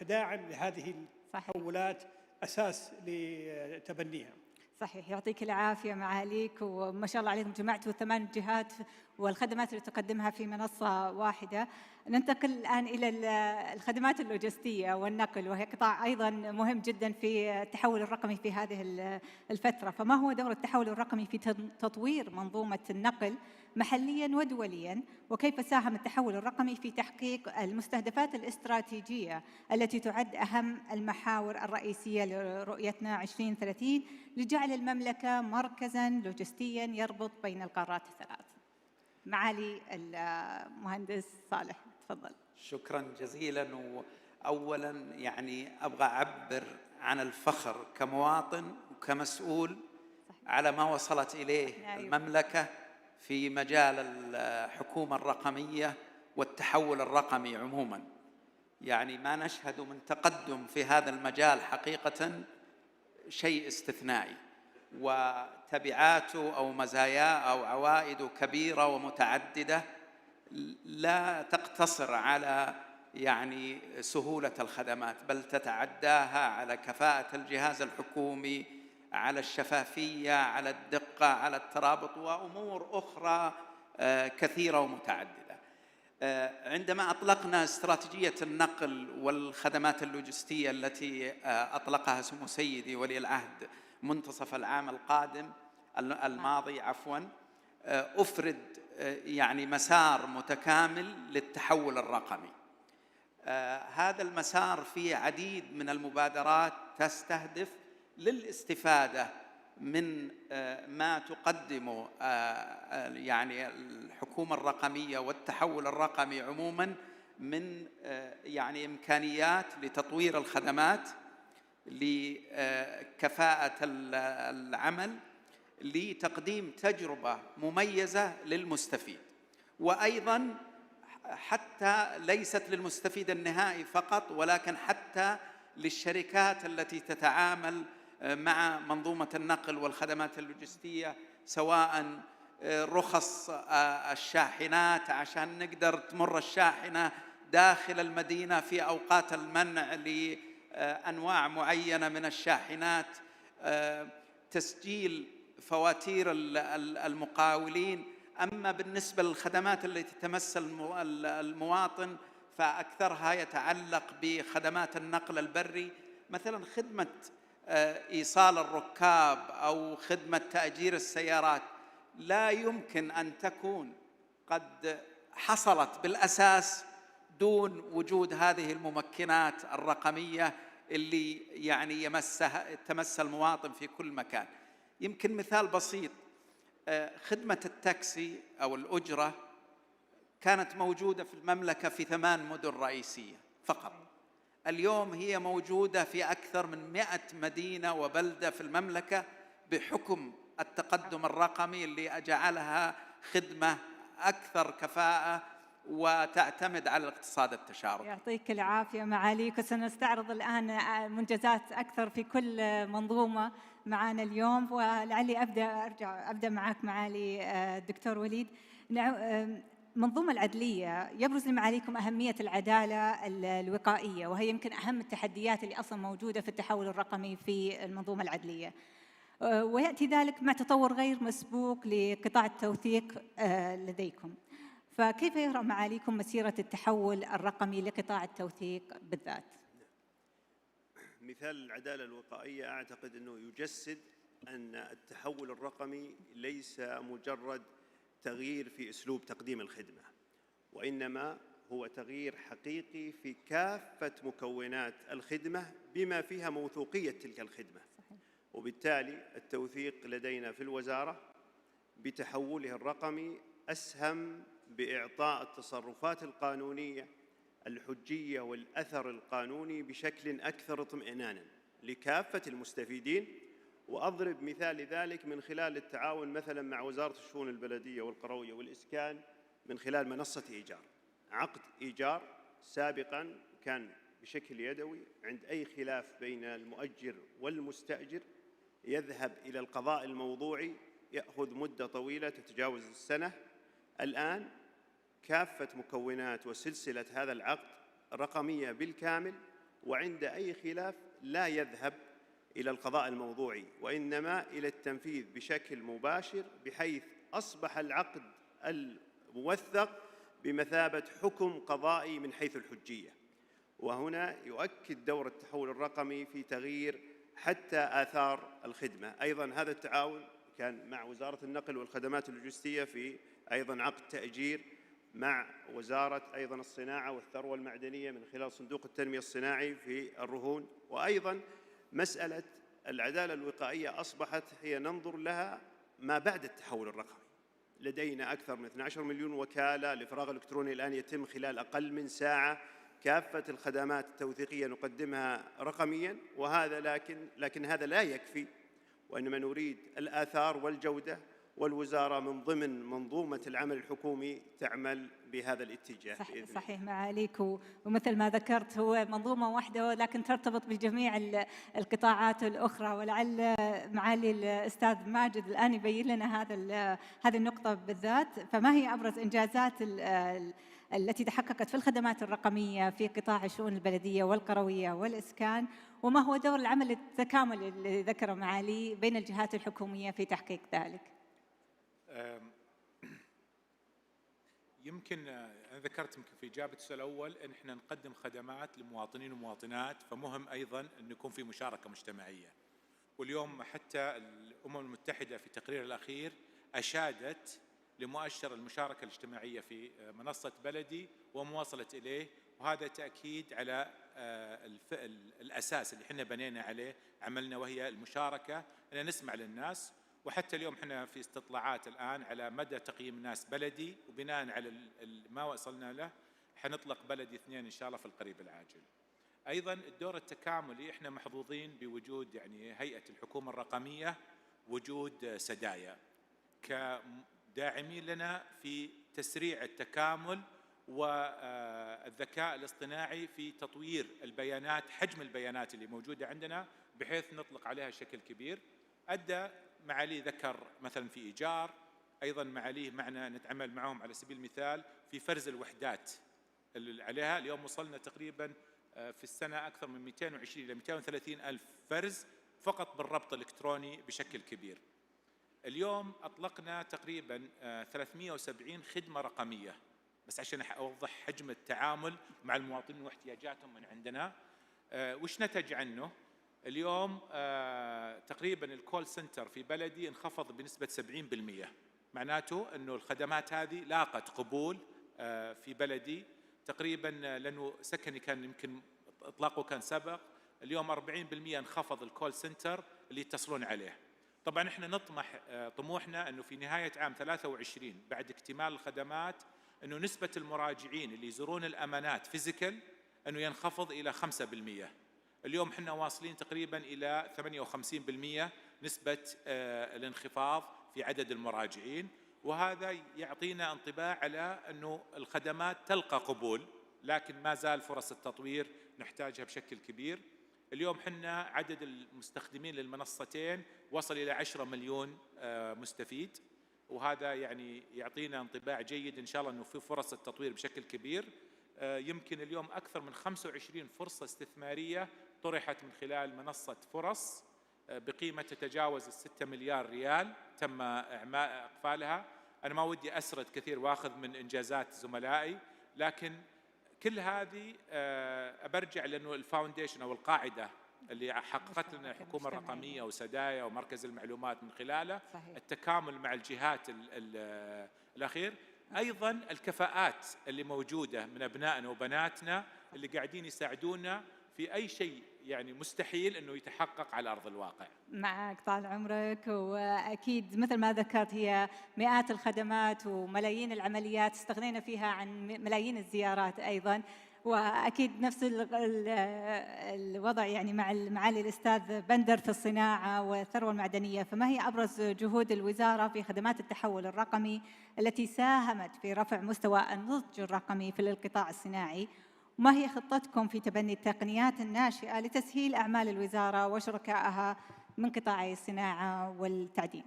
كداعم لهذه التحولات أساس لتبنيها. صحيح، يعطيك العافية معاليك، وما شاء الله عليكم جمعتوا 8 جهات والخدمات اللي تقدمها في منصة واحدة. ننتقل الآن إلى الخدمات اللوجستية والنقل، وهي قطاع أيضا مهم جدا في التحول الرقمي في هذه الفترة. فما هو دور التحول الرقمي في تطوير منظومة النقل محليا ودوليا، وكيف ساهم التحول الرقمي في تحقيق المستهدفات الاستراتيجية التي تعد أهم المحاور الرئيسية لرؤيتنا 2030 لجعل المملكة مركزا لوجستيا يربط بين القارات الثلاث؟ معالي المهندس صالح، تفضل. شكرا جزيلا. وأولا يعني أبغى أعبر عن الفخر كمواطن وكمسؤول على ما وصلت إليه المملكة في مجال الحكومة الرقمية والتحول الرقمي عموما. يعني ما نشهد من تقدم في هذا المجال حقيقة شيء استثنائي، وتبعاته أو مزاياه أو عوائده كبيرة ومتعددة، لا تقتصر على يعني سهولة الخدمات، بل تتعداها على كفاءة الجهاز الحكومي، على الشفافية، على الدقة، على الترابط، وأمور أخرى كثيرة ومتعددة. عندما أطلقنا استراتيجية النقل والخدمات اللوجستية التي أطلقها سمو سيدي ولي العهد منتصف العام القادم الماضي أفرد يعني مسار متكامل للتحول الرقمي. هذا المسار فيه عديد من المبادرات تستهدف للاستفادة من ما تقدمه يعني الحكومة الرقمية والتحول الرقمي عموما من يعني إمكانيات لتطوير الخدمات، لكفاءة العمل، لتقديم تجربة مميزة للمستفيد، وأيضا حتى ليست للمستفيد النهائي فقط، ولكن حتى للشركات التي تتعامل مع منظومة النقل والخدمات اللوجستية، سواء رخص الشاحنات عشان نقدر تمر الشاحنة داخل المدينة في أوقات المنع لأنواع معينة من الشاحنات، تسجيل فواتير المقاولين. أما بالنسبة للخدمات التي تمس المواطن فأكثرها يتعلق بخدمات النقل البري، مثلا خدمة إيصال الركاب أو خدمة تأجير السيارات، لا يمكن أن تكون قد حصلت بالأساس دون وجود هذه الممكنات الرقمية اللي يعني تمس المواطن في كل مكان. يمكن مثال بسيط، خدمة التاكسي أو الأجرة كانت موجودة في المملكة في 8 مدن رئيسية فقط. اليوم هي موجودة في أكثر من 100 مدينة وبلدة في المملكة بحكم التقدم الرقمي اللي جعلها خدمة أكثر كفاءة وتعتمد على الاقتصاد التشاركي. يعطيك العافية معاليك، وسنستعرض الآن منجزات أكثر في كل منظومة معنا اليوم. ولعلي أبدأ معك معالي الدكتور وليد. منظومة العدلية يبرز لمعاليكم أهمية العدالة الوقائية، وهي يمكن أهم التحديات اللي أصلا موجودة في التحول الرقمي في المنظومة العدلية، ويأتي ذلك مع تطور غير مسبوق لقطاع التوثيق لديكم. فكيف يرى معاليكم مسيرة التحول الرقمي لقطاع التوثيق بالذات؟ مثال العدالة الوقائية أعتقد أنه يجسد أن التحول الرقمي ليس مجرد تغيير في أسلوب تقديم الخدمة، وإنما هو تغيير حقيقي في كافة مكونات الخدمة بما فيها موثوقية تلك الخدمة. وبالتالي التوثيق لدينا في الوزارة بتحوله الرقمي أسهم بإعطاء التصرفات القانونية الحجية والأثر القانوني بشكل أكثر اطمئناناً لكافة المستفيدين. وأضرب مثال لذلك من خلال التعاون مثلاً مع وزارة الشؤون البلدية والقروية والإسكان من خلال منصة إيجار. عقد إيجار سابقاً كان بشكل يدوي، عند أي خلاف بين المؤجر والمستأجر يذهب إلى القضاء الموضوعي، يأخذ مدة طويلة تتجاوز السنة. الآن كافة مكونات وسلسلة هذا العقد رقمية بالكامل، وعند أي خلاف لا يذهب إلى القضاء الموضوعي وإنما إلى التنفيذ بشكل مباشر، بحيث أصبح العقد الموثق بمثابة حكم قضائي من حيث الحجية. وهنا يؤكد دور التحول الرقمي في تغيير حتى آثار الخدمة. أيضا هذا التعاون كان مع وزارة النقل والخدمات اللوجستية في أيضا عقد تأجير مع وزارة أيضا الصناعة والثروة المعدنية من خلال صندوق التنمية الصناعي في الرهون. وأيضا مسألة العدالة الوقائية أصبحت هي ننظر لها ما بعد التحول الرقمي. لدينا أكثر من 12 مليون وكالة. الإفراغ الإلكتروني الآن يتم خلال أقل من ساعة. كافة الخدمات التوثيقية نقدمها رقمياً، وهذا لكن هذا لا يكفي، وإنما نريد الآثار والجودة، والوزارة من ضمن منظومة العمل الحكومي تعمل بهذا الاتجاه. صحيح معاليك، ومثل ما ذكرت هو منظومة واحدة لكن ترتبط بجميع القطاعات الأخرى، ولعل معالي الأستاذ ماجد الآن يبين لنا هذه النقطة بالذات. فما هي أبرز إنجازات التي تحققت في الخدمات الرقمية في قطاع الشؤون البلدية والقروية والإسكان، وما هو دور العمل التكاملي اللي ذكره معالي بين الجهات الحكومية في تحقيق ذلك؟ يمكن أنا ذكرت في إجابة السؤال الأول أن احنا نقدم خدمات لمواطنين ومواطنات، فمهم أيضا أن يكون في مشاركة مجتمعية. واليوم حتى الأمم المتحدة في تقرير الأخير أشادت لمؤشر المشاركة الاجتماعية في منصة بلدي ومواصلة إليه، وهذا تأكيد على الأساس اللي احنا بنينا عليه عملنا، وهي المشاركة، أن نسمع للناس. وحتى اليوم احنا في استطلاعات الآن على مدى تقييم الناس بلدي، وبناء على ما وصلنا له حنطلق بلدي 2 إن شاء الله في القريب العاجل. أيضا الدور التكاملي، احنا محظوظين بوجود يعني هيئة الحكومة الرقمية، وجود سدايا كداعمين لنا في تسريع التكامل والذكاء الاصطناعي في تطوير البيانات، حجم البيانات اللي موجودة عندنا بحيث نطلق عليها بشكل كبير. أدى معالي ذكر مثلا في إيجار، أيضا معاليه معنا نتعامل معهم على سبيل المثال في فرز الوحدات اللي عليها. اليوم وصلنا تقريبا في السنة أكثر من 220 إلى 230 ألف فرز فقط بالربط الإلكتروني بشكل كبير. اليوم أطلقنا تقريبا 370 خدمة رقمية، بس عشان أوضح حجم التعامل مع المواطنين واحتياجاتهم من عندنا. وش نتج عنه؟ اليوم تقريبا الكول سنتر في بلدي انخفض بنسبة 70%، معناته أنه الخدمات هذه لاقت قبول في بلدي تقريبا، لأنه سكني كان يمكن إطلاقه كان سبق. اليوم 40% انخفض الكول سنتر اللي يتصلون عليه. طبعا احنا نطمح طموحنا أنه في نهاية عام 23 بعد اكتمال الخدمات أنه نسبة المراجعين اللي يزورون الأمانات فيزيكال أنه ينخفض إلى 5%. اليوم احنا واصلين تقريبا إلى 58% نسبة الانخفاض في عدد المراجعين، وهذا يعطينا انطباع على أنه الخدمات تلقى قبول، لكن ما زال فرص التطوير نحتاجها بشكل كبير. اليوم حنا عدد المستخدمين للمنصتين وصل إلى 10 مليون مستفيد، وهذا يعني يعطينا انطباع جيد إن شاء الله أنه في فرص التطوير بشكل كبير. يمكن اليوم أكثر من 25 فرصة استثمارية طرحت من خلال منصة فرص بقيمة تتجاوز 6 مليار ريال تم إقفالها. أنا ما ودي أسرد كثير وأخذ من إنجازات زملائي، لكن كل هذه أبرجع لأنه الفاونديشن أو القاعدة اللي حققت لنا الحكومة الرقمية وسدايا ومركز المعلومات من خلاله التكامل مع الجهات الأخير. أيضا الكفاءات اللي موجودة من أبنائنا وبناتنا اللي قاعدين يساعدونا في أي شيء يعني مستحيل أنه يتحقق على أرض الواقع. معك طال عمرك، وأكيد مثل ما ذكرت هي مئات الخدمات وملايين العمليات استغنينا فيها عن ملايين الزيارات أيضا. وأكيد نفس الوضع يعني مع معالي الأستاذ بندر في الصناعة والثروة المعدنية. فما هي أبرز جهود الوزارة في خدمات التحول الرقمي التي ساهمت في رفع مستوى النضج الرقمي في القطاع الصناعي؟ وما هي خطتكم في تبني التقنيات الناشئة لتسهيل أعمال الوزارة وشركائها من قطاعي الصناعة والتعدين؟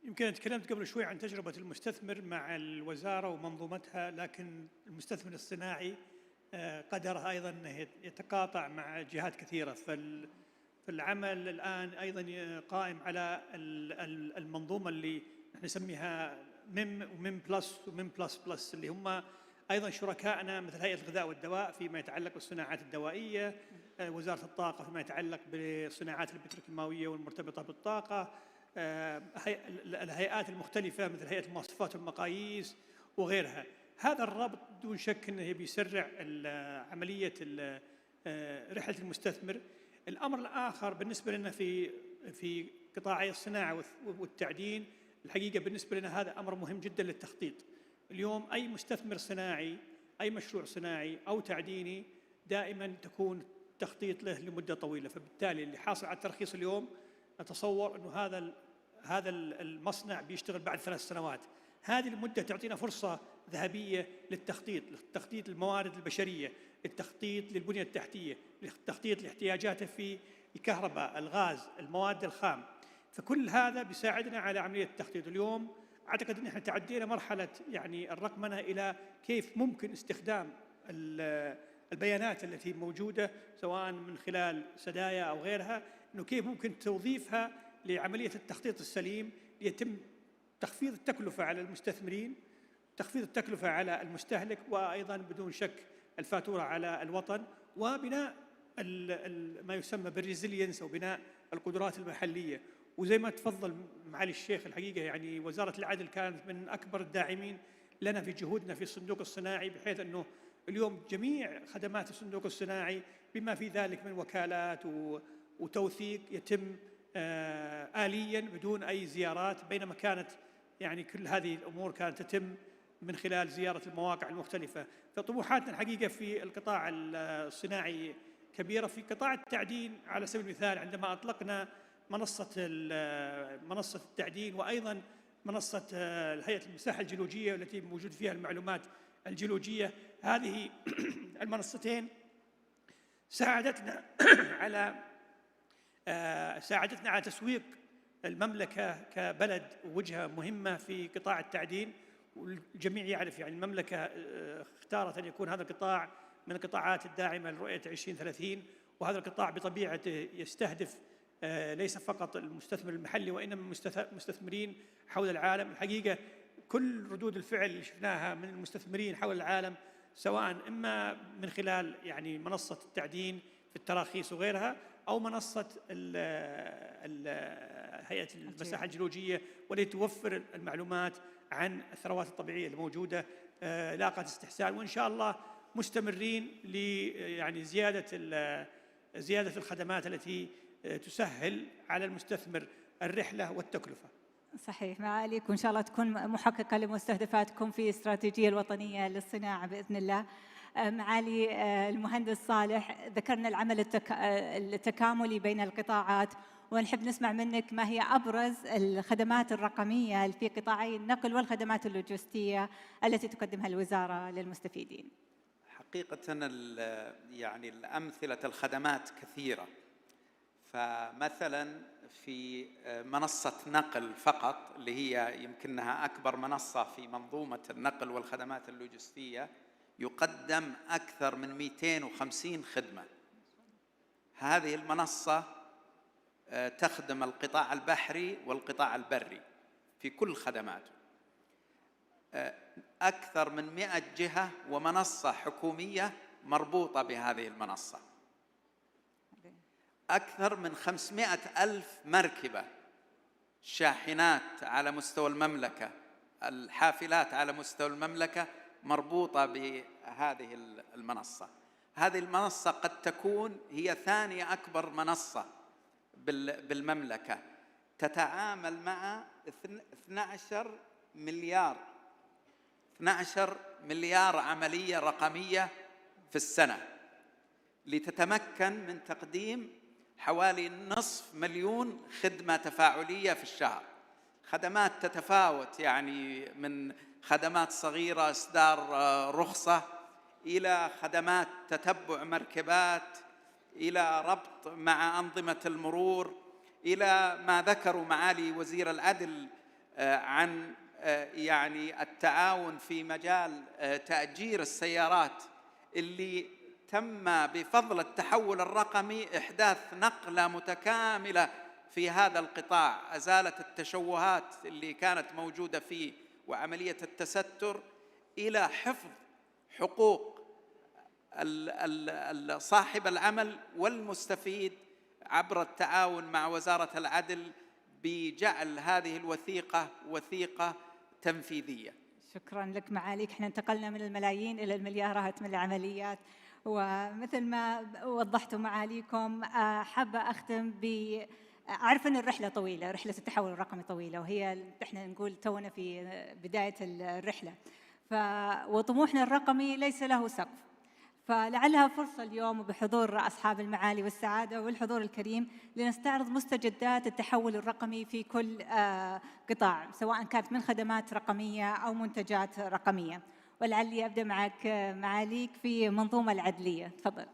يمكن تكلمت قبل شوي عن تجربة المستثمر مع الوزارة ومنظومتها، لكن المستثمر الصناعي قدره أيضا أنه يتقاطع مع جهات كثيرة. فالعمل الآن أيضا قائم على المنظومة اللي نسميها ميم وميم بلس وميم بلس بلس، اللي هم أيضا شركائنا مثل هيئة الغذاء والدواء فيما يتعلق بالصناعات الدوائية، وزارة الطاقة فيما يتعلق بالصناعات البتروكيماوية والمرتبطة بالطاقة، الهيئات المختلفة مثل هيئة المواصفات والمقاييس وغيرها. هذا الربط دون شك أنه بيسرع عملية رحلة المستثمر. الأمر الآخر بالنسبة لنا في قطاعي الصناعة والتعدين، الحقيقة بالنسبة لنا هذا أمر مهم جدا للتخطيط. اليوم أي مستثمر صناعي، أي مشروع صناعي أو تعديني، دائما تكون تخطيط له لمدة طويلة. فبالتالي اللي حاصل على الترخيص اليوم نتصور أنه هذا المصنع بيشتغل بعد 3 سنوات. هذه المدة تعطينا فرصة ذهبية للتخطيط للموارد البشرية، للتخطيط للبنية التحتية، للتخطيط لاحتياجاته في الكهرباء، الغاز، المواد الخام. فكل هذا بيساعدنا على عملية التخطيط. اليوم أعتقد أن احنا تعدينا مرحلة يعني الرقمنة إلى كيف ممكن استخدام البيانات التي موجودة سواء من خلال سدايا أو غيرها، أنه كيف ممكن توظيفها لعملية التخطيط السليم ليتم تخفيض التكلفة على المستثمرين، تخفيض التكلفة على المستهلك، وأيضا بدون شك الفاتورة على الوطن، وبناء ما يسمى بالريزيلينس أو بناء القدرات المحلية. وزي ما تفضل معالي الشيخ، الحقيقة يعني وزارة العدل كانت من أكبر الداعمين لنا في جهودنا في الصندوق الصناعي، بحيث أنه اليوم جميع خدمات الصندوق الصناعي بما في ذلك من وكالات وتوثيق يتم آلياً بدون أي زيارات، بينما كانت يعني كل هذه الأمور كانت تتم من خلال زيارة المواقع المختلفة. فطموحاتنا الحقيقة في القطاع الصناعي كبيرة. في قطاع التعدين على سبيل المثال، عندما أطلقنا منصة التعدين، وأيضاً منصة هيئة المساحة الجيولوجية التي موجود فيها المعلومات الجيولوجية، هذه المنصتين ساعدتنا على تسويق المملكة كبلد وجهة مهمة في قطاع التعدين. والجميع يعرف يعني المملكة اختارت أن يكون هذا القطاع من القطاعات الداعمة لرؤية 2030، وهذا القطاع بطبيعته يستهدف ليس فقط المستثمر المحلي وإنما مستثمرين حول العالم. الحقيقة كل ردود الفعل اللي شفناها من المستثمرين حول العالم، سواء إما من خلال يعني منصة التعدين في التراخيص وغيرها، أو منصة هيئة المساحة الجيولوجية والتي توفر المعلومات عن الثروات الطبيعية الموجودة، لاقت استحسان. وإن شاء الله مستمرين يعني زيادة الخدمات التي تسهل على المستثمر الرحلة والتكلفة. صحيح معاليك، وإن شاء الله تكون محققة لمستهدفاتكم في الاستراتيجية الوطنية للصناعة بإذن الله. معالي المهندس صالح، ذكرنا العمل التكاملي بين القطاعات، ونحب نسمع منك ما هي أبرز الخدمات الرقمية في قطاعي النقل والخدمات اللوجستية التي تقدمها الوزارة للمستفيدين. حقيقة يعني الأمثلة الخدمات كثيرة. فمثلا في منصة نقل فقط، اللي هي يمكنها أكبر منصة في منظومة النقل والخدمات اللوجستية، يقدم أكثر من 250 خدمة. هذه المنصة تخدم القطاع البحري والقطاع البري في كل خدماته. أكثر من 100 جهة ومنصة حكومية مربوطة بهذه المنصة. أكثر من 500,000 مركبة، شاحنات على مستوى المملكة، الحافلات على مستوى المملكة مربوطة بهذه المنصة. هذه المنصة قد تكون هي ثاني أكبر منصة بالمملكة، تتعامل مع 12 مليار 12 مليار عملية رقمية في السنة، لتتمكن من تقديم حوالي 500,000 خدمة تفاعلية في الشهر. خدمات تتفاوت، يعني من خدمات صغيرة إصدار رخصة، إلى خدمات تتبع مركبات، إلى ربط مع أنظمة المرور، إلى ما ذكروا معالي وزير العدل عن يعني التعاون في مجال تأجير السيارات، اللي تم بفضل التحول الرقمي إحداث نقلة متكاملة في هذا القطاع، أزالت التشوهات اللي كانت موجودة فيه وعملية التستر، إلى حفظ حقوق صاحب العمل والمستفيد عبر التعاون مع وزارة العدل بجعل هذه الوثيقة وثيقة تنفيذية. شكرا لك معاليك. احنا انتقلنا من الملايين إلى المليارات من العمليات، ومثل ما وضحتوا معاليكم حابة أختم أعرف أن الرحلة طويلة، رحلة التحول الرقمي طويلة، وهي احنا نقول تونا في بداية الرحلة، وطموحنا الرقمي ليس له سقف، فلعلها فرصة اليوم وبحضور أصحاب المعالي والسعادة والحضور الكريم لنستعرض مستجدات التحول الرقمي في كل قطاع، سواء كانت من خدمات رقمية أو منتجات رقمية. ولعلي أبدأ معك معاليك في المنظومة العدلية. تفضل.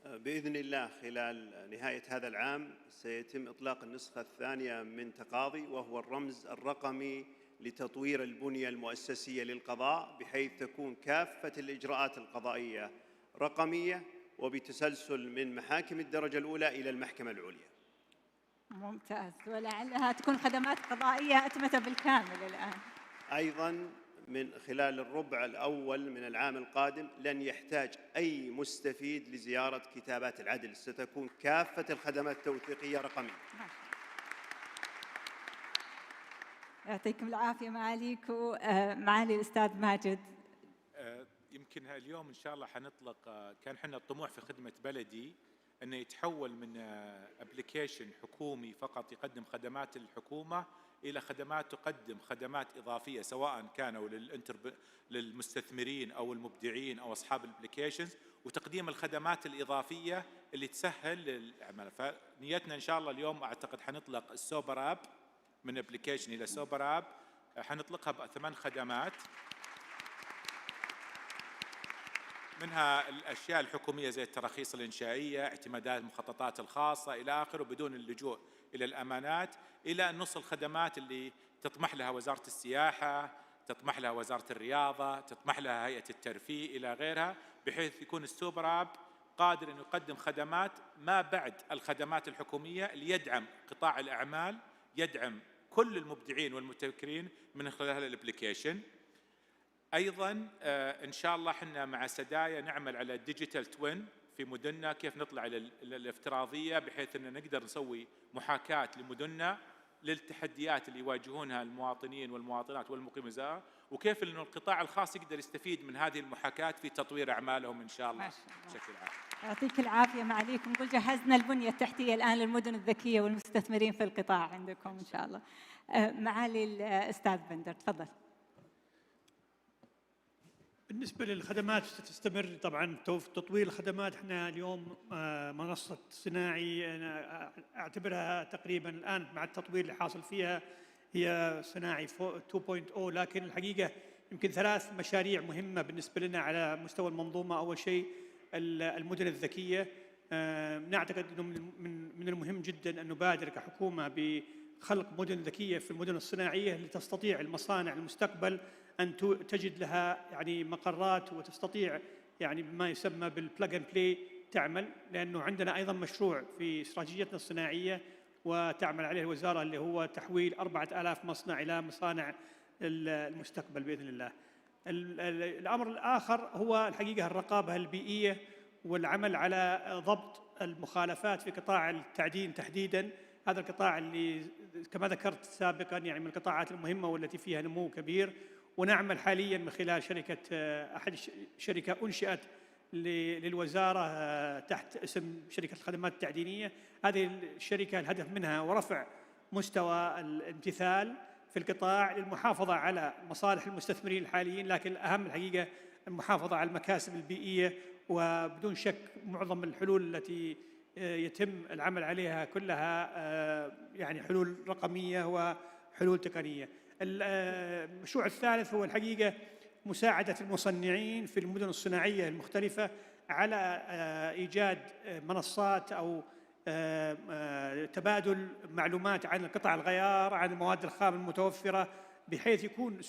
بإذن الله خلال نهاية هذا العام سيتم إطلاق النسخة الثانية من تقاضي، وهو الرمز الرقمي لتطوير البنية المؤسسية للقضاء، بحيث تكون كافة الإجراءات القضائية رقمية وبتسلسل من محاكم الدرجة الأولى إلى المحكمة العليا. ممتاز. ولعلها تكون خدمات قضائية أتمتة بالكامل الآن. أيضاً من خلال الربع الأول من العام القادم لن يحتاج أي مستفيد لزيارة كتابات العدل، ستكون كافة الخدمات التوثيقية رقمية. يعطيكم العافية معاليك. ومعالي الأستاذ ماجد، يمكن اليوم إن شاء الله حنطلق، كان حنا الطموح في خدمة بلدي أنه يتحول من أبليكيشن حكومي فقط يقدم خدمات الحكومة إلى خدمات تقدم خدمات إضافية، سواء كانوا للمستثمرين أو المبدعين أو أصحاب الابليكيشنز، وتقديم الخدمات الإضافية اللي تسهل العمل. فنيتنا إن شاء الله اليوم أعتقد حنطلق السوبر آب، من ابليكيشن إلى سوبر آب، حنطلقها ب8 خدمات، منها الأشياء الحكومية زي التراخيص الإنشائية، اعتمادات المخططات الخاصة إلى آخره، بدون اللجوء إلى الأمانات، إلى النص الخدمات اللي تطمح لها وزارة السياحة، تطمح لها وزارة الرياضة، تطمح لها هيئة الترفيه إلى غيرها، بحيث يكون السوبر آب قادر أن يقدم خدمات ما بعد الخدمات الحكومية اللي يدعم قطاع الأعمال، يدعم كل المبدعين والمبتكرين من خلال الابليكيشن. أيضاً إن شاء الله حنا مع سدايا نعمل على الديجيتال توين في مدننا، كيف نطلع إلى الافتراضية، بحيث أن نقدر نسوي محاكاة لمدننا للتحديات اللي يواجهونها المواطنين والمواطنات والمقيمين زائر، وكيف أن القطاع الخاص يقدر يستفيد من هذه المحاكاة في تطوير أعمالهم إن شاء الله بشكل عام. يعطيك العافية معاليكم. نقول جهزنا البنية التحتية الآن للمدن الذكية والمستثمرين في القطاع عندكم إن شاء الله. معالي الأستاذ بندر تفضل. بالنسبة للخدمات ستستمر طبعا تطوير الخدمات. احنا اليوم منصة صناعي أنا أعتبرها تقريبا الآن مع التطوير اللي حاصل فيها هي صناعي 2.0، لكن الحقيقة يمكن 3 مشاريع مهمة بالنسبة لنا على مستوى المنظومة. أول شيء المدن الذكية، نعتقد أنه من المهم جدا أن نبادر كحكومة بخلق مدن ذكية في المدن الصناعية لتستطيع المصانع المستقبل أن تجد لها يعني مقرات، وتستطيع يعني بما يسمى بالبلاج اند بلاي تعمل، لأنه عندنا أيضا مشروع في استراتيجيتنا الصناعية وتعمل عليه الوزارة اللي هو تحويل 4000 مصنع إلى مصانع المستقبل بإذن الله. الأمر الآخر هو الحقيقة الرقابة البيئية والعمل على ضبط المخالفات في قطاع التعدين تحديدا. هذا القطاع اللي كما ذكرت سابقا يعني من القطاعات المهمة والتي فيها نمو كبير، ونعمل حاليا من خلال شركة أنشئت للوزارة تحت اسم شركة الخدمات التعدينية. هذه الشركة الهدف منها ورفع مستوى الامتثال في القطاع للمحافظة على مصالح المستثمرين الحاليين، لكن الأهم الحقيقة المحافظة على المكاسب البيئية. وبدون شك معظم الحلول التي يتم العمل عليها كلها يعني حلول رقمية وحلول تقنية. المشروع الثالث هو الحقيقة مساعدة المصنعين في المدن الصناعية المختلفة على إيجاد منصات أو تبادل معلومات عن قطع الغيار، عن المواد الخام المتوفرة، بحيث يكون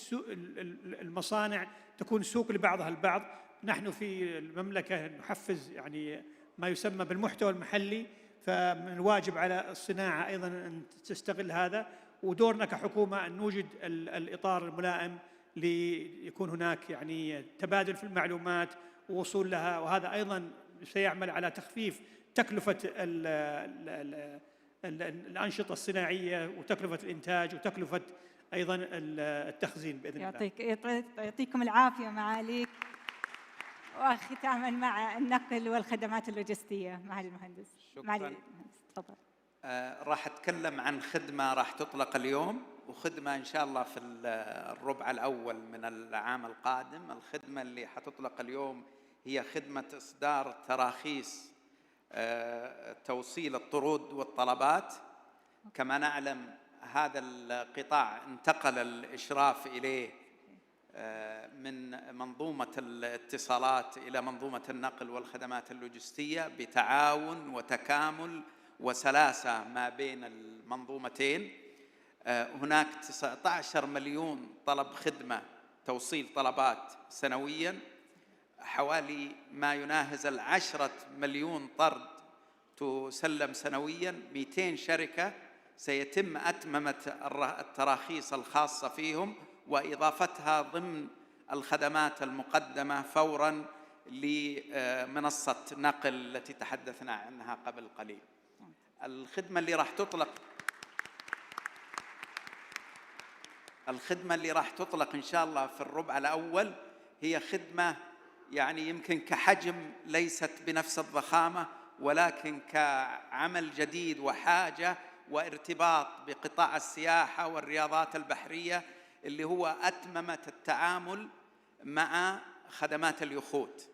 المصانع تكون سوق لبعضها البعض. نحن في المملكة نحفز يعني ما يسمى بالمحتوى المحلي، فمن الواجب على الصناعة أيضا أن تستغل هذا، ودورنا كحكومة أن نوجد الإطار الملائم ليكون هناك يعني تبادل في المعلومات ووصول لها. وهذا أيضا سيعمل على تخفيف تكلفة الأنشطة الصناعية وتكلفة الإنتاج وتكلفة أيضا التخزين بإذن الله. يعطيكم العافية معاليك. وختاما مع النقل والخدمات اللوجستية معالي المهندس. معالي المهندس تفضل. راح أتكلم عن خدمة راح تطلق اليوم، وخدمة إن شاء الله في الربع الأول من العام القادم. الخدمة اللي حتطلق اليوم هي خدمة إصدار تراخيص توصيل الطرود والطلبات. كما نعلم هذا القطاع انتقل الإشراف إليه من منظومة الاتصالات إلى منظومة النقل والخدمات اللوجستية بتعاون وتكامل وسلاسة ما بين المنظومتين. هناك 19 مليون طلب خدمة توصيل طلبات سنوياً، حوالي ما يناهز 10 مليون طرد تسلم سنوياً، 200 شركة سيتم أتممة التراخيص الخاصة فيهم وإضافتها ضمن الخدمات المقدمة فوراً لمنصة نقل التي تحدثنا عنها قبل قليل. الخدمة اللي راح تطلق إن شاء الله في الربع الأول هي خدمة يعني يمكن كحجم ليست بنفس الضخامة، ولكن كعمل جديد وحاجة وارتباط بقطاع السياحة والرياضات البحرية، اللي هو أتممة التعامل مع خدمات اليخوت.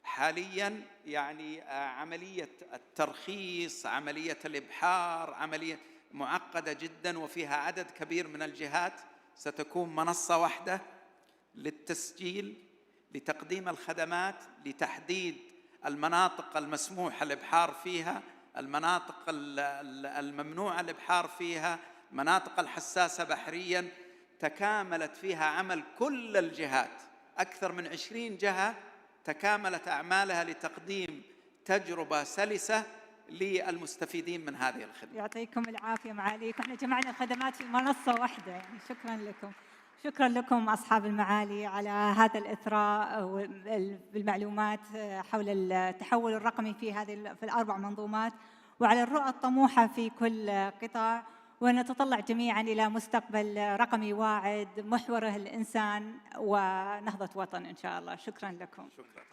حالياً يعني عملية الترخيص، عملية الإبحار، عملية معقدة جداً وفيها عدد كبير من الجهات. ستكون منصة واحدة للتسجيل، لتقديم الخدمات، لتحديد المناطق المسموح الإبحار فيها، المناطق الممنوع الإبحار فيها، مناطق الحساسة بحرياً. تكاملت فيها عمل كل الجهات، أكثر من 20 جهة تكاملت أعمالها لتقديم تجربة سلسة للمستفيدين من هذه الخدمة. يعطيكم العافية معاليكم. احنا جمعنا الخدمات في منصة واحدة يعني. شكرا لكم. شكرا لكم أصحاب المعالي على هذا الإثراء بالمعلومات حول التحول الرقمي في الأربع منظومات، وعلى الرؤى الطموحة في كل قطاع، ونتطلع جميعا إلى مستقبل رقمي واعد محوره الإنسان ونهضة وطن إن شاء الله. شكرا لكم. شكرا.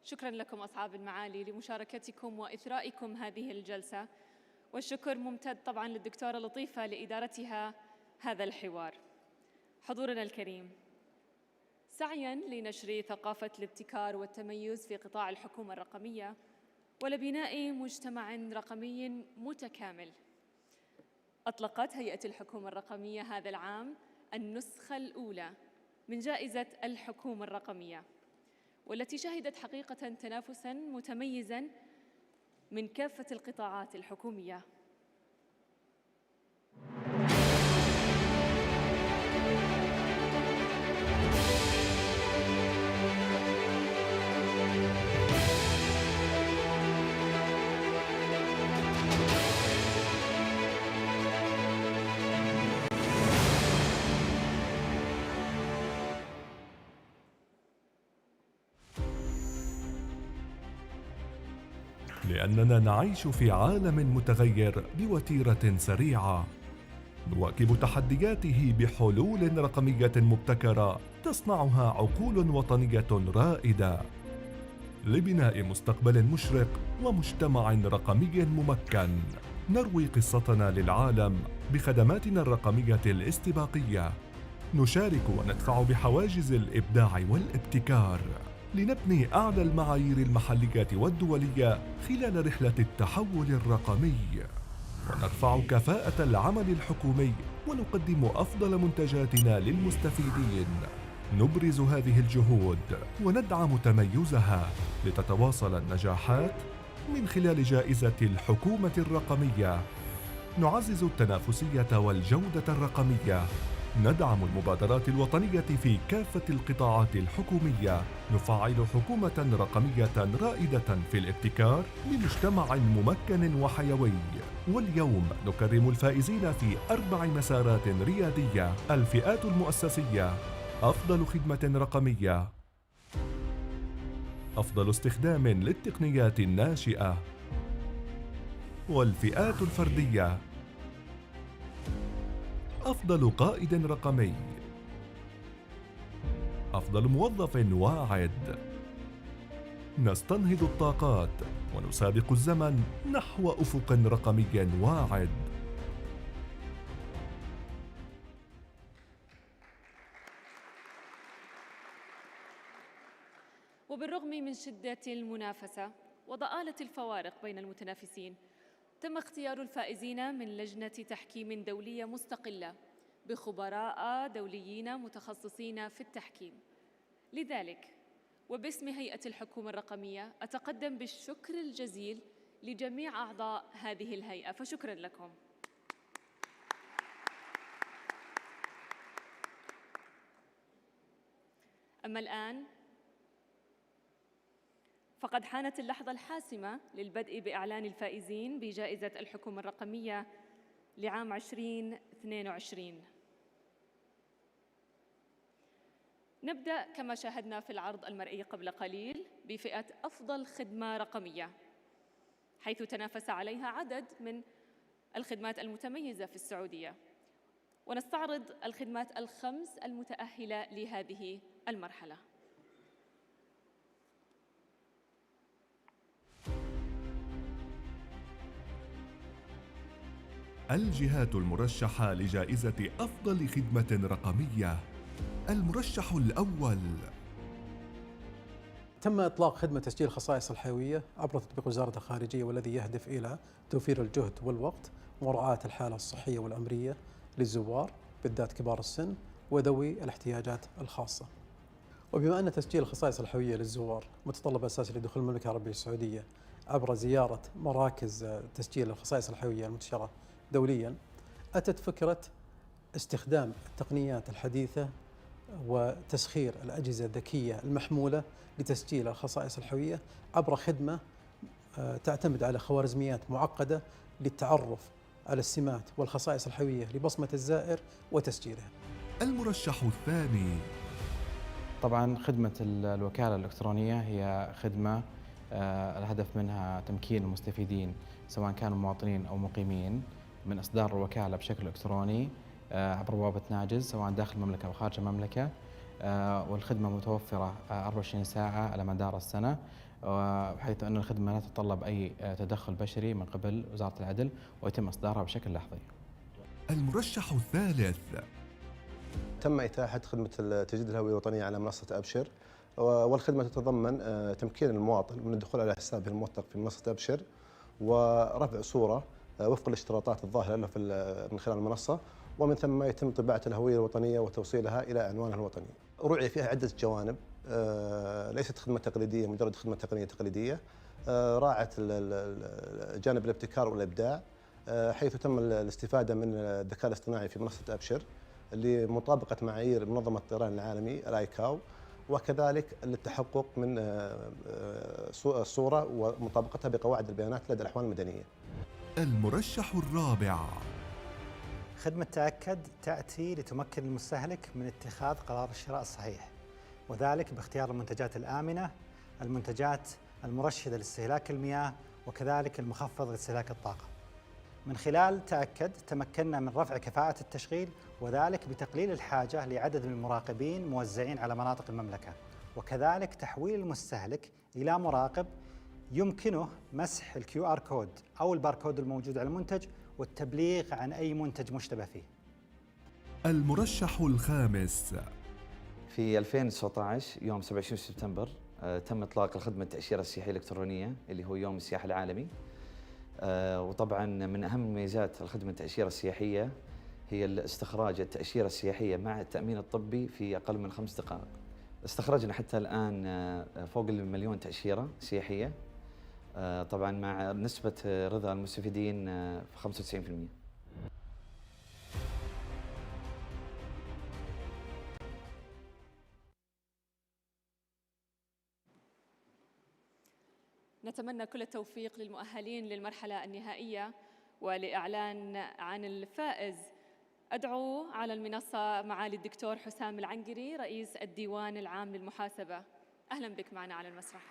شكرا لكم أصحاب المعالي لمشاركتكم وإثرائكم هذه الجلسة، والشكر ممتد طبعا للدكتورة لطيفة لإدارتها هذا الحوار. حضورنا الكريم، سعيا لنشر ثقافة الابتكار والتميز في قطاع الحكومة الرقمية ولبناء مجتمع رقمي متكامل، أطلقت هيئة الحكومة الرقمية هذا العام النسخة الأولى من جائزة الحكومة الرقمية، والتي شهدت حقيقة تنافساً متميزاً من كافة القطاعات الحكومية. لأننا نعيش في عالم متغير بوتيرة سريعة، نواكب تحدياته بحلول رقمية مبتكرة تصنعها عقول وطنية رائدة لبناء مستقبل مشرق ومجتمع رقمي ممكن. نروي قصتنا للعالم بخدماتنا الرقمية الاستباقية. نشارك وندفع بحواجز الإبداع والابتكار لنبني أعلى المعايير المحلية والدولية خلال رحلة التحول الرقمي، ونرفع كفاءة العمل الحكومي ونقدم أفضل منتجاتنا للمستفيدين. نبرز هذه الجهود وندعم تميزها لتتواصل النجاحات من خلال جائزة الحكومة الرقمية. نعزز التنافسية والجودة الرقمية. ندعم المبادرات الوطنية في كافة القطاعات الحكومية. نفعل حكومة رقمية رائدة في الابتكار لمجتمع ممكن وحيوي. واليوم نكرم الفائزين في 4 مسارات ريادية: الفئات المؤسسية، أفضل خدمة رقمية، أفضل استخدام للتقنيات الناشئة، والفئات الفردية، أفضل قائد رقمي، أفضل موظف واعد. نستنهض الطاقات ونسابق الزمن نحو أفق رقمي واعد. وبالرغم من شدة المنافسة وضآلة الفوارق بين المتنافسين، تم اختيار الفائزين من لجنة تحكيم دولية مستقلة بخبراء دوليين متخصصين في التحكيم. لذلك وباسم هيئة الحكومة الرقمية أتقدم بالشكر الجزيل لجميع أعضاء هذه الهيئة، فشكراً لكم. أما الآن فقد حانت اللحظة الحاسمة للبدء بإعلان الفائزين بجائزة الحكومة الرقمية لعام 2022. نبدأ كما شاهدنا في العرض المرئي قبل قليل بفئة أفضل خدمة رقمية، حيث تنافس عليها عدد من الخدمات المتميزة في السعودية، ونستعرض الخدمات ال5 المتأهلة لهذه المرحلة. الجهات المرشحة لجائزة أفضل خدمة رقمية. المرشح الأول: تم إطلاق خدمة تسجيل الخصائص الحيوية عبر تطبيق وزارة الخارجية، والذي يهدف إلى توفير الجهد والوقت ومراعاة الحالة الصحية والعمرية للزوار بالذات كبار السن وذوي الاحتياجات الخاصة. وبما أن تسجيل الخصائص الحيوية للزوار متطلب أساسي لدخول المملكة العربية السعودية عبر زيارة مراكز تسجيل الخصائص الحيوية المنتشرة دولياً، أتت فكرة استخدام التقنيات الحديثة وتسخير الأجهزة الذكية المحمولة لتسجيل الخصائص الحيوية عبر خدمة تعتمد على خوارزميات معقدة للتعرف على السمات والخصائص الحيوية لبصمة الزائر وتسجيلها. المرشح الثاني: طبعا خدمة الوكالة الإلكترونية هي خدمة الهدف منها تمكين المستفيدين سواء كانوا مواطنين أو مقيمين من إصدار الوكالة بشكل إلكتروني عبر بوابة ناجز سواء داخل المملكة أو خارج المملكة، والخدمة متوفرة 24 ساعة على مدار السنة، بحيث أن الخدمة لا تتطلب أي تدخل بشري من قبل وزارة العدل ويتم إصدارها بشكل لحظي. المرشح الثالث: تم إتاحة خدمة تجديد الهوية الوطنية على منصة أبشر، والخدمة تتضمن تمكين المواطن من الدخول على حسابه الموثق في منصة أبشر ورفع صورة وفق الاشتراطات الظاهرة له من خلال المنصة، ومن ثم يتم طباعة الهوية الوطنية وتوصيلها إلى عنوانها الوطني. رؤية فيها عدة جوانب، ليست خدمة تقليدية مجرد خدمة تقنية تقليدية، راعت جانب الابتكار والإبداع، حيث تم الاستفادة من الذكاء الاصطناعي في منصة أبشر لمطابقة معايير منظمة الطيران العالمي الآيكاو، وكذلك للتحقق من الصورة ومطابقتها بقواعد البيانات لدى الأحوال المدنية. المرشح الرابع: خدمة تأكد تأتي لتمكن المستهلك من اتخاذ قرار الشراء الصحيح، وذلك باختيار المنتجات الآمنة، المنتجات المرشدة لاستهلاك المياه، وكذلك المخفض لاستهلاك الطاقة. من خلال تأكد تمكنا من رفع كفاءة التشغيل، وذلك بتقليل الحاجة لعدد من المراقبين موزعين على مناطق المملكة، وكذلك تحويل المستهلك إلى مراقب يمكنه مسح الQR كود أو الباركود الموجود على المنتج والتبليغ عن أي منتج مشتبه فيه. المرشح الخامس. في 2019 يوم 27 سبتمبر تم إطلاق الخدمة التأشيرة السياحية الإلكترونية اللي هو يوم السياحة العالمي. وطبعا من أهم ميزات الخدمة التأشيرة السياحية هي استخراج التأشيرة السياحية مع التأمين الطبي في أقل من 5 دقائق. استخرجنا حتى الآن فوق 1,000,000 تأشيرة سياحية، طبعا مع نسبة رضا المستفيدين في 95%. نتمنى كل التوفيق للمؤهلين للمرحلة النهائية. ولإعلان عن الفائز أدعو على المنصة معالي الدكتور حسام العنقري رئيس الديوان العام للمحاسبة. أهلا بك معنا على المسرح.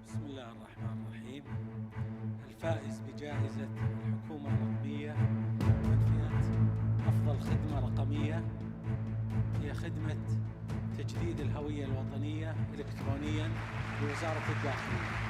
بسم الله الرحمن الرحيم. الفائز بجائزة الحكومة الرقمية من فئة أفضل خدمة رقمية هي خدمة تجديد الهوية الوطنية إلكترونياً بوزارة الداخلية.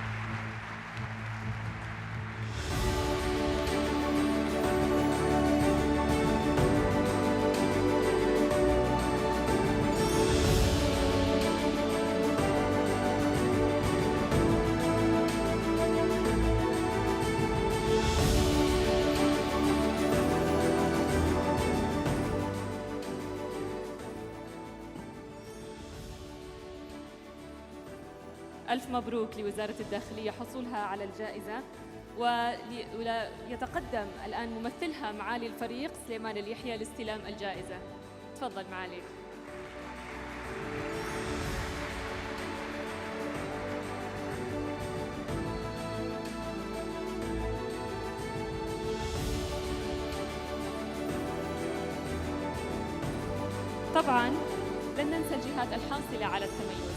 ألف مبروك لوزارة الداخلية حصولها على الجائزة. ويتقدم الآن ممثلها معالي الفريق سليمان اليحيى لاستلام الجائزة. تفضل معالي. طبعاً لن ننسى الجهات الحاصلة على التميز،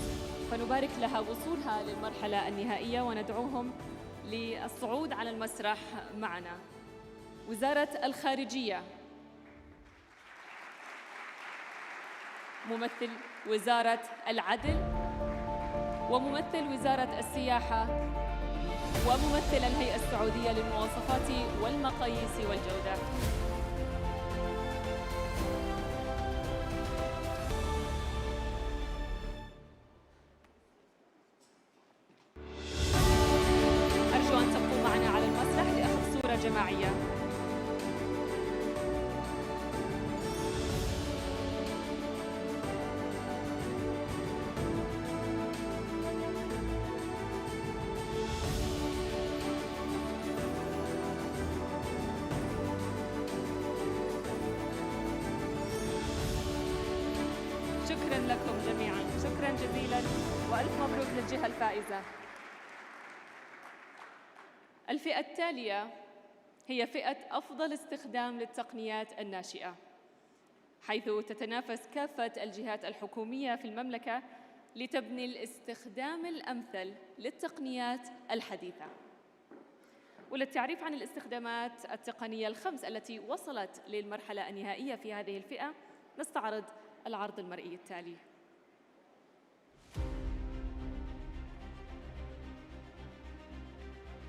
فنبارك لها وصولها للمرحلة النهائية وندعوهم للصعود على المسرح معنا. وزارة الخارجية، ممثل وزارة العدل، وممثل وزارة السياحة، وممثل الهيئة السعودية للمواصفات والمقاييس والجودة. جماعية. شكراً لكم جميعاً، شكراً جزيلاً وألف مبروك للجهة الفائزة. الفئة التالية هي فئة أفضل استخدام للتقنيات الناشئة، حيث تتنافس كافة الجهات الحكومية في المملكة لتبني الاستخدام الأمثل للتقنيات الحديثة. وللتعريف عن الاستخدامات التقنية الخمس التي وصلت للمرحلة النهائية في هذه الفئة، نستعرض العرض المرئي التالي.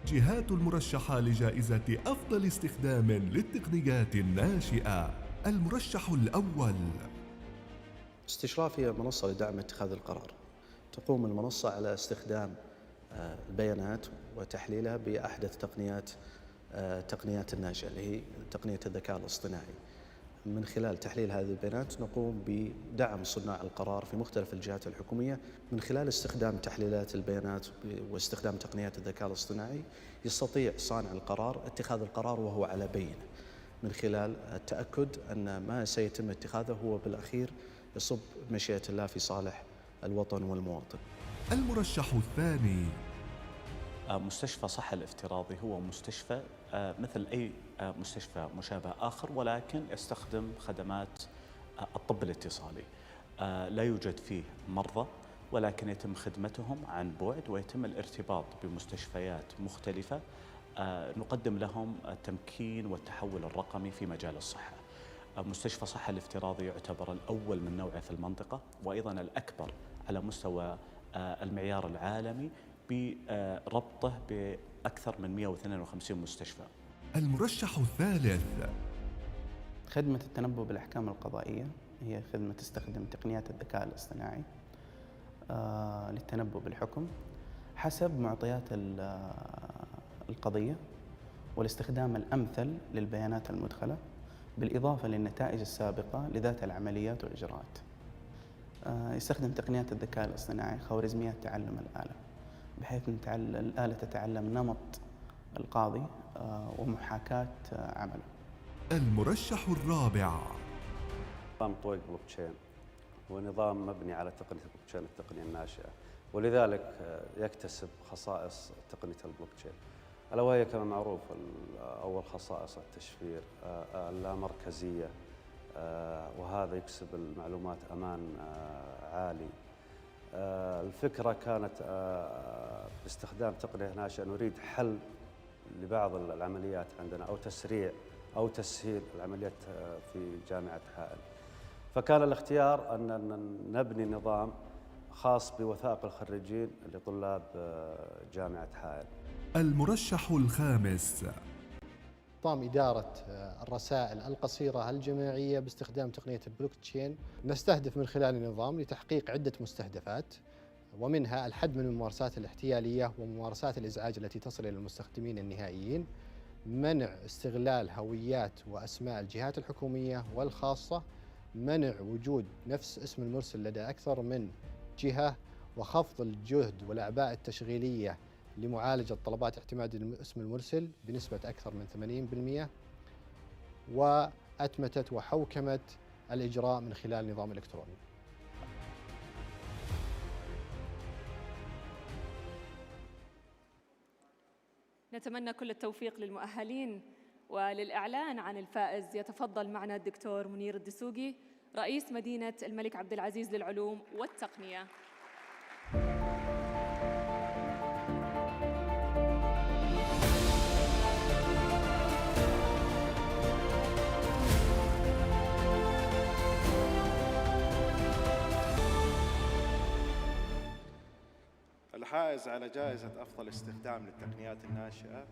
جهات المرشحة لجائزة أفضل استخدام للتقنيات الناشئة. المرشح الأول. استشرافية منصة لدعم اتخاذ القرار. تقوم المنصة على استخدام البيانات وتحليلها بأحدث تقنيات الناشئة اللي هي تقنية الذكاء الاصطناعي. من خلال تحليل هذه البيانات نقوم بدعم صناع القرار في مختلف الجهات الحكومية من خلال استخدام تحليلات البيانات واستخدام تقنيات الذكاء الاصطناعي. يستطيع صانع القرار اتخاذ القرار وهو على بينة من خلال التأكد أن ما سيتم اتخاذه هو بالأخير يصب بمشيئة الله في صالح الوطن والمواطن. المرشح الثاني. مستشفى صحة الافتراضي هو مستشفى مثل أي مستشفى مشابه آخر، ولكن يستخدم خدمات الطب الاتصالي. لا يوجد فيه مرضى، ولكن يتم خدمتهم عن بعد، ويتم الارتباط بمستشفيات مختلفة نقدم لهم التمكين والتحول الرقمي في مجال الصحة. مستشفى صحة الافتراضي يعتبر الأول من نوعه في المنطقة، وأيضا الأكبر على مستوى المعيار العالمي بربطه بأكثر من 152 مستشفى. المرشح الثالث. خدمة التنبؤ بالأحكام القضائية هي خدمة تستخدم تقنيات الذكاء الاصطناعي للتنبؤ بالحكم حسب معطيات القضية، والاستخدام الأمثل للبيانات المدخلة، بالإضافة للنتائج السابقة لذات العمليات والإجراءات. يستخدم تقنيات الذكاء الاصطناعي خوارزميات تعلم الآلة، بحيث أن الآلة تتعلم نمط القاضي ومحاكاة عمله. المرشح الرابع. نظام طويق بلوك تشين هو نظام مبني على تقنية البلوك تشين، التقنية الناشئة، ولذلك يكتسب خصائص تقنية البلوك تشين، ألا وهي كما معروف أول خصائص التشفير، اللامركزية، وهذا يكسب المعلومات أمان عالي. الفكرة كانت باستخدام تقنية ناشئة نريد حل لبعض العمليات عندنا، أو تسريع أو تسهيل العمليات في جامعة حائل، فكان الاختيار أن نبني نظام خاص بوثائق الخريجين لطلاب جامعة حائل. المرشح الخامس. نظام إدارة الرسائل القصيرة الجماعية باستخدام تقنية البلوك تشين. نستهدف من خلال النظام لتحقيق عدة مستهدفات، ومنها الحد من الممارسات الاحتيالية وممارسات الإزعاج التي تصل إلى المستخدمين النهائيين، منع استغلال هويات وأسماء الجهات الحكومية والخاصة، منع وجود نفس اسم المرسل لدى أكثر من جهة، وخفض الجهد والأعباء التشغيلية لمعالجة طلبات اعتماد اسم المرسل بنسبة أكثر من 80%، وأتمتة وحوكمة الإجراء من خلال نظام إلكتروني. نتمنى كل التوفيق للمؤهلين، وللإعلان عن الفائز يتفضل معنا الدكتور منير الدسوقي رئيس مدينة الملك عبد العزيز للعلوم والتقنية. الحائز على جائزة أفضل استخدام للتقنيات الناشئة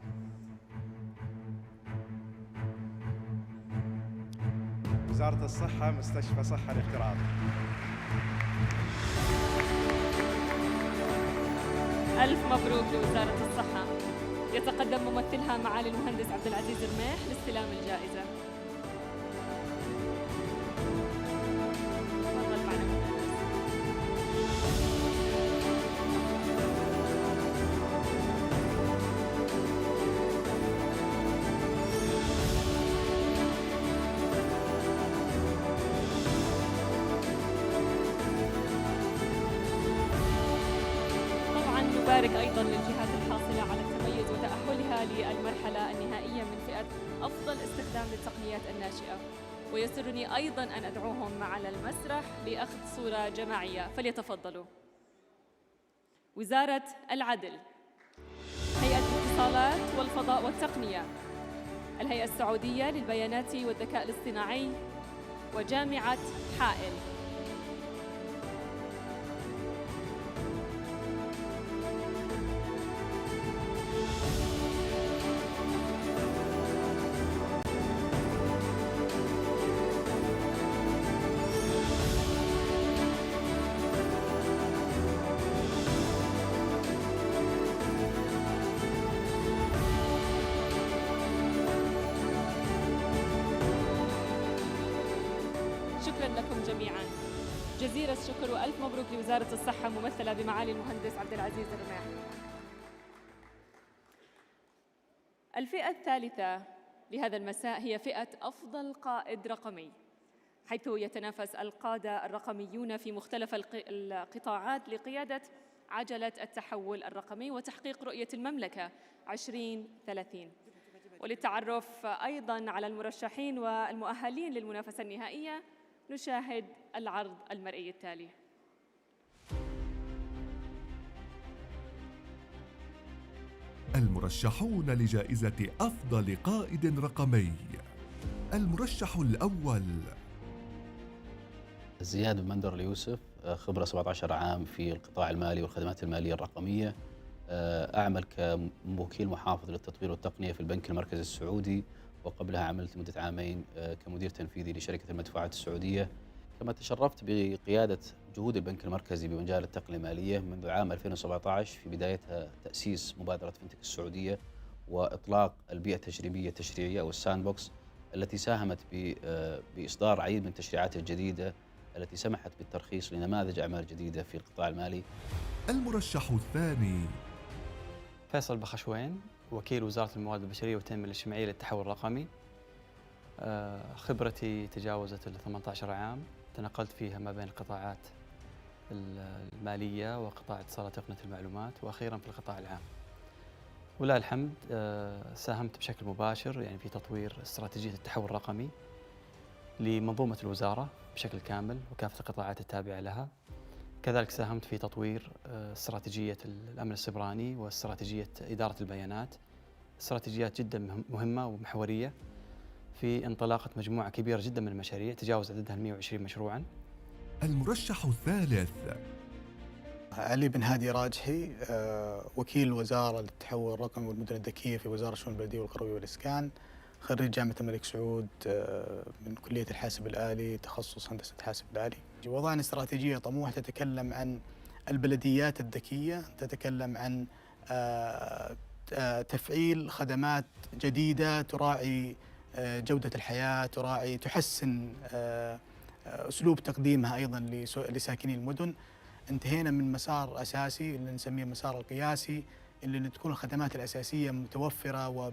وزارة الصحة، مستشفى صحة الافتراضي. ألف مبروك لوزارة الصحة. يتقدم ممثلها معالي المهندس عبد العزيز رميح لاستلام الجائزة. تفضل معنا المهندس. نبارك أيضاً للجهات الحاصلة على التميز وتأهلها للمرحلة النهائية من فئة أفضل استخدام للتقنيات الناشئة، ويسرني أيضاً أن أدعوهم على المسرح لأخذ صورة جماعية، فليتفضلوا. وزارة العدل، هيئة الاتصالات والفضاء والتقنية، الهيئة السعودية للبيانات والذكاء الاصطناعي، وجامعة حائل. شكرا لكم جميعا، جزيل الشكر وألف مبروك لوزارة الصحة ممثلة بمعالي المهندس عبد العزيز رميح. الفئة الثالثة لهذا المساء هي فئة أفضل قائد رقمي، حيث يتنافس القادة الرقميون في مختلف القطاعات لقيادة عجلة التحول الرقمي وتحقيق رؤية المملكة 2030. وللتعرف أيضاً على المرشحين والمؤهلين للمنافسة النهائية نشاهد العرض المرئي التالي. المرشحون لجائزة أفضل قائد رقمي. المرشح الأول زياد بن مندر اليوسف، خبرة 17 عام في القطاع المالي والخدمات المالية الرقمية. أعمل كوكيل محافظ للتطوير والتقنية في البنك المركزي السعودي، وقبلها عملت مدة عامين كمدير تنفيذي لشركة المدفوعات السعودية. كما تشرفت بقيادة جهود البنك المركزي بمجال التقنية المالية منذ عام 2017 في بدايتها تأسيس مبادرة فنتك السعودية وإطلاق البيئة التجريبية التشريعية أو الساند بوكس التي ساهمت بإصدار عديد من التشريعات الجديدة التي سمحت بالترخيص لنماذج أعمال جديدة في القطاع المالي. المرشح الثاني فيصل بخشوين، وكيل وزارة الموارد البشرية والتنمية الاجتماعية للتحول الرقمي. خبرتي تجاوزت 18 عام، تنقلت فيها ما بين القطاعات المالية وقطاع اتصالات تقنية المعلومات وأخيرا في القطاع العام. ولله الحمد ساهمت بشكل مباشر يعني في تطوير استراتيجية التحول الرقمي لمنظومة الوزارة بشكل كامل وكافة القطاعات التابعة لها. كذلك ساهمت في تطوير استراتيجية الأمن السيبراني واستراتيجية إدارة البيانات، استراتيجيات جدا مهمة ومحورية في انطلاقة مجموعة كبيرة جدا من المشاريع تجاوز عددها 120 مشروعا. المرشح الثالث علي بن هادي راجحي، وكيل الوزارة للتحول الرقمي والمدن الذكية في وزارة الشؤون البلدية والقروية والإسكان، خريج جامعة الملك سعود من كلية الحاسب الآلي، تخصص هندسة حاسب الآلي. وضعنا استراتيجية طموحة تتكلم عن البلديات الذكية، تتكلم عن تفعيل خدمات جديدة تراعي جودة الحياة، تحسن أسلوب تقديمها أيضا لساكني المدن. انتهينا من مسار أساسي اللي نسميه مسار القياسي، اللي تكون الخدمات الأساسية متوفرة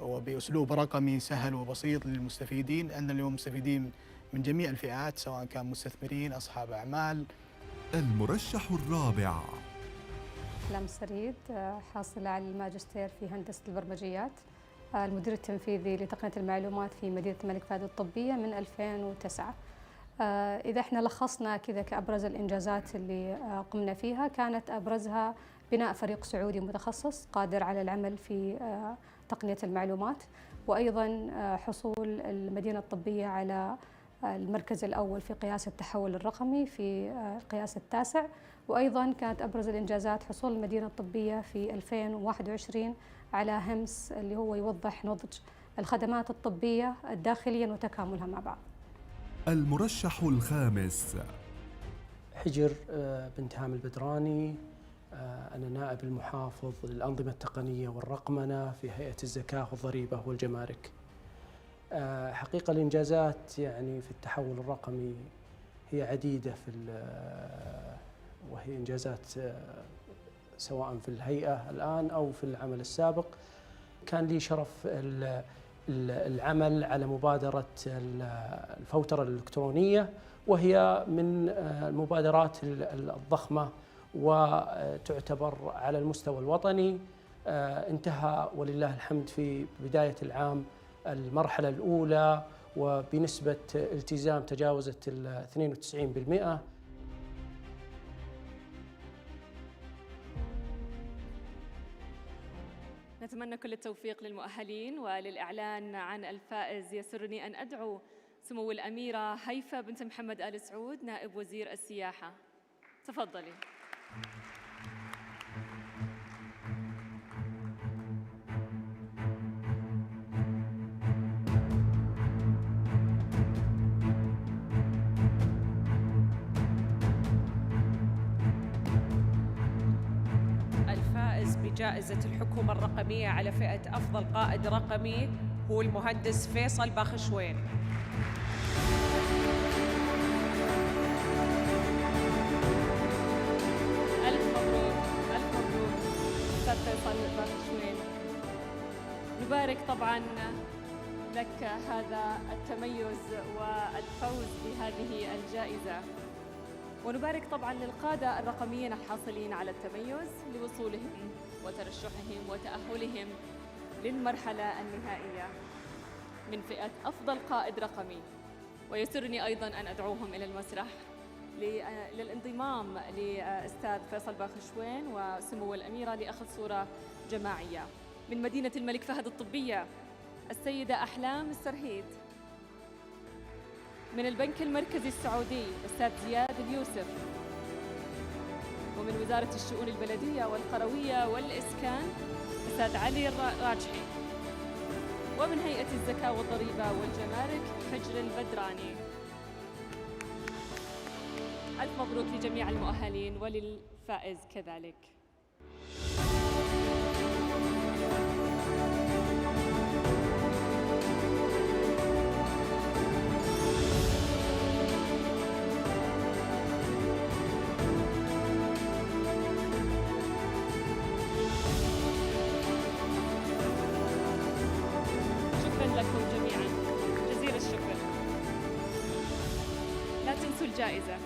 وبأسلوب رقمي سهل وبسيط للمستفيدين. عندنا اليوم مستفيدين من جميع الفئات، سواء كان مستثمرين، أصحاب أعمال. المرشح الرابع لم سريد، حاصلة على الماجستير في هندسة البرمجيات، المدير التنفيذي لتقنية المعلومات في مدينة الملك فهد الطبية من 2009. إذا احنا لخصنا كذا كأبرز الإنجازات اللي قمنا فيها، كانت أبرزها بناء فريق سعودي متخصص قادر على العمل في تقنية المعلومات، وأيضا حصول المدينة الطبية على المركز الأول في قياس التحول الرقمي في القياس التاسع. وأيضا كانت أبرز الإنجازات حصول المدينة الطبية في 2021 على همس اللي هو يوضح نضج الخدمات الطبية داخليا وتكاملها مع بعض. المرشح الخامس حجر بنت هام البدراني، أنا نائب المحافظ للأنظمة التقنية والرقمنة في هيئة الزكاة والضريبة والجمارك. حقيقة الإنجازات يعني في التحول الرقمي هي عديدة وهي إنجازات سواء في الهيئة الآن أو في العمل السابق. كان لي شرف العمل على مبادرة الفوترة الإلكترونية، وهي من المبادرات الضخمة وتعتبر على المستوى الوطني. انتهى ولله الحمد في بداية العام المرحلة الأولى وبنسبة التزام تجاوزت 92%. نتمنى كل التوفيق للمؤهلين. وللإعلان عن الفائز يسرني أن أدعو سمو الأميرة هيفا بنت محمد آل سعود نائب وزير السياحة. تفضلي. الفائز بجائزة الحكومة الرقمية على فئة أفضل قائد رقمي هو المهندس فيصل بخشوين. ألف مبروك، ألف مبروك أستاذ فيصل بخشوين. نبارك طبعاً لك هذا التميز والفوز بهذه الجائزة. ونبارك طبعاً للقادة الرقميين الحاصلين على التميز لوصولهم وترشحهم وتأهلهم للمرحلة النهائية من فئة أفضل قائد رقمي. ويسرني أيضاً أن أدعوهم إلى المسرح للانضمام لأستاذ فيصل باخشوين وسمو الأميرة لأخذ صورة جماعية. من مدينة الملك فهد الطبية السيدة أحلام السرهيد. من البنك المركزي السعودي الأستاذ زياد اليوسف. ومن وزارة الشؤون البلدية والقروية والإسكان الأستاذ علي الراجحي. ومن هيئة الزكاة والضريبة والجمارك حجر البدراني. ألف مبروك لجميع المؤهلين وللفائز كذلك. لكم جميعا جزيل الشكر. لا تنسوا الجائزة.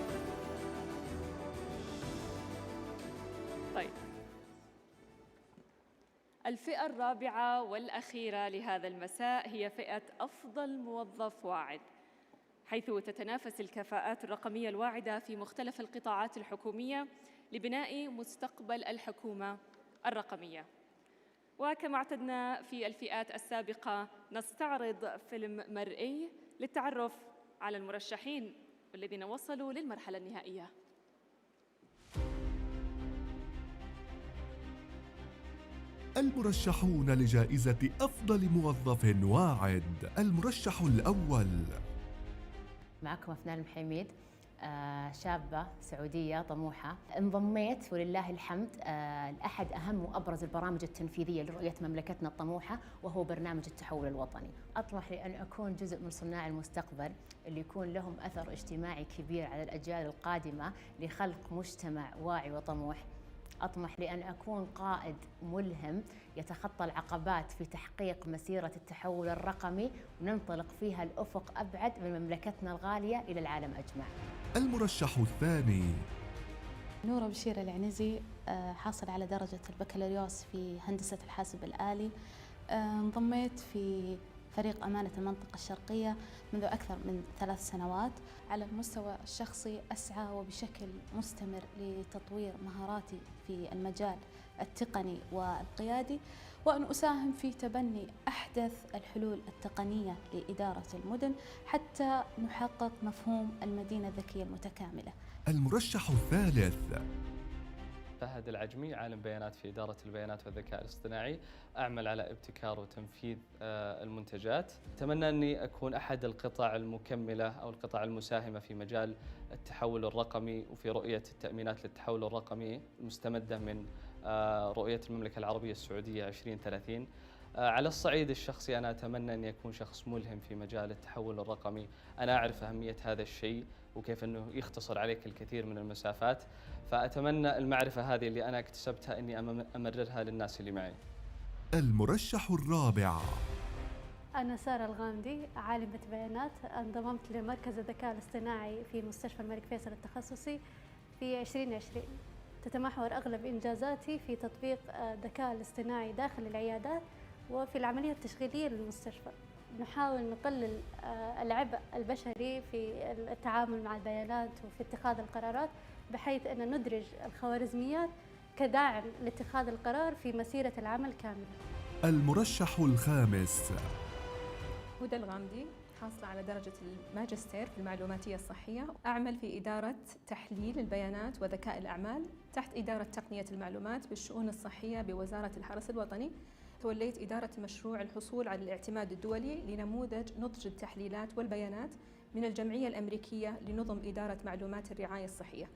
طيب، الفئة الرابعة والأخيرة لهذا المساء هي فئة أفضل موظف واعد، حيث تتنافس الكفاءات الرقمية الواعدة في مختلف القطاعات الحكومية لبناء مستقبل الحكومة الرقمية. وكما اعتدنا في الفئات السابقة نستعرض فيلم مرئي للتعرف على المرشحين الذين وصلوا للمرحلة النهائية. المرشحون لجائزة أفضل موظف واعد. المرشح الأول. معكم أفنان المحيميد، شابة سعودية طموحة. انضميت ولله الحمد لأحد أهم وأبرز البرامج التنفيذية لرؤية مملكتنا الطموحة، وهو برنامج التحول الوطني. أطمح لأن أكون جزء من صناع المستقبل اللي يكون لهم أثر اجتماعي كبير على الأجيال القادمة لخلق مجتمع واعي وطموح. أطمح لأن أكون قائد ملهم يتخطى العقبات في تحقيق مسيرة التحول الرقمي وننطلق فيها الأفق أبعد من مملكتنا الغالية إلى العالم أجمع. المرشح الثاني. نورة بشير العنزي، حاصل على درجة البكالوريوس في هندسة الحاسب الآلي. انضميت في فريق أمانة المنطقة الشرقية منذ أكثر من 3 سنوات. على المستوى الشخصي أسعى وبشكل مستمر لتطوير مهاراتي في المجال التقني والقيادي، وأن أساهم في تبني أحدث الحلول التقنية لإدارة المدن حتى نحقق مفهوم المدينة الذكية المتكاملة. المرشح الثالث. فهد العجمي، عالم بيانات في إدارة البيانات والذكاء الاصطناعي، أعمل على ابتكار وتنفيذ المنتجات. أتمنى أني أكون أحد القطاع المكملة أو القطاع المساهمة في مجال التحول الرقمي وفي رؤية التأمينات للتحول الرقمي المستمدة من رؤية المملكة العربية السعودية 2030. على الصعيد الشخصي أنا أتمنى أن يكون شخص ملهم في مجال التحول الرقمي. أنا أعرف أهمية هذا الشيء وكيف أنه يختصر عليك الكثير من المسافات، فأتمنى المعرفة هذه اللي أنا اكتسبتها أني أمررها للناس اللي معي. المرشح الرابع. أنا سارة الغامدي، عالمة بيانات، انضممت لمركز الذكاء الاصطناعي في مستشفى الملك فيصل التخصصي في 2020. تتمحور أغلب إنجازاتي في تطبيق الذكاء الاصطناعي داخل العيادات وفي العملية التشغيلية للمستشفى. نحاول نقلل العبء البشري في التعامل مع البيانات وفي اتخاذ القرارات، بحيث أن ندرج الخوارزميات كداعم لاتخاذ القرار في مسيرة العمل كاملة. المرشح الخامس. هدى الغامدي، حاصلة على درجة الماجستير في المعلوماتية الصحية. أعمل في إدارة تحليل البيانات وذكاء الأعمال تحت إدارة تقنية المعلومات بالشؤون الصحية بوزارة الحرس الوطني. توليت إدارة مشروع الحصول على الاعتماد الدولي لنموذج نضج التحليلات والبيانات من الجمعية الأمريكية لنظم إدارة معلومات الرعاية الصحية.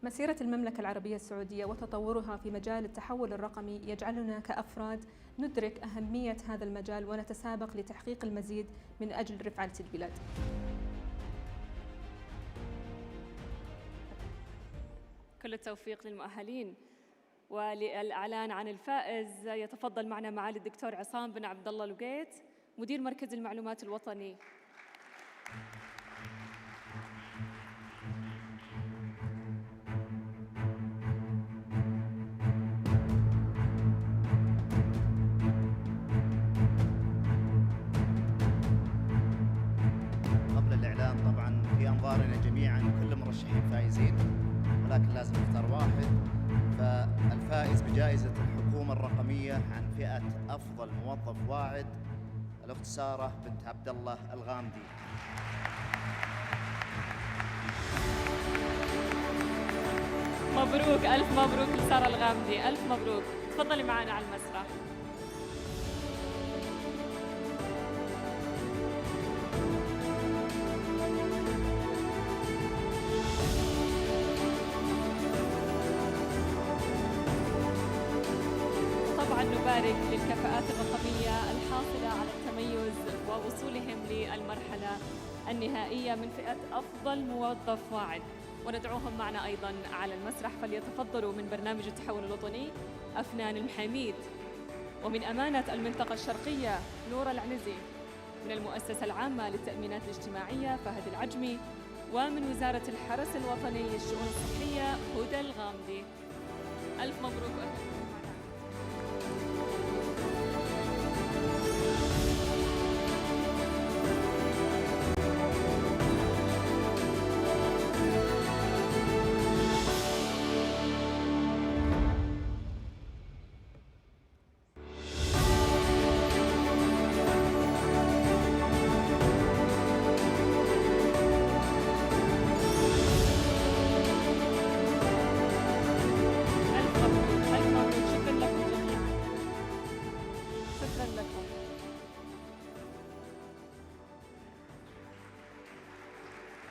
مسيرة المملكة العربية السعودية وتطورها في مجال التحول الرقمي يجعلنا كأفراد ندرك أهمية هذا المجال ونتسابق لتحقيق المزيد من أجل رفعة البلاد. كل التوفيق للمؤهلين. وللإعلان عن الفائز يتفضل معنا معالي الدكتور عصام بن عبد الله لقيت، مدير مركز المعلومات الوطني. قبل الإعلان طبعا في أنظارنا جميعا كل مرشحين فائزين، ولكن لازم نختار واحد. فالفائز بجائزة الحكومة الرقمية عن فئة أفضل موظف واعد الأخت سارة بنت عبد الله الغامدي. مبروك، ألف مبروك لسارة الغامدي، ألف مبروك. تفضلي معنا على المسرح. طبعا نبارك للكفاءات الرقمية الحاصلة على التميز ووصولهم للمرحلة النهائية من فئة أفضل موظف واعد، وندعوهم معنا أيضا على المسرح فليتفضلوا من برنامج التحول الوطني أفنان المحاميد، ومن أمانة المنطقة الشرقية نور العنزي، من المؤسسة العامة للتأمينات الاجتماعية فهد العجمي، ومن وزارة الحرس الوطني للشؤون الصحية هدى الغامدي. ألف مبروك وأهلا.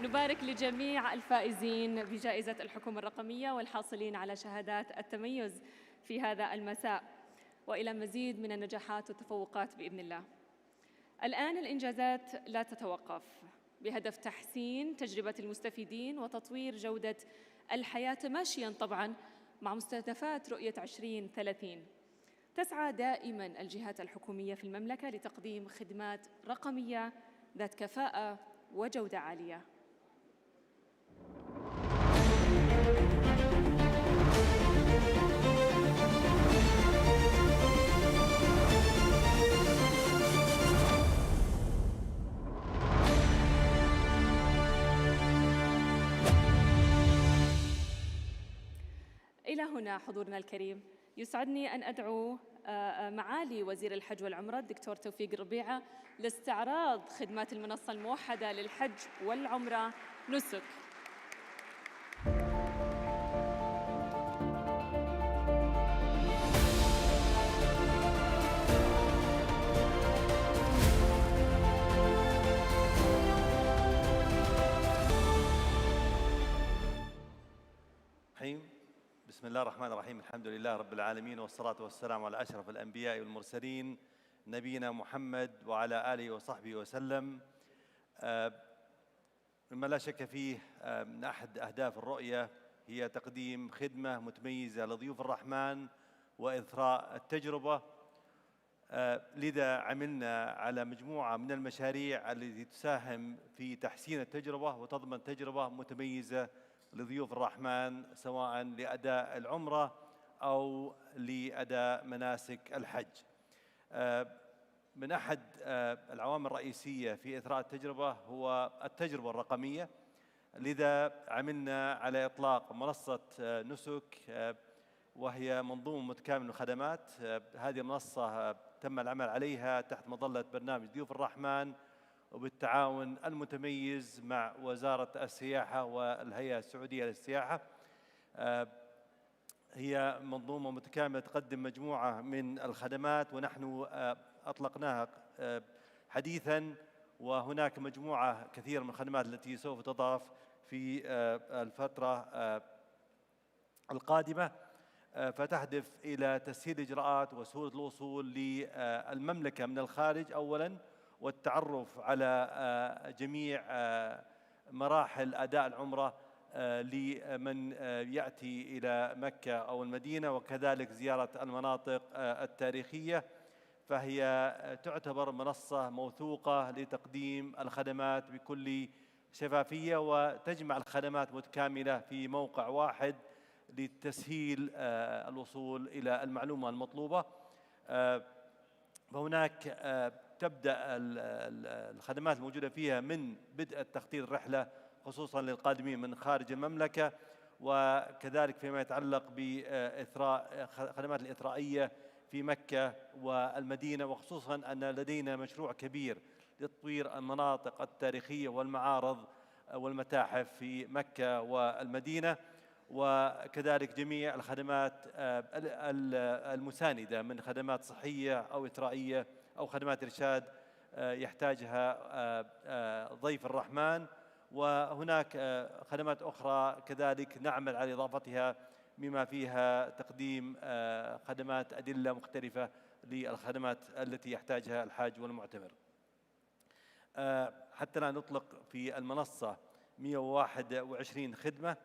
نبارك لجميع الفائزين بجائزة الحكومة الرقمية والحاصلين على شهادات التميز في هذا المساء، وإلى مزيد من النجاحات والتفوقات بإذن الله. الآن الإنجازات لا تتوقف بهدف تحسين تجربة المستفيدين وتطوير جودة الحياة ماشياً طبعاً مع مستهدفات رؤية 2030. تسعى دائماً الجهات الحكومية في المملكة لتقديم خدمات رقمية ذات كفاءة وجودة عالية. إلى هنا حضورنا الكريم، يسعدني أن أدعو معالي وزير الحج والعمرة الدكتور توفيق ربيعة لاستعراض خدمات المنصة الموحدة للحج والعمرة نسك. بسم الله الرحمن الرحيم. الحمد لله رب العالمين، والصلاة والسلام على أشرف الأنبياء والمرسلين نبينا محمد وعلى آله وصحبه وسلم. مما لا شك فيه من أحد أهداف الرؤية هي تقديم خدمة متميزة لضيوف الرحمن وإثراء التجربة. لذا عملنا على مجموعة من المشاريع التي تساهم في تحسين التجربة وتضمن تجربة متميزة لضيوف الرحمن سواء لأداء العمرة أو لأداء مناسك الحج. من أحد العوامل الرئيسية في إثراء التجربة هو التجربة الرقمية، لذا عملنا على إطلاق منصة نسك، وهي منظومة متكاملة من الخدمات. هذه المنصة تم العمل عليها تحت مظلة برنامج ضيوف الرحمن وبالتعاون المتميز مع وزارة السياحة والهيئة السعودية للسياحة. هي منظومة متكاملة تقدم مجموعة من الخدمات، ونحن أطلقناها حديثاً، وهناك مجموعة كثيرة من الخدمات التي سوف تضاف في الفترة القادمة، فتهدف إلى تسهيل الإجراءات وسهولة الوصول للمملكة من الخارج أولاً، والتعرف على جميع مراحل أداء العمرة لمن يأتي إلى مكة أو المدينة، وكذلك زيارة المناطق التاريخية. فهي تعتبر منصة موثوقة لتقديم الخدمات بكل شفافية، وتجمع الخدمات متكاملة في موقع واحد لتسهيل الوصول إلى المعلومة المطلوبة. فهناك تبدأ الخدمات الموجودة فيها من بدء التخطيط الرحلة خصوصا للقادمين من خارج المملكة، وكذلك فيما يتعلق بإثراء خدمات الإثرائية في مكة والمدينة، وخصوصا أن لدينا مشروع كبير لتطوير المناطق التاريخية والمعارض والمتاحف في مكة والمدينة، وكذلك جميع الخدمات المساندة من خدمات صحية أو إثرائية أو خدمات إرشاد يحتاجها ضيف الرحمن. وهناك خدمات أخرى كذلك نعمل على إضافتها بما فيها تقديم خدمات أدلة مختلفة للخدمات التي يحتاجها الحاج والمعتمر. حتى الآن نطلق في المنصة 121 خدمة،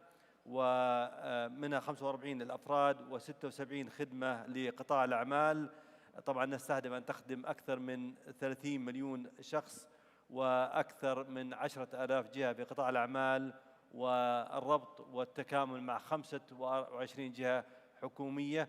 ومنها 45 للأفراد و76 خدمة لقطاع الأعمال. طبعا نستهدف أن تخدم أكثر من 30 مليون شخص وأكثر من 10,000 جهة في قطاع الأعمال، والربط والتكامل مع 25 جهة حكومية.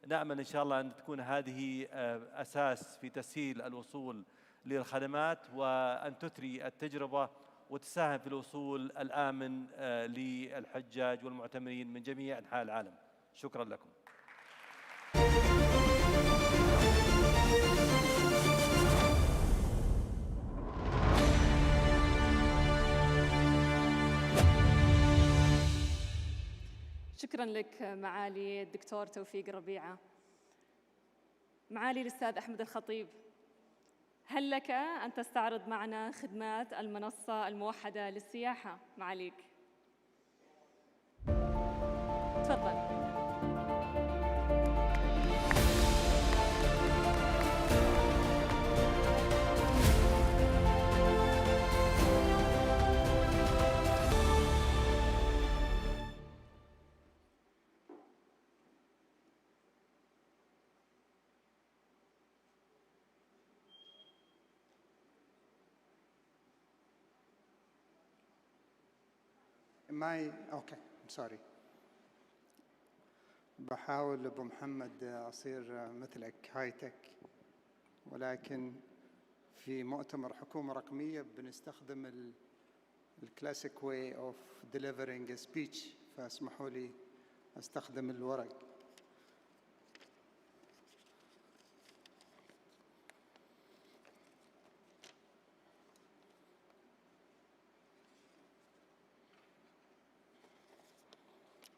نأمل إن شاء الله أن تكون هذه أساس في تسهيل الوصول للخدمات، وأن تثري التجربة وتساهم في الوصول الآمن للحجاج والمعتمرين من جميع أنحاء العالم. شكرا لكم. شكرا لك معالي الدكتور توفيق ربيعة. معالي الأستاذ أحمد الخطيب، هل لك أن تستعرض معنا خدمات المنصة الموحدة للسياحة؟ معاليك تفضل. اوكي سوري. بحاول ابو محمد اصير مثلك هاي تك، ولكن في مؤتمر حكومة رقمية بنستخدم الكلاسيك واي اوف delivering a speech، فاسمحوا لي استخدم الورق.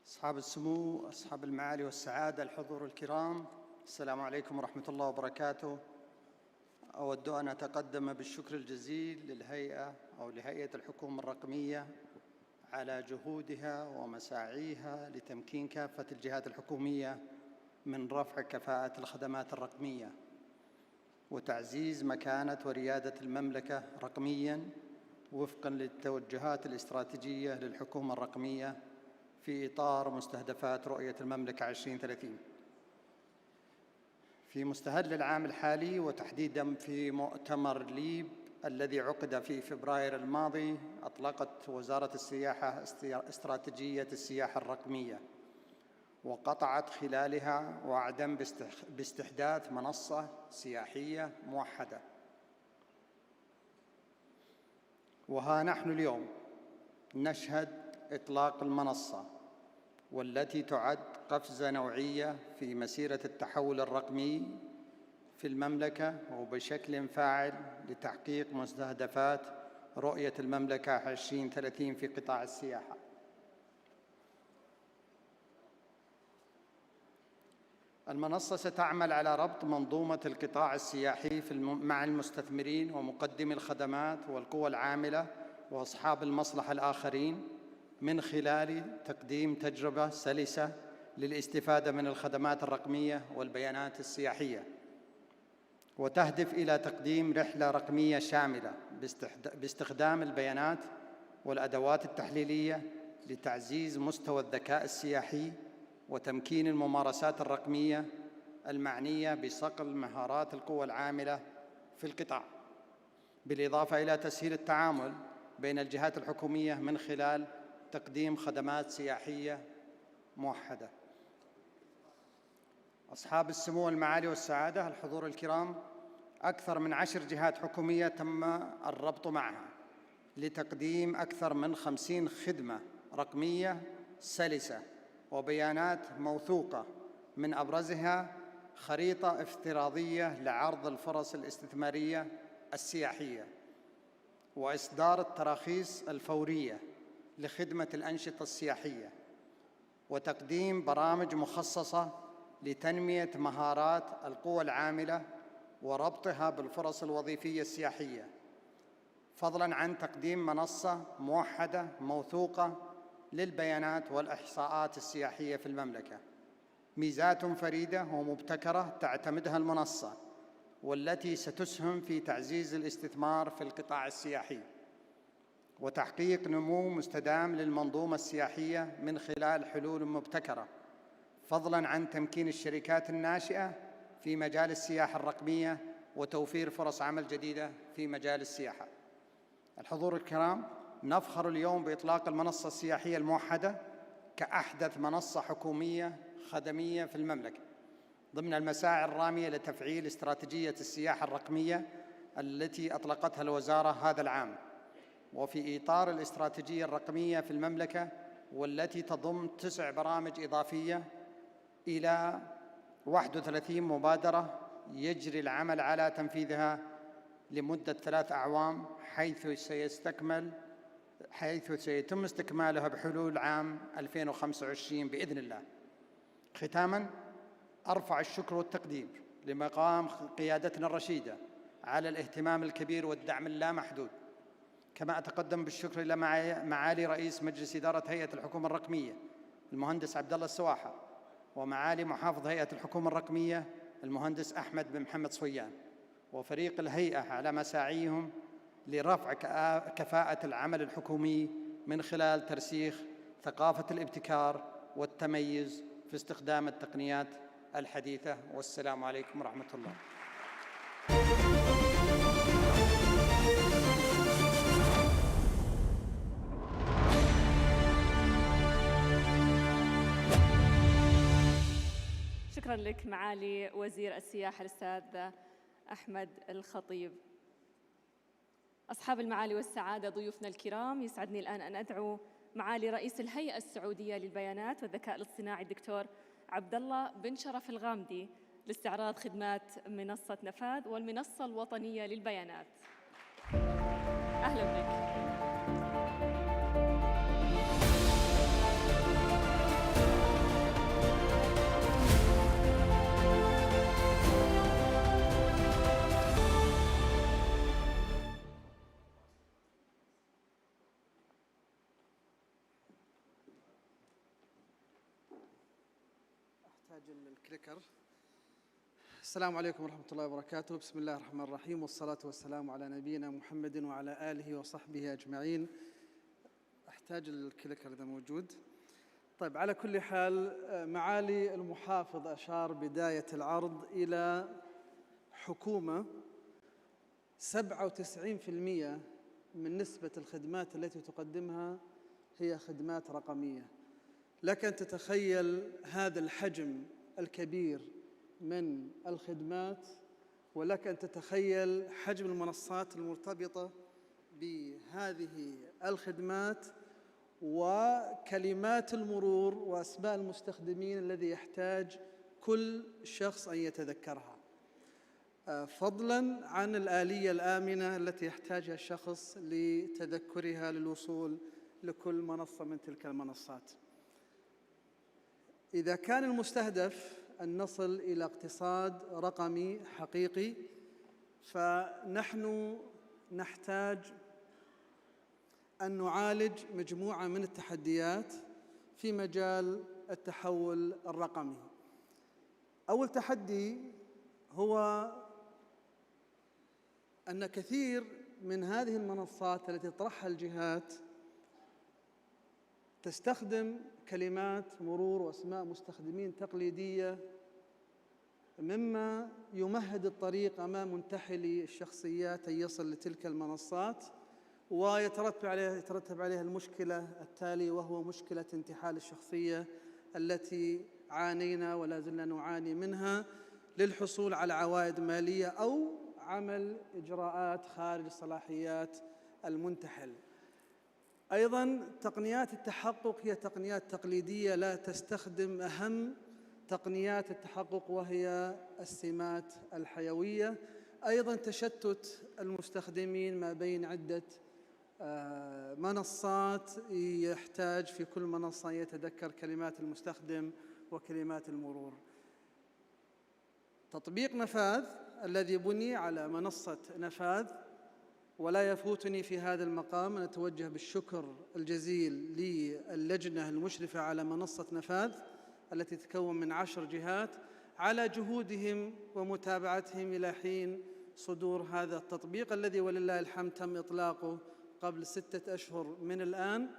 أصحاب السمو، أصحاب المعالي والسعادة، الحضور الكرام، السلام عليكم ورحمة الله وبركاته. أود أن أتقدم بالشكر الجزيل للهيئة أو لهيئة الحكومة الرقمية على جهودها ومساعيها لتمكين كافة الجهات الحكومية من رفع كفاءة الخدمات الرقمية وتعزيز مكانة وريادة المملكة رقمياً وفقاً للتوجهات الاستراتيجية للحكومة الرقمية في إطار مستهدفات رؤية المملكة 2030. في مستهل العام الحالي وتحديداً في مؤتمر ليب الذي عقد في فبراير الماضي، أطلقت وزارة السياحة استراتيجية السياحة الرقمية، وقطعت خلالها وعداً باستحداث منصة سياحية موحدة. وها نحن اليوم نشهد إطلاق المنصة، والتي تعد قفزة نوعية في مسيرة التحول الرقمي في المملكة وبشكل فاعل لتحقيق مستهدفات رؤية المملكة 2030 في قطاع السياحة. المنصة ستعمل على ربط منظومة القطاع السياحي مع المستثمرين ومقدمي الخدمات والقوى العاملة وأصحاب المصلحة الآخرين من خلال تقديم تجربة سلسة للاستفادة من الخدمات الرقمية والبيانات السياحية، وتهدف إلى تقديم رحلة رقمية شاملة باستخدام البيانات والأدوات التحليلية لتعزيز مستوى الذكاء السياحي وتمكين الممارسات الرقمية المعنية بصقل مهارات القوى العاملة في القطاع، بالإضافة إلى تسهيل التعامل بين الجهات الحكومية من خلال تقديم خدمات سياحية موحدة. أصحاب السمو والمعالي والسعادة، الحضور الكرام، أكثر من 10 جهات حكومية تم الربط معها لتقديم أكثر من 50 خدمة رقمية سلسة وبيانات موثوقة، من أبرزها خريطة افتراضية لعرض الفرص الاستثمارية السياحية، وإصدار التراخيص الفورية لخدمة الأنشطة السياحية، وتقديم برامج مخصصة لتنمية مهارات القوى العاملة وربطها بالفرص الوظيفية السياحية، فضلاً عن تقديم منصة موحدة موثوقة للبيانات والإحصاءات السياحية في المملكة. ميزات فريدة ومبتكرة تعتمدها المنصة، والتي ستسهم في تعزيز الاستثمار في القطاع السياحي وتحقيق نمو مستدام للمنظومة السياحية من خلال حلول مبتكرة، فضلاً عن تمكين الشركات الناشئة في مجال السياحة الرقمية وتوفير فرص عمل جديدة في مجال السياحة. الحضور الكرام، نفخر اليوم بإطلاق المنصة السياحية الموحدة كأحدث منصة حكومية خدمية في المملكة، ضمن المساعي الرامية لتفعيل استراتيجية السياحة الرقمية التي أطلقتها الوزارة هذا العام، وفي إطار الاستراتيجية الرقمية في المملكة، والتي تضم 9 برامج إضافية إلى 31 مبادرة يجري العمل على تنفيذها لمدة 3 أعوام، حيث سيتم استكمالها بحلول عام 2025 بإذن الله. ختاماً، أرفع الشكر والتقدير لمقام قيادتنا الرشيدة على الاهتمام الكبير والدعم اللامحدود، كما أتقدم بالشكر إلى معالي رئيس مجلس إدارة هيئة الحكومة الرقمية المهندس عبد الله السواحة، ومعالي محافظ هيئة الحكومة الرقمية المهندس أحمد بن محمد صويان، وفريق الهيئة على مساعيهم لرفع كفاءة العمل الحكومي من خلال ترسيخ ثقافة الابتكار والتميز في استخدام التقنيات الحديثة. والسلام عليكم ورحمة الله. شكراً لك معالي وزير السياحة الأستاذ أحمد الخطيب. أصحاب المعالي والسعادة، ضيوفنا الكرام، يسعدني الآن أن أدعو معالي رئيس الهيئة السعودية للبيانات والذكاء الاصطناعي الدكتور عبد الله بن شرف الغامدي لاستعراض خدمات منصة نفاذ والمنصة الوطنية للبيانات. أهلاً بك. الكليكر. السلام عليكم ورحمة الله وبركاته. بسم الله الرحمن الرحيم، والصلاة والسلام على نبينا محمد وعلى آله وصحبه أجمعين. أحتاج الكليكر إذا موجود. طيب، على كل حال، معالي المحافظ أشار بداية العرض إلى حكومة 97% من نسبة الخدمات التي تقدمها هي خدمات رقمية. لك أن تتخيل هذا الحجم الكبير من الخدمات، ولك أن تتخيل حجم المنصات المرتبطة بهذه الخدمات وكلمات المرور وأسماء المستخدمين الذي يحتاج كل شخص أن يتذكرها، فضلاً عن الآلية الآمنة التي يحتاجها الشخص لتذكرها للوصول لكل منصة من تلك المنصات. إذا كان المستهدف أن نصل إلى اقتصاد رقمي حقيقي، فنحن نحتاج أن نعالج مجموعة من التحديات في مجال التحول الرقمي. أول تحدي هو أن كثير من هذه المنصات التي تطرحها الجهات تستخدم كلمات مرور وأسماء مستخدمين تقليدية مما يمهد الطريق أمام منتحلي الشخصيات أن يصل لتلك المنصات، ويترتب عليها المشكلة التالية، وهو مشكلة انتحال الشخصية التي عانينا ولا زلنا نعاني منها للحصول على عوائد مالية أو عمل إجراءات خارج صلاحيات المنتحل. أيضاً تقنيات التحقق هي تقنيات تقليدية لا تستخدم أهم تقنيات التحقق وهي السمات الحيوية. أيضاً تشتت المستخدمين ما بين عدة منصات، يحتاج في كل منصة يتذكر كلمات المستخدم وكلمات المرور. تطبيق نفاذ الذي بني على منصة نفاذ، ولا يفوتني في هذا المقام أن أتوجه بالشكر الجزيل للجنة المشرفة على منصة نفاذ التي تتكون من 10 جهات على جهودهم ومتابعتهم إلى حين صدور هذا التطبيق الذي ولله الحمد تم إطلاقه قبل 6 أشهر من الآن.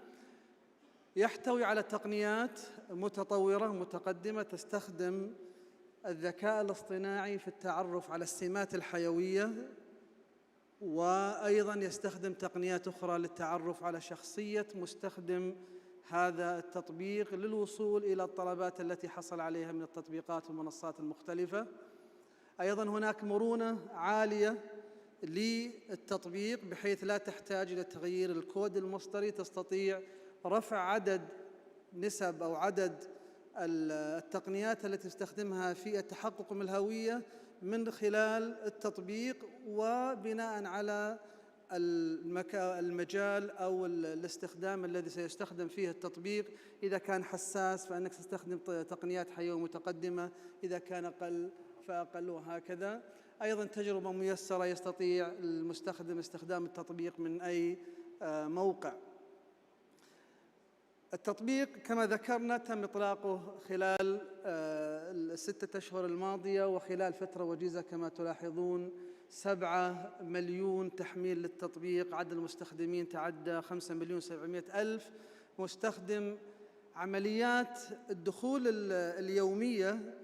يحتوي على تقنيات متطورة متقدمة تستخدم الذكاء الاصطناعي في التعرف على السمات الحيوية، وأيضاً يستخدم تقنيات أخرى للتعرف على شخصية مستخدم هذا التطبيق للوصول إلى الطلبات التي حصل عليها من التطبيقات والمنصات المختلفة. أيضاً هناك مرونة عالية للتطبيق بحيث لا تحتاج إلى تغيير الكود المصدري، تستطيع رفع عدد نسب أو عدد التقنيات التي تستخدمها في التحقق من الهوية من خلال التطبيق، وبناء على المجال أو الاستخدام الذي سيستخدم فيه التطبيق. إذا كان حساس فإنك تستخدم تقنيات حيوية متقدمة، إذا كان أقل فأقل، وهكذا. أيضاً تجربة ميسرة، يستطيع المستخدم استخدام التطبيق من أي موقع. التطبيق كما ذكرنا تم إطلاقه خلال 6 أشهر الماضية، وخلال فترة وجيزة كما تلاحظون 7 مليون تحميل للتطبيق، عدد المستخدمين تعدى 5,700,000 مستخدم. عمليات الدخول اليومية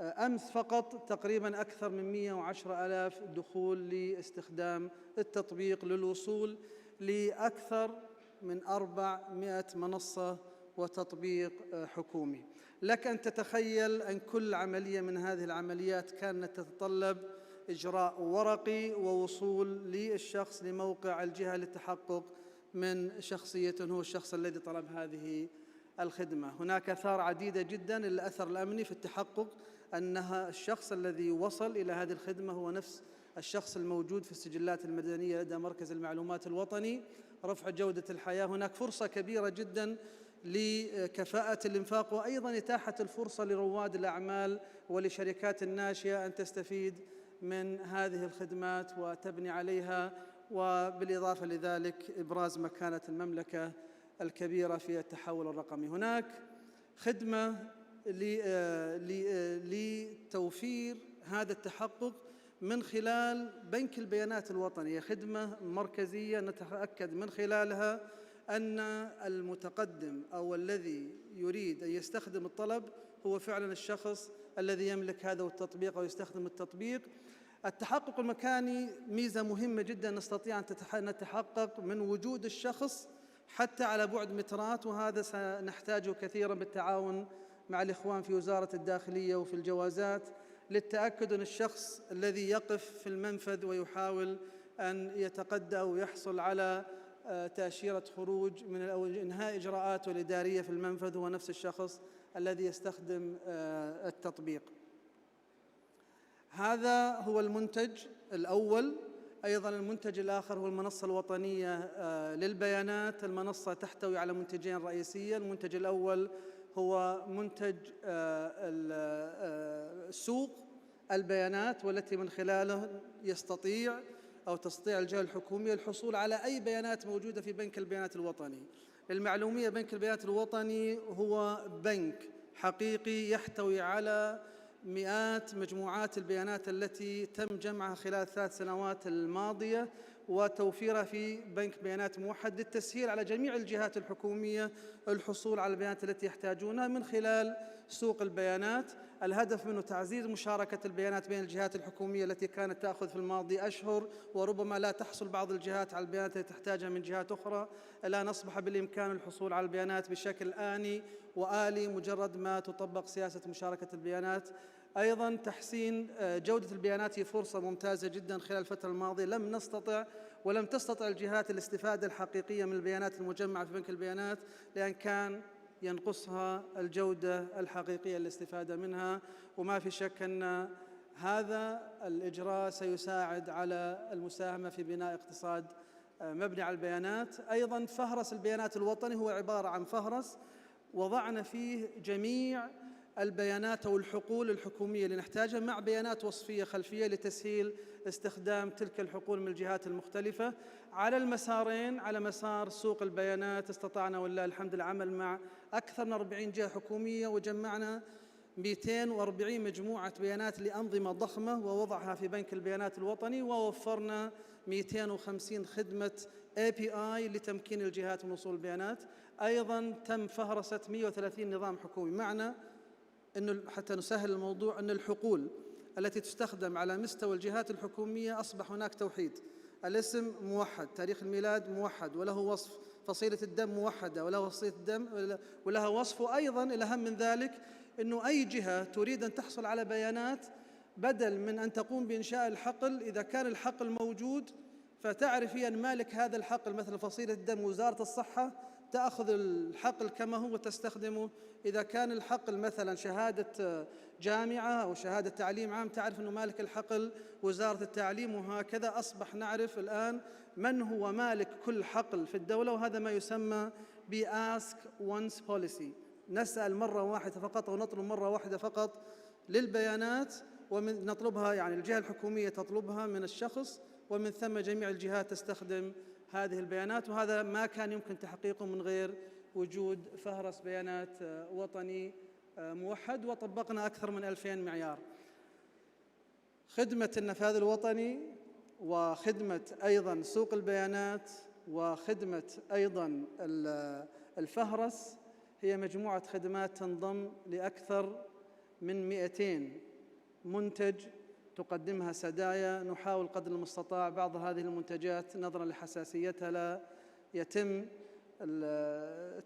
أمس فقط تقريباً أكثر من 110,000 دخول لاستخدام التطبيق للوصول لأكثر من 400 منصة وتطبيق حكومي. لك أن تتخيل أن كل عملية من هذه العمليات كانت تتطلب إجراء ورقي ووصول للشخص لموقع الجهة للتحقق من شخصيته هو الشخص الذي طلب هذه الخدمة. هناك آثار عديدة جداً. الأثر الأمني في التحقق أنها الشخص الذي وصل إلى هذه الخدمة هو نفس الشخص الموجود في السجلات المدنية لدى مركز المعلومات الوطني. رفع جودة الحياة، هناك فرصة كبيرة جداً لكفاءة الإنفاق، وأيضاً إتاحة الفرصة لرواد الأعمال ولشركات الناشئة أن تستفيد من هذه الخدمات وتبني عليها، وبالإضافة لذلك إبراز مكانة المملكة الكبيرة في التحول الرقمي. هناك خدمة لتوفير هذا التحقق من خلال بنك البيانات الوطني، خدمة مركزية نتأكد من خلالها أن المتقدم أو الذي يريد أن يستخدم الطلب هو فعلا الشخص الذي يملك هذا التطبيق أو يستخدم التطبيق. التحقق المكاني ميزة مهمة جدا، نستطيع أن نتحقق من وجود الشخص حتى على بعد مترات، وهذا سنحتاجه كثيرا بالتعاون مع الإخوان في وزارة الداخلية وفي الجوازات للتأكد أن الشخص الذي يقف في المنفذ ويحاول أن يتقدم أو يحصل على تأشيرة خروج من أو إنهاء إجراءاته الإدارية في المنفذ هو نفس الشخص الذي يستخدم التطبيق. هذا هو المنتج الأول. أيضاً المنتج الآخر هو المنصة الوطنية للبيانات. المنصة تحتوي على منتجين رئيسيين. المنتج الأول هو منتج سوق البيانات، والتي من خلاله تستطيع الجهة الحكومية الحصول على أي بيانات موجودة في بنك البيانات الوطني. للمعلومية، بنك البيانات الوطني هو بنك حقيقي يحتوي على مئات مجموعات البيانات التي تم جمعها خلال 3 سنوات الماضية وتوفيرها في بنك بيانات موحد للتسهيل على جميع الجهات الحكومية الحصول على البيانات التي يحتاجونها من خلال سوق البيانات. الهدف منه تعزيز مشاركة البيانات بين الجهات الحكومية التي كانت تأخذ في الماضي أشهر وربما لا تحصل بعض الجهات على البيانات التي تحتاجها من جهات أخرى، الآن أصبح بالإمكان الحصول على البيانات بشكل آني وآلي مجرد ما تطبق سياسة مشاركة البيانات. أيضاً تحسين جودة البيانات هي فرصة ممتازة جداً. خلال الفترة الماضية ولم تستطع الجهات الاستفادة الحقيقية من البيانات المجمعة في بنك البيانات، لأن كان ينقصها الجودة الحقيقية للاستفادة منها. وما في شك أن هذا الإجراء سيساعد على المساهمة في بناء اقتصاد مبني على البيانات. أيضاً فهرس البيانات الوطني هو عبارة عن فهرس وضعنا فيه جميع البيانات أو الحقول الحكومية اللي نحتاجها مع بيانات وصفية خلفية لتسهيل استخدام تلك الحقول من الجهات المختلفة على المسارين. على مسار سوق البيانات استطعنا ولله الحمد العمل مع أكثر من 40 جهة حكومية وجمعنا 240 مجموعة بيانات لأنظمة ضخمة ووضعها في بنك البيانات الوطني، ووفرنا 250 خدمة API لتمكين الجهات من وصول البيانات. أيضاً تم فهرسة 130 نظام حكومي. معنى أنه حتى نسهل الموضوع أن الحقول التي تستخدم على مستوى الجهات الحكومية أصبح هناك توحيد، الاسم موحد، تاريخ الميلاد موحد، وله وصف، فصيلة الدم موحدة وله فصيلة الدم ولها وصف. وأيضاً الأهم من ذلك أنه أي جهة تريد أن تحصل على بيانات بدل من أن تقوم بإنشاء الحقل، إذا كان الحقل موجود فتعرفي أن مالك هذا الحقل مثل فصيلة الدم وزارة الصحة، تأخذ الحقل كما هو وتستخدمه. إذا كان الحقل مثلا شهادة جامعة أو شهادة تعليم عام، تعرف أنه مالك الحقل وزارة التعليم، وهكذا أصبح نعرف الآن من هو مالك كل حقل في الدولة. وهذا ما يسمى ب Ask Once Policy، نسأل مرة واحدة فقط ونطلب مرة واحدة فقط للبيانات، ونطلبها يعني الجهة الحكومية تطلبها من الشخص، ومن ثم جميع الجهات تستخدم هذه البيانات. وهذا ما كان يمكن تحقيقه من غير وجود فهرس بيانات وطني موحد. وطبقنا أكثر من 2000 معيار. خدمة النفاذ الوطني وخدمة أيضاً سوق البيانات وخدمة أيضاً الفهرس هي مجموعة خدمات تنضم لأكثر من 200 منتج تقدمها سدايا. نحاول قدر المستطاع بعض هذه المنتجات نظراً لحساسيتها لا يتم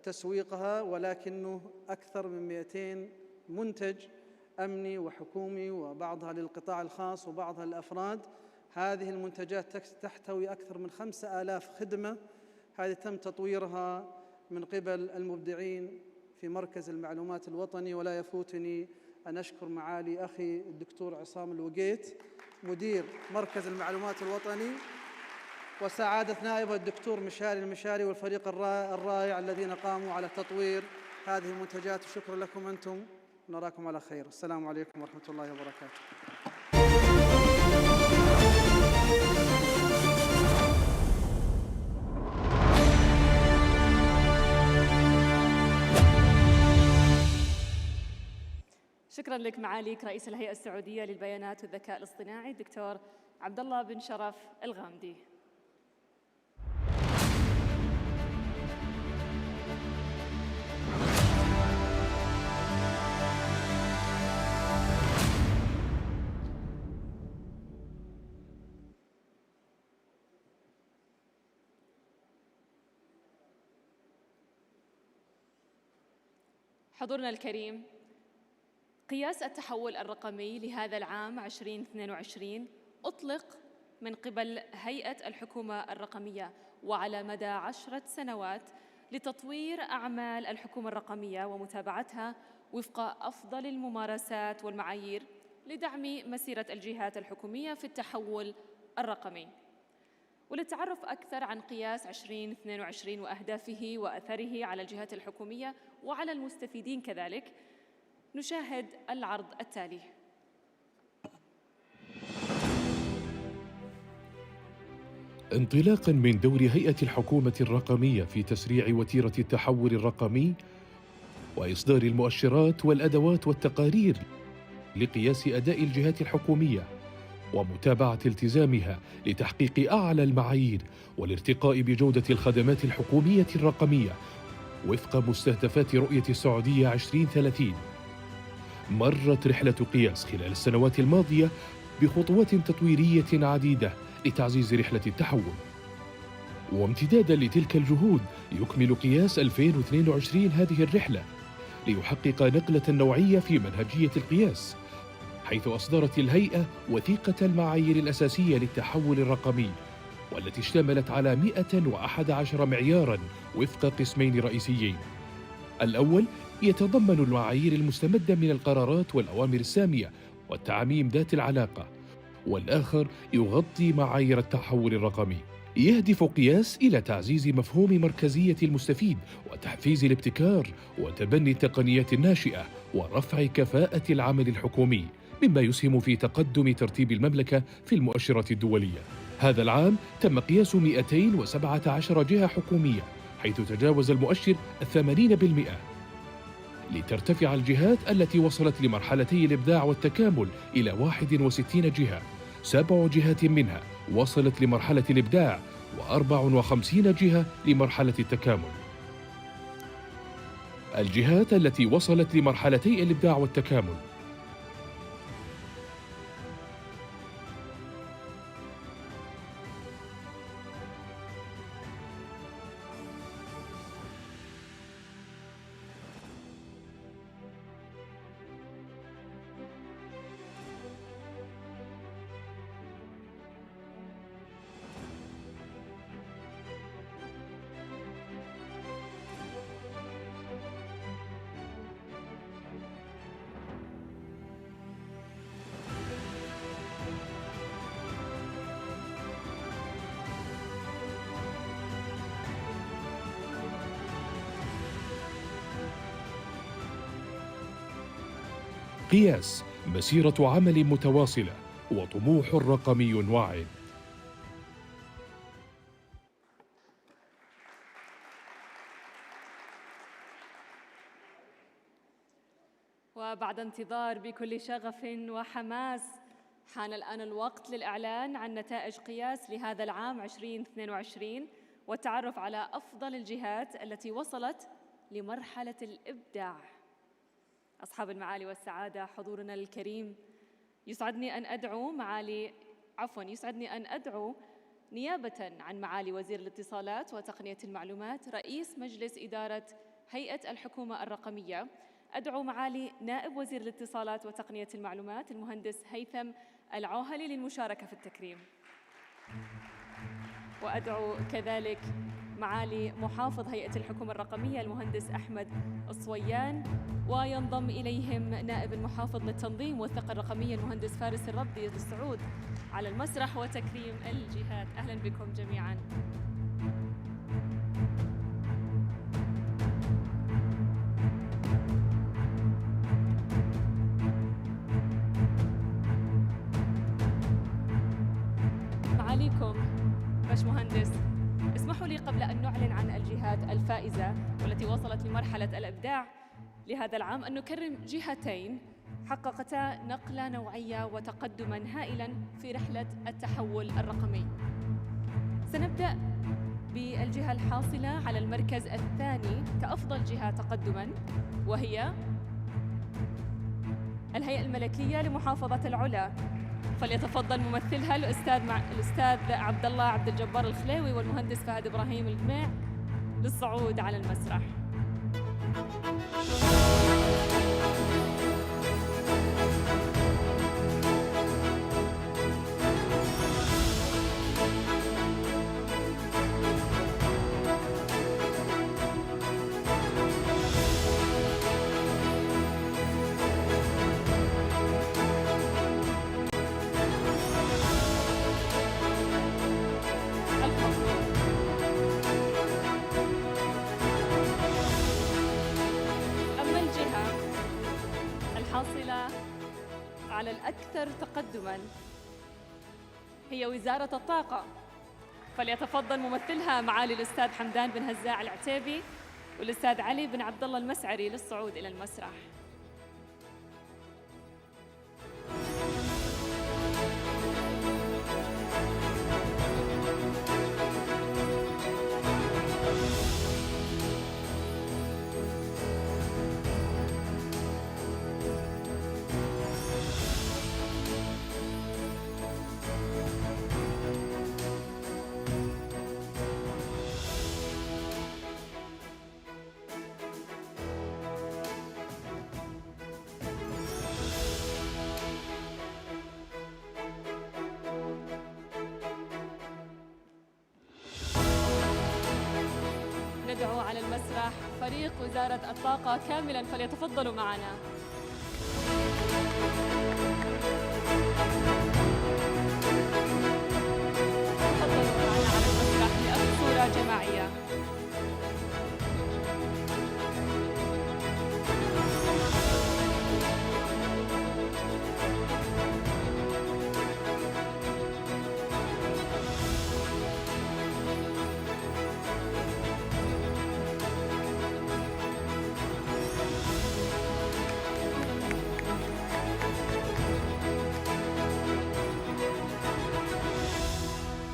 تسويقها، ولكنه أكثر من 200 منتج أمني وحكومي وبعضها للقطاع الخاص وبعضها للأفراد. هذه المنتجات تحتوي أكثر من 5000 خدمة. هذه تم تطويرها من قبل المبدعين في مركز المعلومات الوطني. ولا يفوتني أن أشكر معالي أخي الدكتور عصام الوقيت مدير مركز المعلومات الوطني، وسعادة نائبه الدكتور مشاري المشاري والفريق الرائع الذين قاموا على تطوير هذه المنتجات. وشكرا لكم أنتم، نراكم على خير. السلام عليكم ورحمة الله وبركاته. شكرا لك معاليك رئيس الهيئة السعودية للبيانات والذكاء الاصطناعي الدكتور عبد الله بن شرف الغامدي. حضورنا الكريم، قياس التحول الرقمي لهذا العام 2022 أطلق من قبل هيئة الحكومة الرقمية، وعلى مدى 10 سنوات لتطوير أعمال الحكومة الرقمية ومتابعتها وفق أفضل الممارسات والمعايير لدعم مسيرة الجهات الحكومية في التحول الرقمي. وللتعرف أكثر عن قياس 2022 وأهدافه وأثره على الجهات الحكومية وعلى المستفيدين كذلك، نشاهد العرض التالي. انطلاقاً من دور هيئة الحكومة الرقمية في تسريع وتيرة التحول الرقمي وإصدار المؤشرات والأدوات والتقارير لقياس أداء الجهات الحكومية ومتابعة التزامها لتحقيق أعلى المعايير والارتقاء بجودة الخدمات الحكومية الرقمية وفق مستهدفات رؤية السعودية 2030، مرت رحلة قياس خلال السنوات الماضية بخطوات تطويرية عديدة لتعزيز رحلة التحول. وامتدادا لتلك الجهود يكمل قياس 2022 هذه الرحلة ليحقق نقلة نوعية في منهجية القياس، حيث أصدرت الهيئة وثيقة المعايير الأساسية للتحول الرقمي، والتي اشتملت على 111 معياراً وفق قسمين رئيسيين. الأول يتضمن المعايير المستمدة من القرارات والأوامر السامية والتعميم ذات العلاقة، والآخر يغطي معايير التحول الرقمي. يهدف قياس إلى تعزيز مفهوم مركزية المستفيد وتحفيز الابتكار وتبني التقنيات الناشئة ورفع كفاءة العمل الحكومي، مما يسهم في تقدم ترتيب المملكة في المؤشرات الدولية. هذا العام تم قياس 217 جهة حكومية، حيث تجاوز المؤشر 80%، لترتفع الجهات التي وصلت لمرحلتي الإبداع والتكامل إلى 61 جهة، 7 جهات منها وصلت لمرحلة الإبداع و54 جهة لمرحلة التكامل. الجهات التي وصلت لمرحلتي الإبداع والتكامل: قياس مسيرة عمل متواصلة وطموح رقمي واعد. وبعد انتظار بكل شغف وحماس، حان الآن الوقت للإعلان عن نتائج قياس لهذا العام 2022 والتعرف على أفضل الجهات التي وصلت لمرحلة الإبداع. أصحاب المعالي والسعادة، حضورنا الكريم، يسعدني أن أدعو نيابة عن معالي وزير الاتصالات وتقنية المعلومات رئيس مجلس إدارة هيئة الحكومة الرقمية، أدعو معالي نائب وزير الاتصالات وتقنية المعلومات المهندس هيثم العوهلي للمشاركة في التكريم. وأدعو كذلك معالي محافظ هيئة الحكومة الرقمية المهندس أحمد الصويان، وينضم إليهم نائب المحافظ للتنظيم والثقة الرقمية المهندس فارس الربدي للصعود على المسرح وتكريم الجهات. أهلا بكم جميعا. معاليكم باشمهندس، اسمحوا لي قبل أن نعلن عن الجهات الفائزة والتي وصلت لمرحلة الإبداع لهذا العام أن نكرم جهتين حققتا نقلة نوعية وتقدماً هائلاً في رحلة التحول الرقمي. سنبدأ بالجهة الحاصلة على المركز الثاني كأفضل جهة تقدماً، وهي الهيئة الملكية لمحافظة العلا. فليتفضل ممثلها الأستاذ عبد الله عبد الجبار الخليوي والمهندس فهد إبراهيم الجميع للصعود على المسرح. على الأكثر تقدماً هي وزارة الطاقة، فليتفضل ممثلها معالي الأستاذ حمدان بن هزاع العتيبي والأستاذ علي بن عبد الله المسعري للصعود إلى المسرح. وندعو على المسرح فريق وزارة الطاقة كاملاً، فليتفضلوا معنا. تفضلوا معنا على المسرح لأخذ صورة جماعية.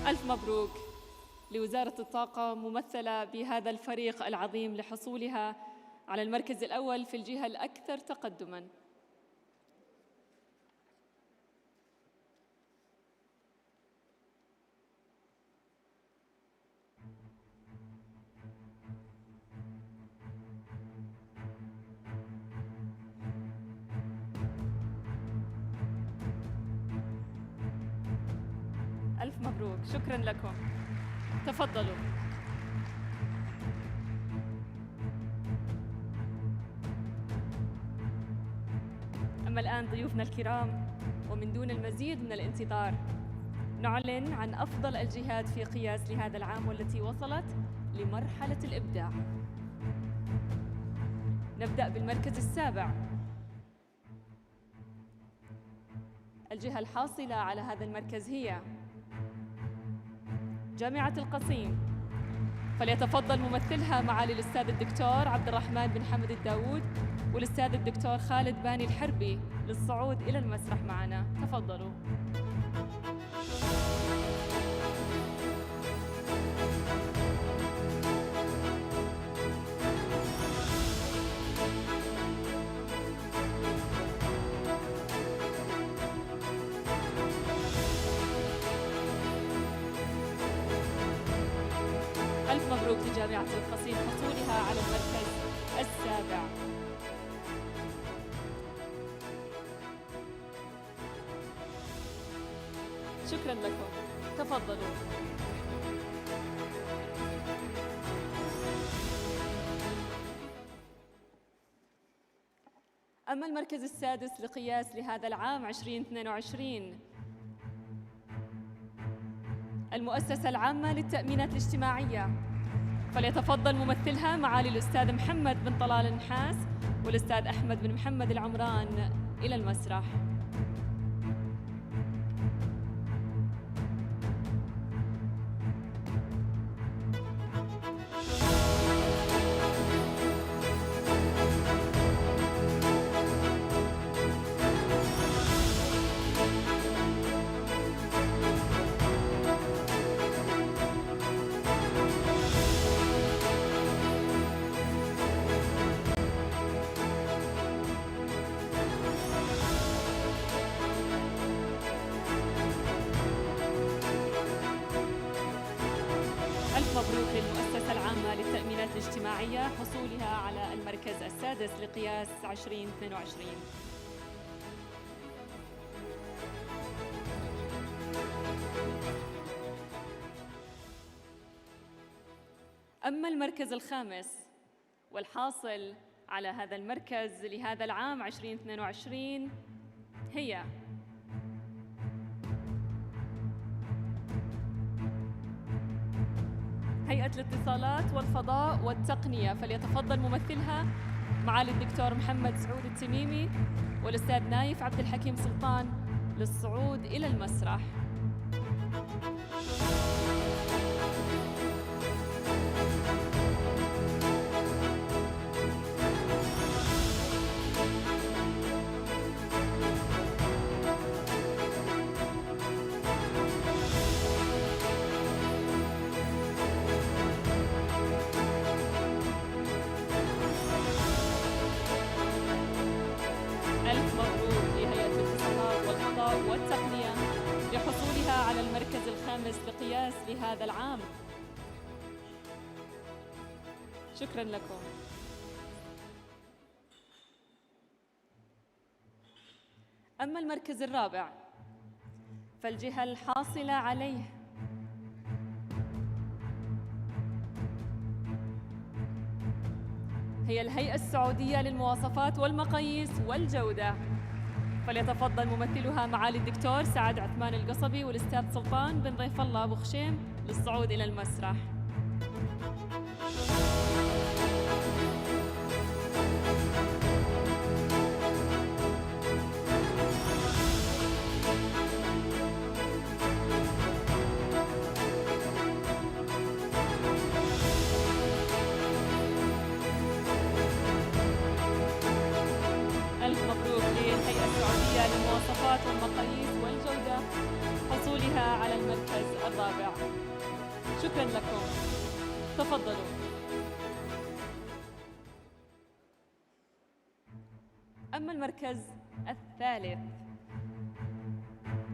ألف مبروك لوزارة الطاقة ممثلة بهذا الفريق العظيم لحصولها على المركز الأول في الجهة الأكثر تقدماً. ألف مبروك، شكراً لكم. تفضلوا. أما الآن ضيوفنا الكرام، ومن دون المزيد من الانتظار نعلن عن أفضل الجهات في قياس لهذا العام والتي وصلت لمرحلة الإبداع. نبدأ بالمركز السابع. الجهة الحاصلة على هذا المركز هي جامعة القصيم، فليتفضل ممثلها معالي الأستاذ الدكتور عبد الرحمن بن حمد الداود والأستاذ الدكتور خالد باني الحربي للصعود إلى المسرح معنا. تفضلوا. ألف مبروك لجامعة القصيم حصولها على المركز السابع. شكراً لكم. تفضلوا. أما المركز السادس لقياس لهذا العام 2022، المؤسسة العامة للتأمينات الاجتماعية، فليتفضل ممثلها معالي الأستاذ محمد بن طلال النحاس والأستاذ أحمد بن محمد العمران إلى المسرح. مبروك للمؤسسة العامة للتأمينات الاجتماعية حصولها على المركز السادس لقياس 2022. أما المركز الخامس والحاصل على هذا المركز لهذا العام 2022 هي هيئة الاتصالات والفضاء والتقنية، فليتفضل ممثلها معالي الدكتور محمد سعود التميمي والأستاذ نايف عبد الحكيم سلطان للصعود إلى المسرح. والتقنية لحصولها على المركز الخامس لقياس لهذا العام. شكراً لكم. أما المركز الرابع فالجهة الحاصلة عليه هي الهيئة السعودية للمواصفات والمقاييس والجودة. فليتفضل ممثلها معالي الدكتور سعد عثمان القصبي والأستاذ سلطان بن ضيف الله أبو خشيم للصعود إلى المسرح. للمواصفات والمقاييس والجودة حصولها على المركز الرابع. شكرا لكم، تفضلوا. أما المركز الثالث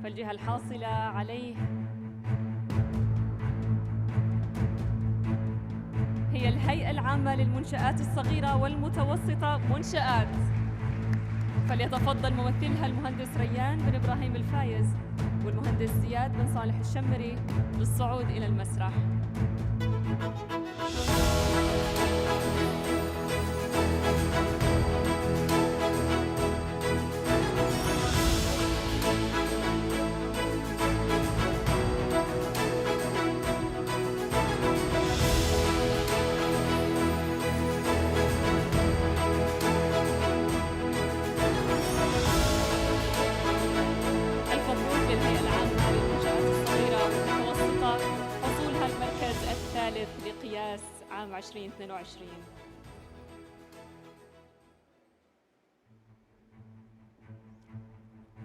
فالجهة الحاصلة عليه هي الهيئة العامة للمنشآت الصغيرة والمتوسطة منشآت. فليتفضل ممثلها المهندس ريان بن إبراهيم الفايز والمهندس زياد بن صالح الشمري للصعود إلى المسرح. لقياس عام 2022.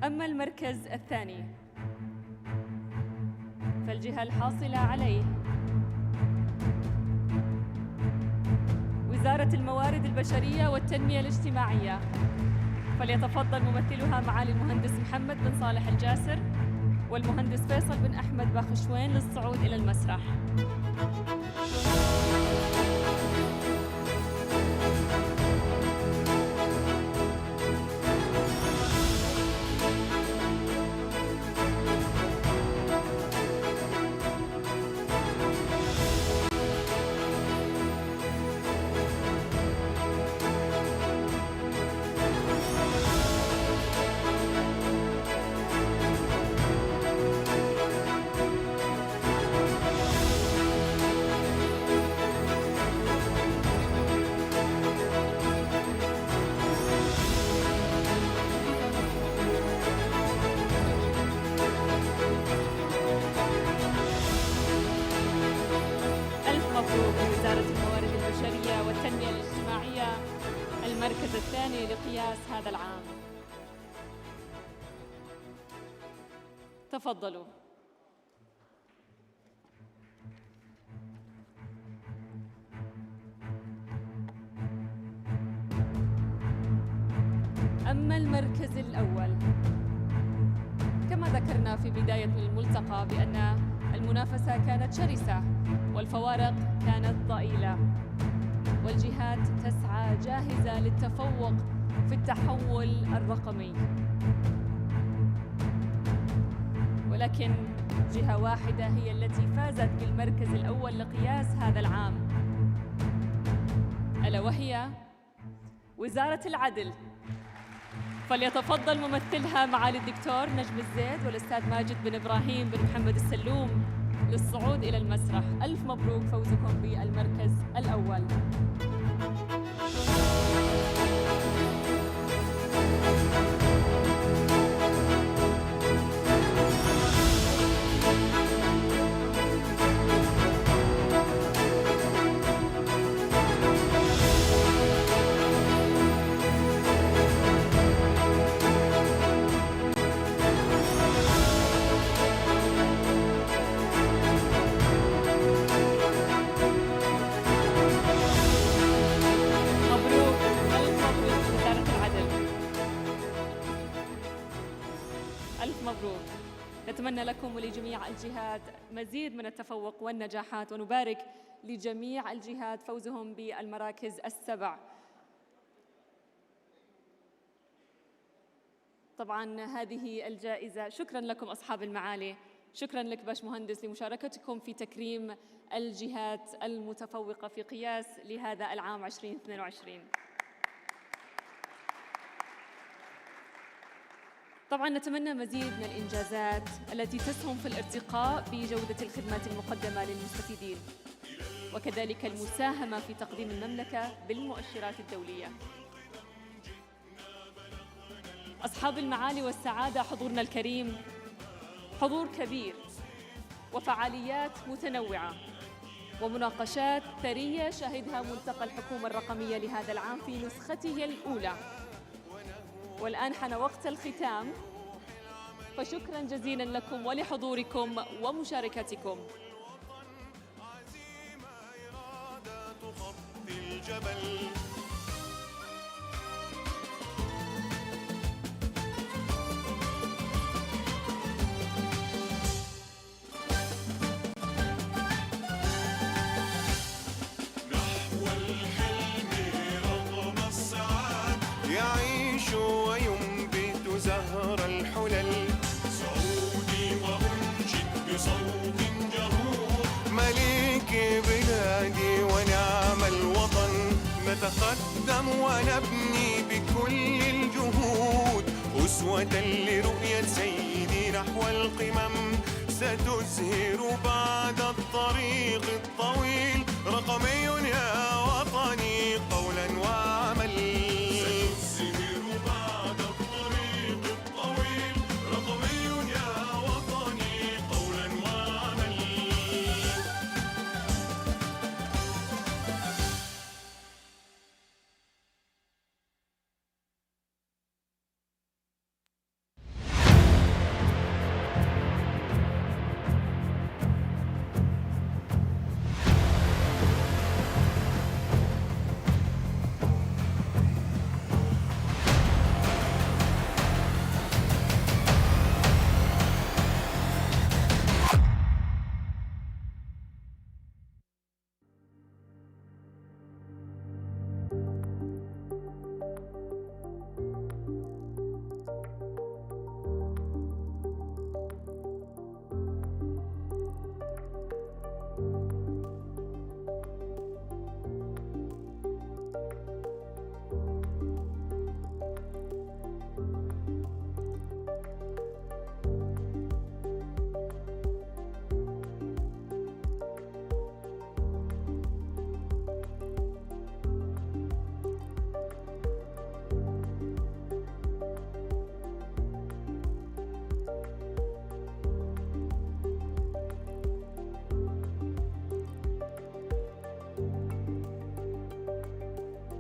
أما المركز الثاني فالجهة الحاصلة عليه وزارة الموارد البشرية والتنمية الاجتماعية. فليتفضل ممثلها معالي المهندس محمد بن صالح الجاسر والمهندس فيصل بن أحمد باخشوين للصعود إلى المسرح. المركز الثاني لقياس هذا العام. تفضلوا. أما المركز الأول كما ذكرنا في بداية الملتقى بأن المنافسة كانت شرسة والفوارق كانت ضئيلة والجهات تسعى جاهزة للتفوق في التحول الرقمي، ولكن جهة واحدة هي التي فازت بالمركز الأول لقياس هذا العام، ألا وهي وزارة العدل. فليتفضل ممثلها معالي الدكتور نجم الزيد والأستاذ ماجد بن إبراهيم بن محمد السلوم للصعود إلى المسرح. ألف مبروك فوزكم بالمركز الأول. نتمنى لكم ولجميع الجهات مزيد من التفوق والنجاحات، ونبارك لجميع الجهات فوزهم بالمراكز السبع. طبعا هذه الجائزة شكرا لكم أصحاب المعالي، شكراً لك باشمهندس لمشاركتكم في تكريم الجهات المتفوقة في قياس لهذا العام 2022. طبعاً نتمنى مزيد من الإنجازات التي تسهم في الارتقاء بجودة الخدمات المقدمة للمستفيدين، وكذلك المساهمة في تقديم المملكة بالمؤشرات الدولية. أصحاب المعالي والسعادة، حضورنا الكريم، حضور كبير وفعاليات متنوعة ومناقشات ثرية شهدها ملتقى الحكومة الرقمية لهذا العام في نسخته الأولى. والآن حان وقت الختام، فشكراً جزيلاً لكم ولحضوركم ومشاركتكم. يعيش وينبت زهر الحلل، سعودي وأنشد بصوت جهور، مليك بلادي ونعم الوطن، نتقدم ونبني بكل الجهود، أسوة لرؤية سيدي نحو القمم، ستزهر بعد